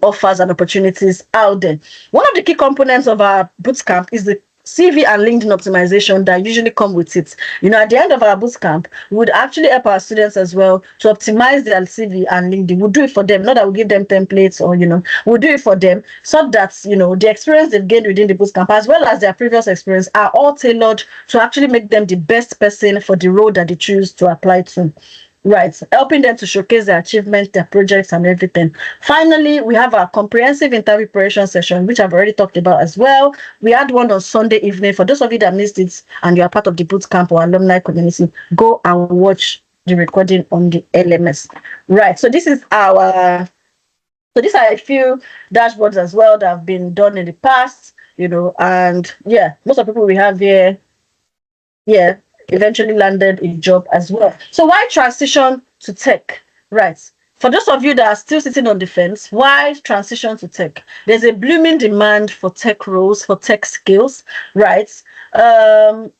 offers and opportunities out there. One of the key components of our bootcamp is the CV and LinkedIn optimization that usually come with it. At the end of our bootcamp, we would actually help our students as well to optimize their CV and LinkedIn. We'll do it for them, not that we give them templates or, we'll do it for them so that, the experience they've gained within the bootcamp as well as their previous experience are all tailored to actually make them the best person for the role that they choose to apply to. Right, helping them to showcase their achievements, their projects, and everything. Finally, we have our comprehensive interview preparation session, which I've already talked about as well. We had one on Sunday evening. For those of you that missed it and you are part of the bootcamp or alumni community, go and watch the recording on the LMS. Right, so these are a few dashboards as well that have been done in the past, and yeah, most of the people we have here, eventually landed a job as well. So why transition to tech? Right. For those of you that are still sitting on the fence, why transition to tech? There's a blooming demand for tech roles, for tech skills, right? For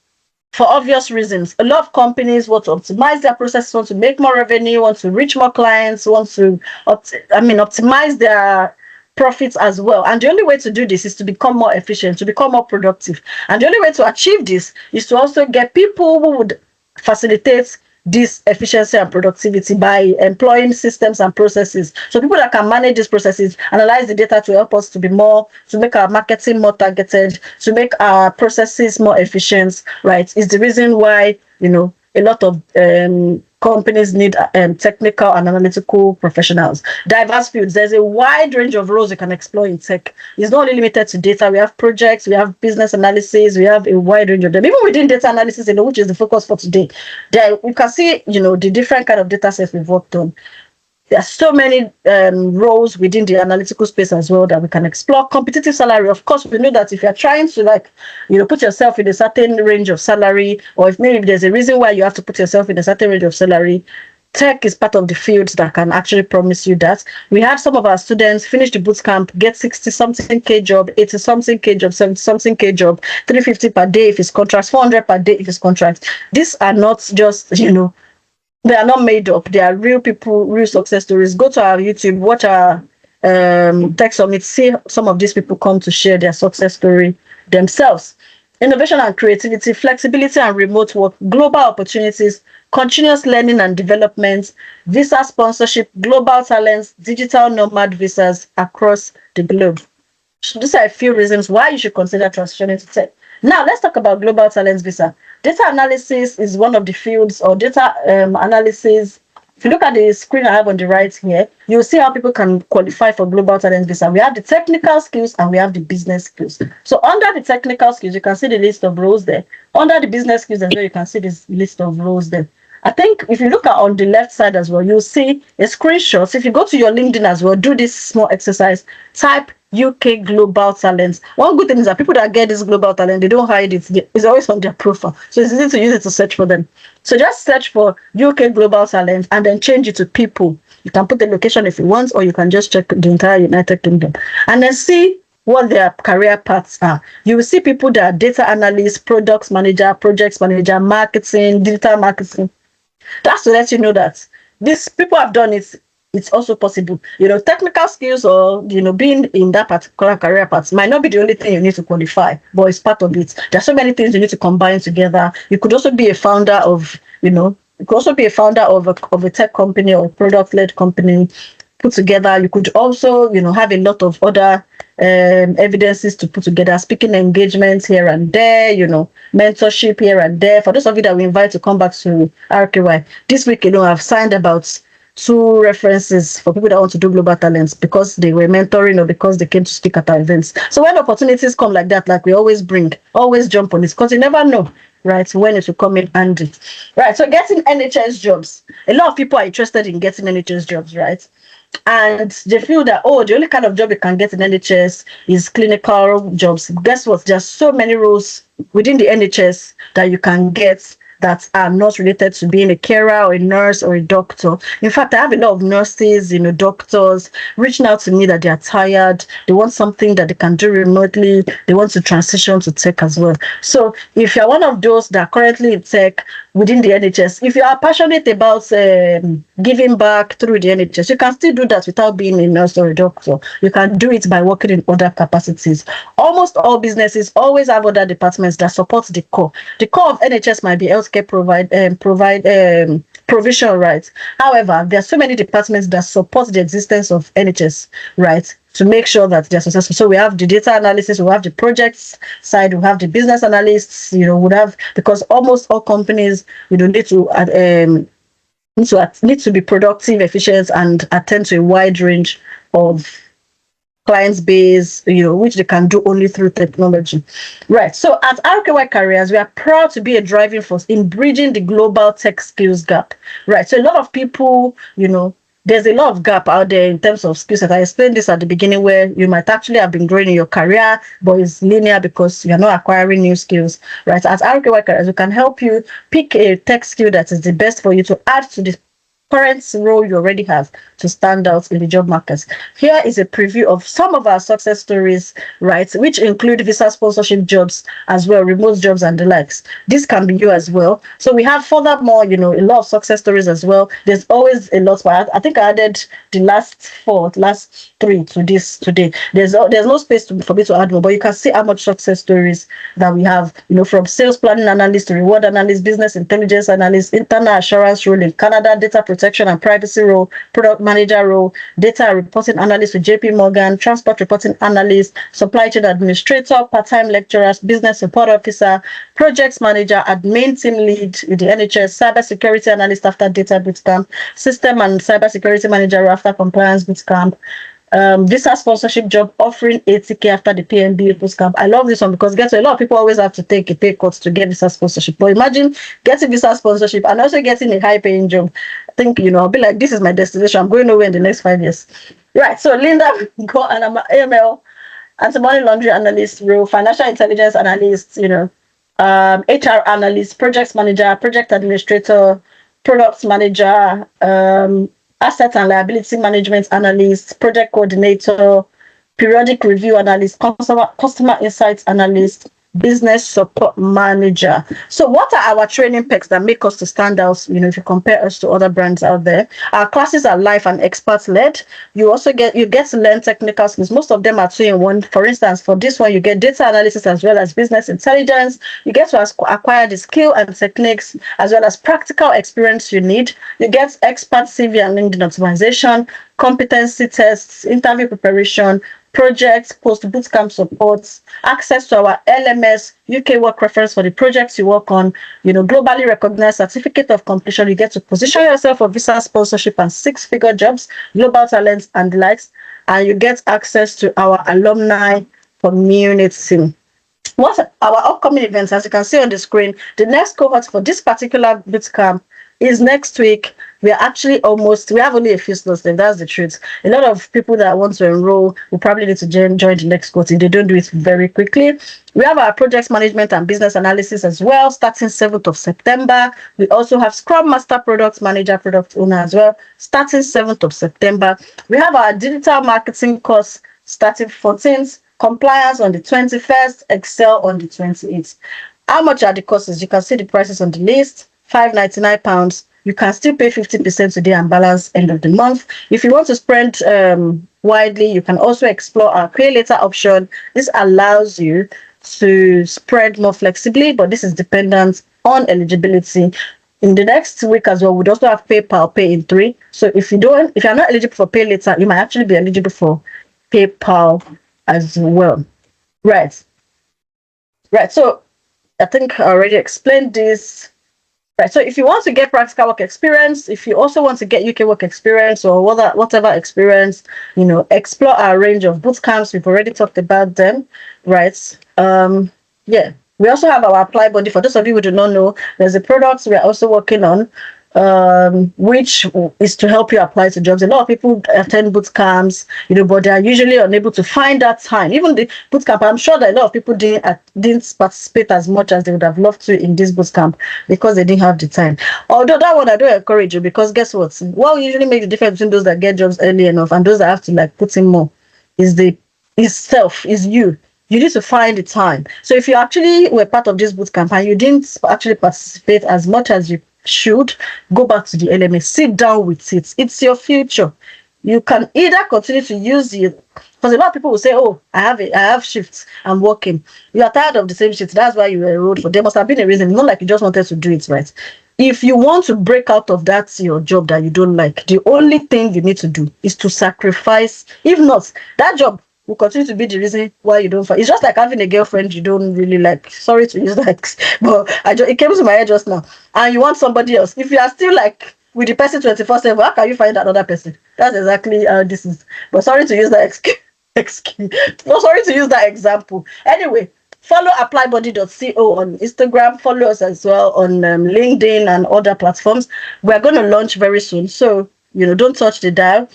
obvious reasons. A lot of companies want to optimize their processes, want to make more revenue, want to reach more clients, want to optimize their profits as well. And the only way to do this is to become more efficient, to become more productive. And the only way to achieve this is to also get people who would facilitate this efficiency and productivity by employing systems and processes. So people that can manage these processes, analyze the data to help us to make our marketing more targeted, to make our processes more efficient, right? Is the reason why, a lot of companies need technical and analytical professionals. Diverse fields. There's a wide range of roles you can explore in tech. It's not only limited to data. We have projects, we have business analysis, we have a wide range of them. Even within data analysis, which is the focus for today, there you can see, the different kind of data sets we've worked on. There are so many roles within the analytical space as well that we can explore. Competitive salary. Of course, we know that if you're trying to put yourself in a certain range of salary, or if maybe there's a reason why you have to put yourself in a certain range of salary, tech is part of the fields that can actually promise you that. We have some of our students finish the bootcamp, get 60-something K job, 80-something K job, 70-something K job, 350 per day if it's contracts, 400 per day if it's contracts. These are not just, they are not made up. They are real people, real success stories. Go to our YouTube, watch our Tech Summit, see some of these people come to share their success story themselves. Innovation and creativity, flexibility and remote work, global opportunities, continuous learning and development, visa sponsorship, global talents, digital nomad visas across the globe. So these are a few reasons why you should consider transitioning to tech. Now, let's talk about global talents visa. Data analysis is one of the fields, or data analysis. If you look at the screen I have on the right here, you'll see how people can qualify for global talent visa. We have the technical skills and we have the business skills. So under the technical skills, you can see the list of roles there. Under the business skills as well, you can see this list of roles there. I think if you look at on the left side as well, you'll see a screenshot. So if you go to your LinkedIn as well, do this small exercise, type UK global talents. One good thing is that people that get this global talent, they don't hide it. It's always on their profile. So it's easy to use it to search for them. So just search for UK global talent and then change it to people. You can put the location if you want, or you can just check the entire United Kingdom and then see what their career paths are. You will see people that are data analysts, products manager, projects manager, marketing, digital marketing. That's to let you know that these people have done it. It's also possible. Technical skills or, being in that particular career path might not be the only thing you need to qualify, but it's part of it. There's so many things you need to combine together. You could also be a founder of, a tech company or a product-led company put together. You could also, have a lot of other evidences to put together, speaking engagements here and there, mentorship here and there. For those of you that we invite to come back to RKY, this week alone, I've signed about 2 references for people that want to do global talents because they were mentoring or because they came to speak at our events. So when opportunities come like that, like we always bring, always jump on this because you never know, right, when it will come in handy. Right, so getting NHS jobs. A lot of people are interested in getting NHS jobs, right? And they feel that, oh, the only kind of job you can get in NHS is clinical jobs. Guess what? There's so many roles within the NHS that you can get that are not related to being a carer or a nurse or a doctor. In fact, I have a lot of nurses, doctors reaching out to me that they are tired. They want something that they can do remotely. They want to transition to tech as well. So if you're one of those that are currently in tech within the NHS, if you are passionate about giving back through the NHS, you can still do that without being a nurse or a doctor. You can do it by working in other capacities. Almost all businesses always have other departments that support the core. The core of NHS might be healthcare provision, right? However, there are so many departments that support the existence of NHS, right, to make sure that they're successful. So we have the data analysis, we have the projects side, we have the business analysts, would have, because almost all companies, need to be productive, efficient, and attend to a wide range of clients base, which they can do only through technology. Right. So at RKY Careers, we are proud to be a driving force in bridging the global tech skills gap. Right. So a lot of people, there's a lot of gap out there in terms of skill set. I explained this at the beginning where you might actually have been growing in your career, but it's linear because you're not acquiring new skills. Right. At RKY Careers, we can help you pick a tech skill that is the best for you to add to the current role you already have to stand out in the job market. Here is a preview of some of our success stories, right, which include visa sponsorship jobs as well, remote jobs and the likes. This can be you as well. So we have furthermore, a lot of success stories as well. There's always a lot, but I think I added the last 3 to this today. There's no space for me to add more, but you can see how much success stories that we have, from sales planning analyst to reward analyst, business intelligence analyst, internal assurance role in Canada, data protection and privacy role, product manager role, data reporting analyst with JP Morgan, transport reporting analyst, supply chain administrator, part-time lecturers, business support officer, projects manager, admin team lead with the NHS, cybersecurity analyst after data bootcamp, system and cybersecurity manager after compliance bootcamp, visa sponsorship job offering 80K after the PMBA bootcamp. I love this one because a lot of people always have to take a pay cut to get visa sponsorship. But imagine getting visa sponsorship and also getting a high paying job. I think, I'll be like, this is my destination. I'm going nowhere in the next 5 years. Right. So Linda, go and I'm an AML, anti-money laundering analyst, role, financial intelligence analyst, HR analyst, projects manager, project administrator, product manager, asset and liability management analyst, project coordinator, periodic review analyst, customer insights analyst, business support manager. So what are our training pecs that make us to stand out, if you compare us to other brands out there? Our classes are live and expert led. You also get to learn technical skills. Most of them are 2-in-1. For instance, for this one, you get data analysis as well as business intelligence. You get to acquire the skill and techniques as well as practical experience you need. You get expert CV and LinkedIn optimization, competency tests, interview preparation, projects, post-bootcamp supports, access to our LMS, UK work reference for the projects you work on, globally recognized certificate of completion. You get to position yourself for visa sponsorship and 6-figure jobs, global talents and the likes, and you get access to our alumni community. What our upcoming events, as you can see on the screen, the next cohort for this particular bootcamp is next week. We have only a few slots left. That's the truth. A lot of people that want to enroll will probably need to join the next cohort if they don't do it very quickly. We have our projects management and business analysis as well, starting 7th of September. We also have Scrum Master, Product Manager, Product Owner as well, starting 7th of September. We have our digital marketing course starting 14th, compliance on the 21st, Excel on the 28th. How much are the courses? You can see the prices on the list. £599. You can still pay 50% today and balance end of the month. If you want to spend widely, you can also explore our pay later option. This allows you to spread more flexibly, but this is dependent on eligibility. In the next week as well, we'd also have PayPal Pay in 3. So if you're not eligible for pay later, you might actually be eligible for PayPal as well. Right. So I think I already explained this. Right. So if you want to get practical work experience, if you also want to get UK work experience or whatever experience, explore our range of boot camps. We've already talked about them, right? Yeah. We also have our apply body. For those of you who do not know, there's a product we're also working on, which is to help you apply to jobs. A lot of people attend boot camps, but they are usually unable to find that time. Even the boot camp, I'm sure that a lot of people didn't participate as much as they would have loved to in this boot camp because they didn't have the time. Although that one I don't encourage you, because guess what? What usually makes the difference between those that get jobs early enough and those that have to put in more is you. You need to find the time. So if you actually were part of this boot camp and you didn't actually participate as much as you should, go back to the LMS, sit down with it. It's your future. You can either continue to use it, because a lot of people will say, oh, I have shifts, I'm working. You are tired of the same shift, that's why you enrolled for. There must have been a reason, not like you just wanted to do it, right? If you want to break out of your job that you don't like, the only thing you need to do is to sacrifice. If not, that job will continue to be the reason why you don't find. It's just like having a girlfriend you don't really like. Sorry to use that, but it came to my head just now. And you want somebody else. If you are still with the person 24/7, how can you find another person? That's exactly how this is. But sorry to use that excuse. No, sorry to use that example. Anyway, follow applybody.co on Instagram. Follow us as well on LinkedIn and other platforms. We're going to launch very soon, so don't touch the dial.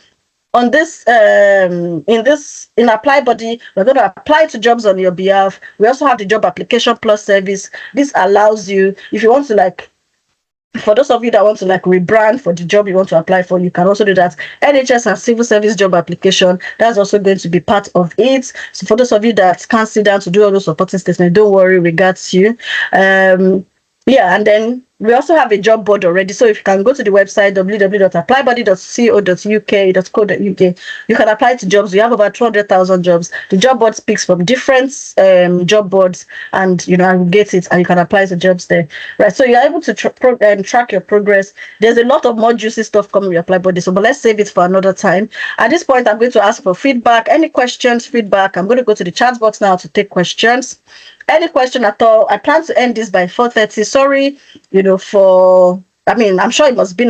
On this, in Apply Body, we're going to apply to jobs on your behalf. We also have the Job Application Plus service. This allows you, if you want to for those of you that want to rebrand for the job you want to apply for, you can also do that. NHS and civil service job application, that's also going to be part of it. So for those of you that can't sit down to do all those supporting statements, don't worry, regards you. Yeah, and then we also have a job board already. So if you can go to the website www.applybody.co.uk, you can apply to jobs. We have about 200,000 jobs. The job board speaks from different job boards, and aggregate it, and you can apply to jobs there. Right. So you're able to track your progress. There's a lot of more juicy stuff coming with Apply Body. So, but let's save it for another time. At this point, I'm going to ask for feedback. Any questions, feedback? I'm going to go to the chat box now to take questions. Any question at all? I plan to end this by 4:30. Sorry, I'm sure it must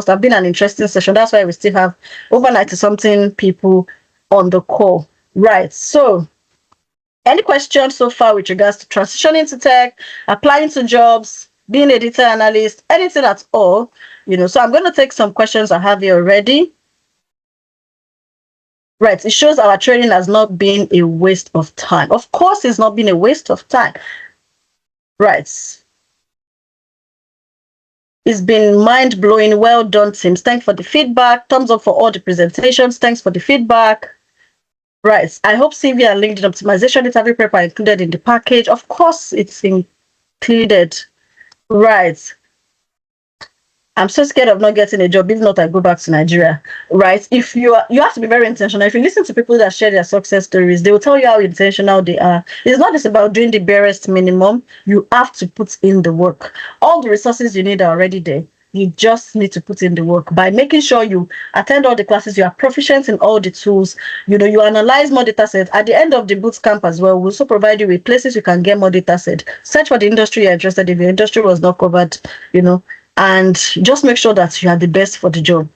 have been an interesting session. That's why we still have over 90-something people on the call. Right. So, any questions so far with regards to transitioning to tech, applying to jobs, being a data analyst, anything at all? So I'm going to take some questions I have here already. Right, it shows our training has not been a waste of time. Of course, it's not been a waste of time. Right. It's been mind-blowing. Well done, teams. Thanks for the feedback. Thumbs up for all the presentations. Thanks for the feedback. Right. I hope CV and LinkedIn optimization interview prep are included in the package. Of course, it's included. Right. I'm so scared of not getting a job. If not, I go back to Nigeria, right? If you have to be very intentional. If you listen to people that share their success stories, they will tell you how intentional they are. It's not just about doing the barest minimum. You have to put in the work. All the resources you need are already there. You just need to put in the work by making sure you attend all the classes, you are proficient in all the tools, you analyze more data sets. At the end of the boot camp as well, we'll also provide you with places you can get more data set. Search for the industry you're interested in. If your industry was not covered, and just make sure that you are the best for the job.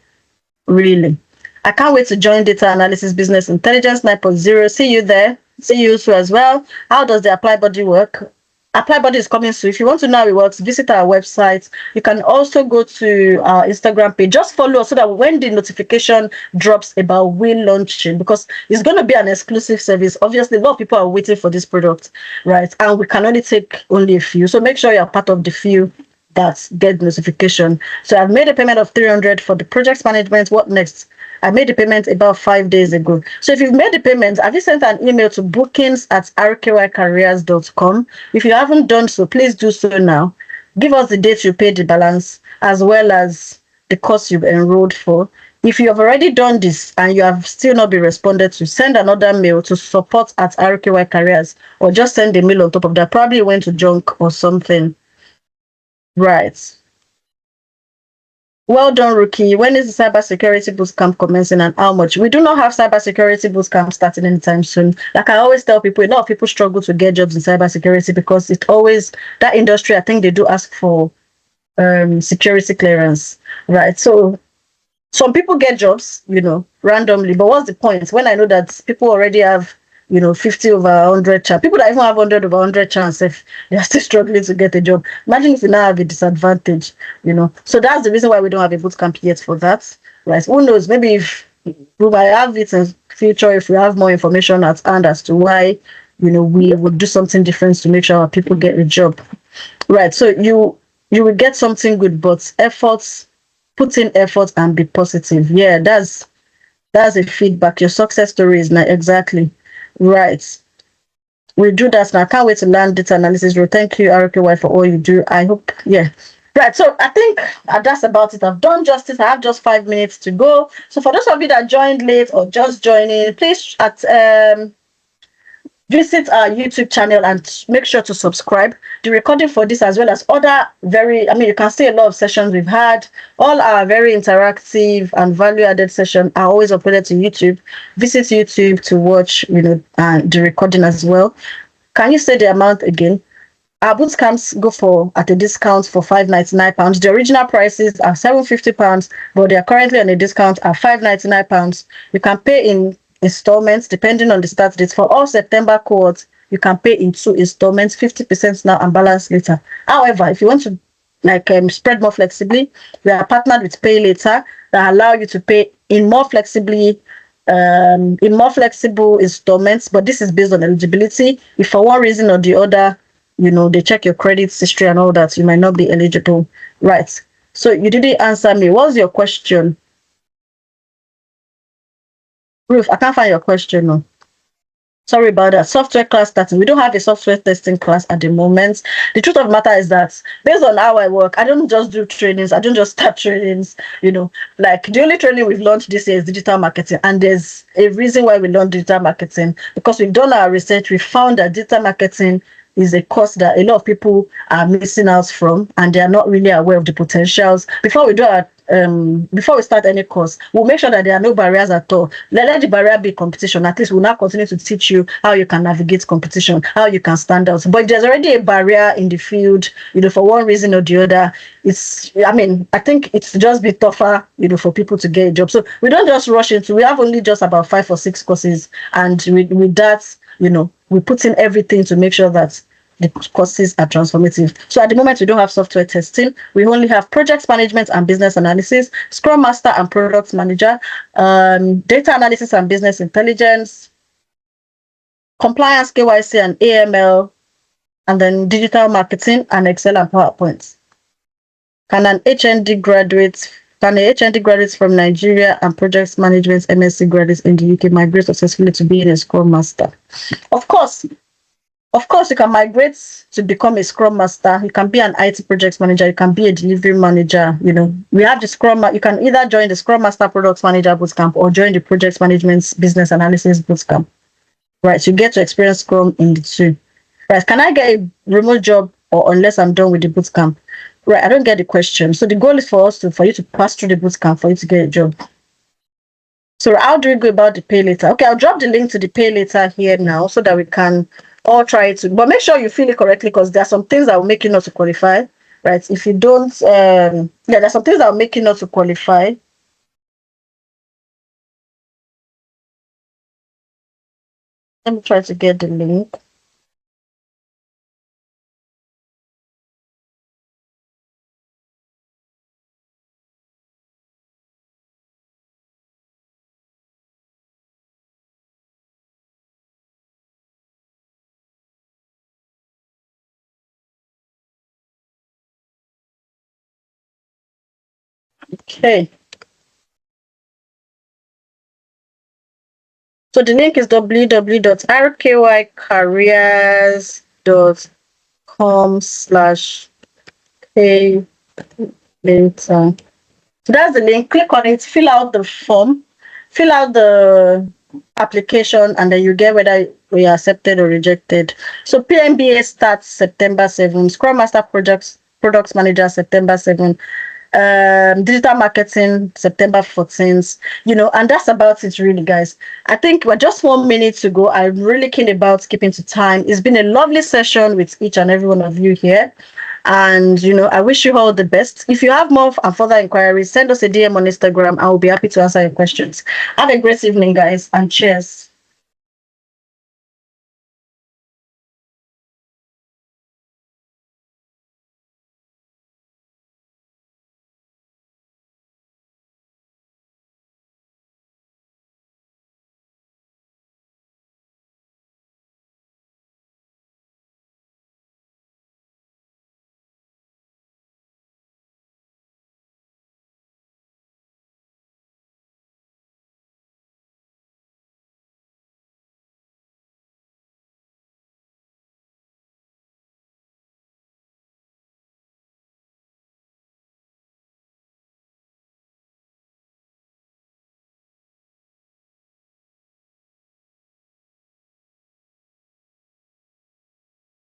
Really. I can't wait to join Data Analysis Business Intelligence 9.0. See you there. See you too as well. How does the Apply Body work? Apply Body is coming soon. If you want to know how it works, visit our website. You can also go to our Instagram page. Just follow us so that when the notification drops about we launching, because it's going to be an exclusive service. Obviously, a lot of people are waiting for this product, right? And we can only take only a few. So make sure you're part of the few that get notification. So I've made a payment of 300 for the project management. What next? I made the payment about 5 days ago. So if you've made the payment, have you sent an email to bookings@rkycareers.com? If you haven't done so, please do so now. Give us the date you paid the balance, as well as the course you've enrolled for. If you have already done this and you have still not been responded to, send another mail to support@rkycareers, or just send a mail on top of that. Probably went to junk or something. Right. Well done, Rookie. When is the cybersecurity bootcamp commencing and how much? We do not have cybersecurity bootcamp starting anytime soon. Like I always tell people, a lot of people struggle to get jobs in cybersecurity because it always, that industry, I think they do ask for security clearance, right? So some people get jobs, randomly, but what's the point when I know that people already have 50 over 100 chance, people that even have 100 over 100 chance if they are still struggling to get a job. Imagine if you now have a disadvantage. So that's the reason why we don't have a bootcamp yet for that, right? Who knows, maybe if we might have it in future, if we have more information at hand as to why we would do something different to make sure our people get a job, right? So you will get something good, but put in effort and be positive. Yeah, that's a feedback. Your success story is not exactly right. We'll do that now. I can't wait to learn data analysis role. Thank you, RKY, for all you do. I hope, yeah. Right, so I think that's about it. I've done justice. I have just 5 minutes to go. So for those of you that joined late or just joining, please visit our YouTube channel and make sure to subscribe. The recording for this, as well as other you can see a lot of sessions we've had. All our very interactive and value-added sessions are always uploaded to YouTube. Visit YouTube to watch, the recording as well. Can you say the amount again? Our bootcamps go for at a discount for £599. The original prices are £750, but they are currently on a discount at £599. You can pay in installments depending on the start date. For all September cohorts, you can pay in 2 installments, 50% now and balance later. However, if you want to spread more flexibly, we are partnered with Pay Later that allow you to pay in more flexible installments, but this is based on eligibility. If for one reason or the other, they check your credit history and all that, you might not be eligible. Right. So you didn't answer me. What's your question? Ruth, I can't find your question. No. Sorry about that. Software class starting. We don't have a software testing class at the moment. The truth of the matter is that based on how I work, I don't just do trainings. I don't just start trainings. Like the only training we've launched this year is digital marketing. And there's a reason why we launched digital marketing, because we've done our research. We found that digital marketing is a course that a lot of people are missing out from, and they are not really aware of the potentials. Before we start any course, we'll make sure that there are no barriers at all. Let the barrier be competition. At least we'll now continue to teach you how you can navigate competition, how you can stand out. But if there's already a barrier in the field, for one reason or the other, I think it's just be tougher, for people to get a job. So we don't just rush into. We have only just about 5 or 6 courses, and with that, we put in everything to make sure that the courses are transformative. So at the moment, we don't have software testing. We only have project management and business analysis, Scrum Master and Product Manager, data analysis and business intelligence, compliance, KYC and AML, and then digital marketing and Excel and PowerPoint. Can a HND graduates from Nigeria and project management MSc graduates in the UK migrate successfully to being a Scrum Master? Of course, you can migrate to become a Scrum Master. You can be an IT project manager. You can be a delivery manager. We have the Scrum. You can either join the Scrum Master Product Manager Bootcamp or join the Project Management Business Analysis Bootcamp. Right, so you get to experience Scrum in the two. Right, can I get a remote job or unless I'm done with the bootcamp? Right, I don't get the question. So the goal is for you to pass through the bootcamp for you to get a job. So how do we go about the Pay Later? Okay, I'll drop the link to the Pay Later here now so that we can all try to. But make sure you fill it correctly, because there are some things that will make you not to qualify. Right, if you don't, there's some things that will make you not to qualify. Let me try to get the link. Okay. So the link is www.rkycareers.com/pay later. So that's the link. Click on it, fill out the form, fill out the application, and then you get whether we are accepted or rejected. So PMBA starts September 7. Scrum Master Products Manager September 7. digital marketing, September 14th, and that's about it really, guys. I think we're just 1 minute to go. I'm really keen about keeping to time. It's been a lovely session with each and every one of you here. And, I wish you all the best. If you have more and further inquiries, send us a DM on Instagram. I will be happy to answer your questions. Have a great evening, guys, and cheers.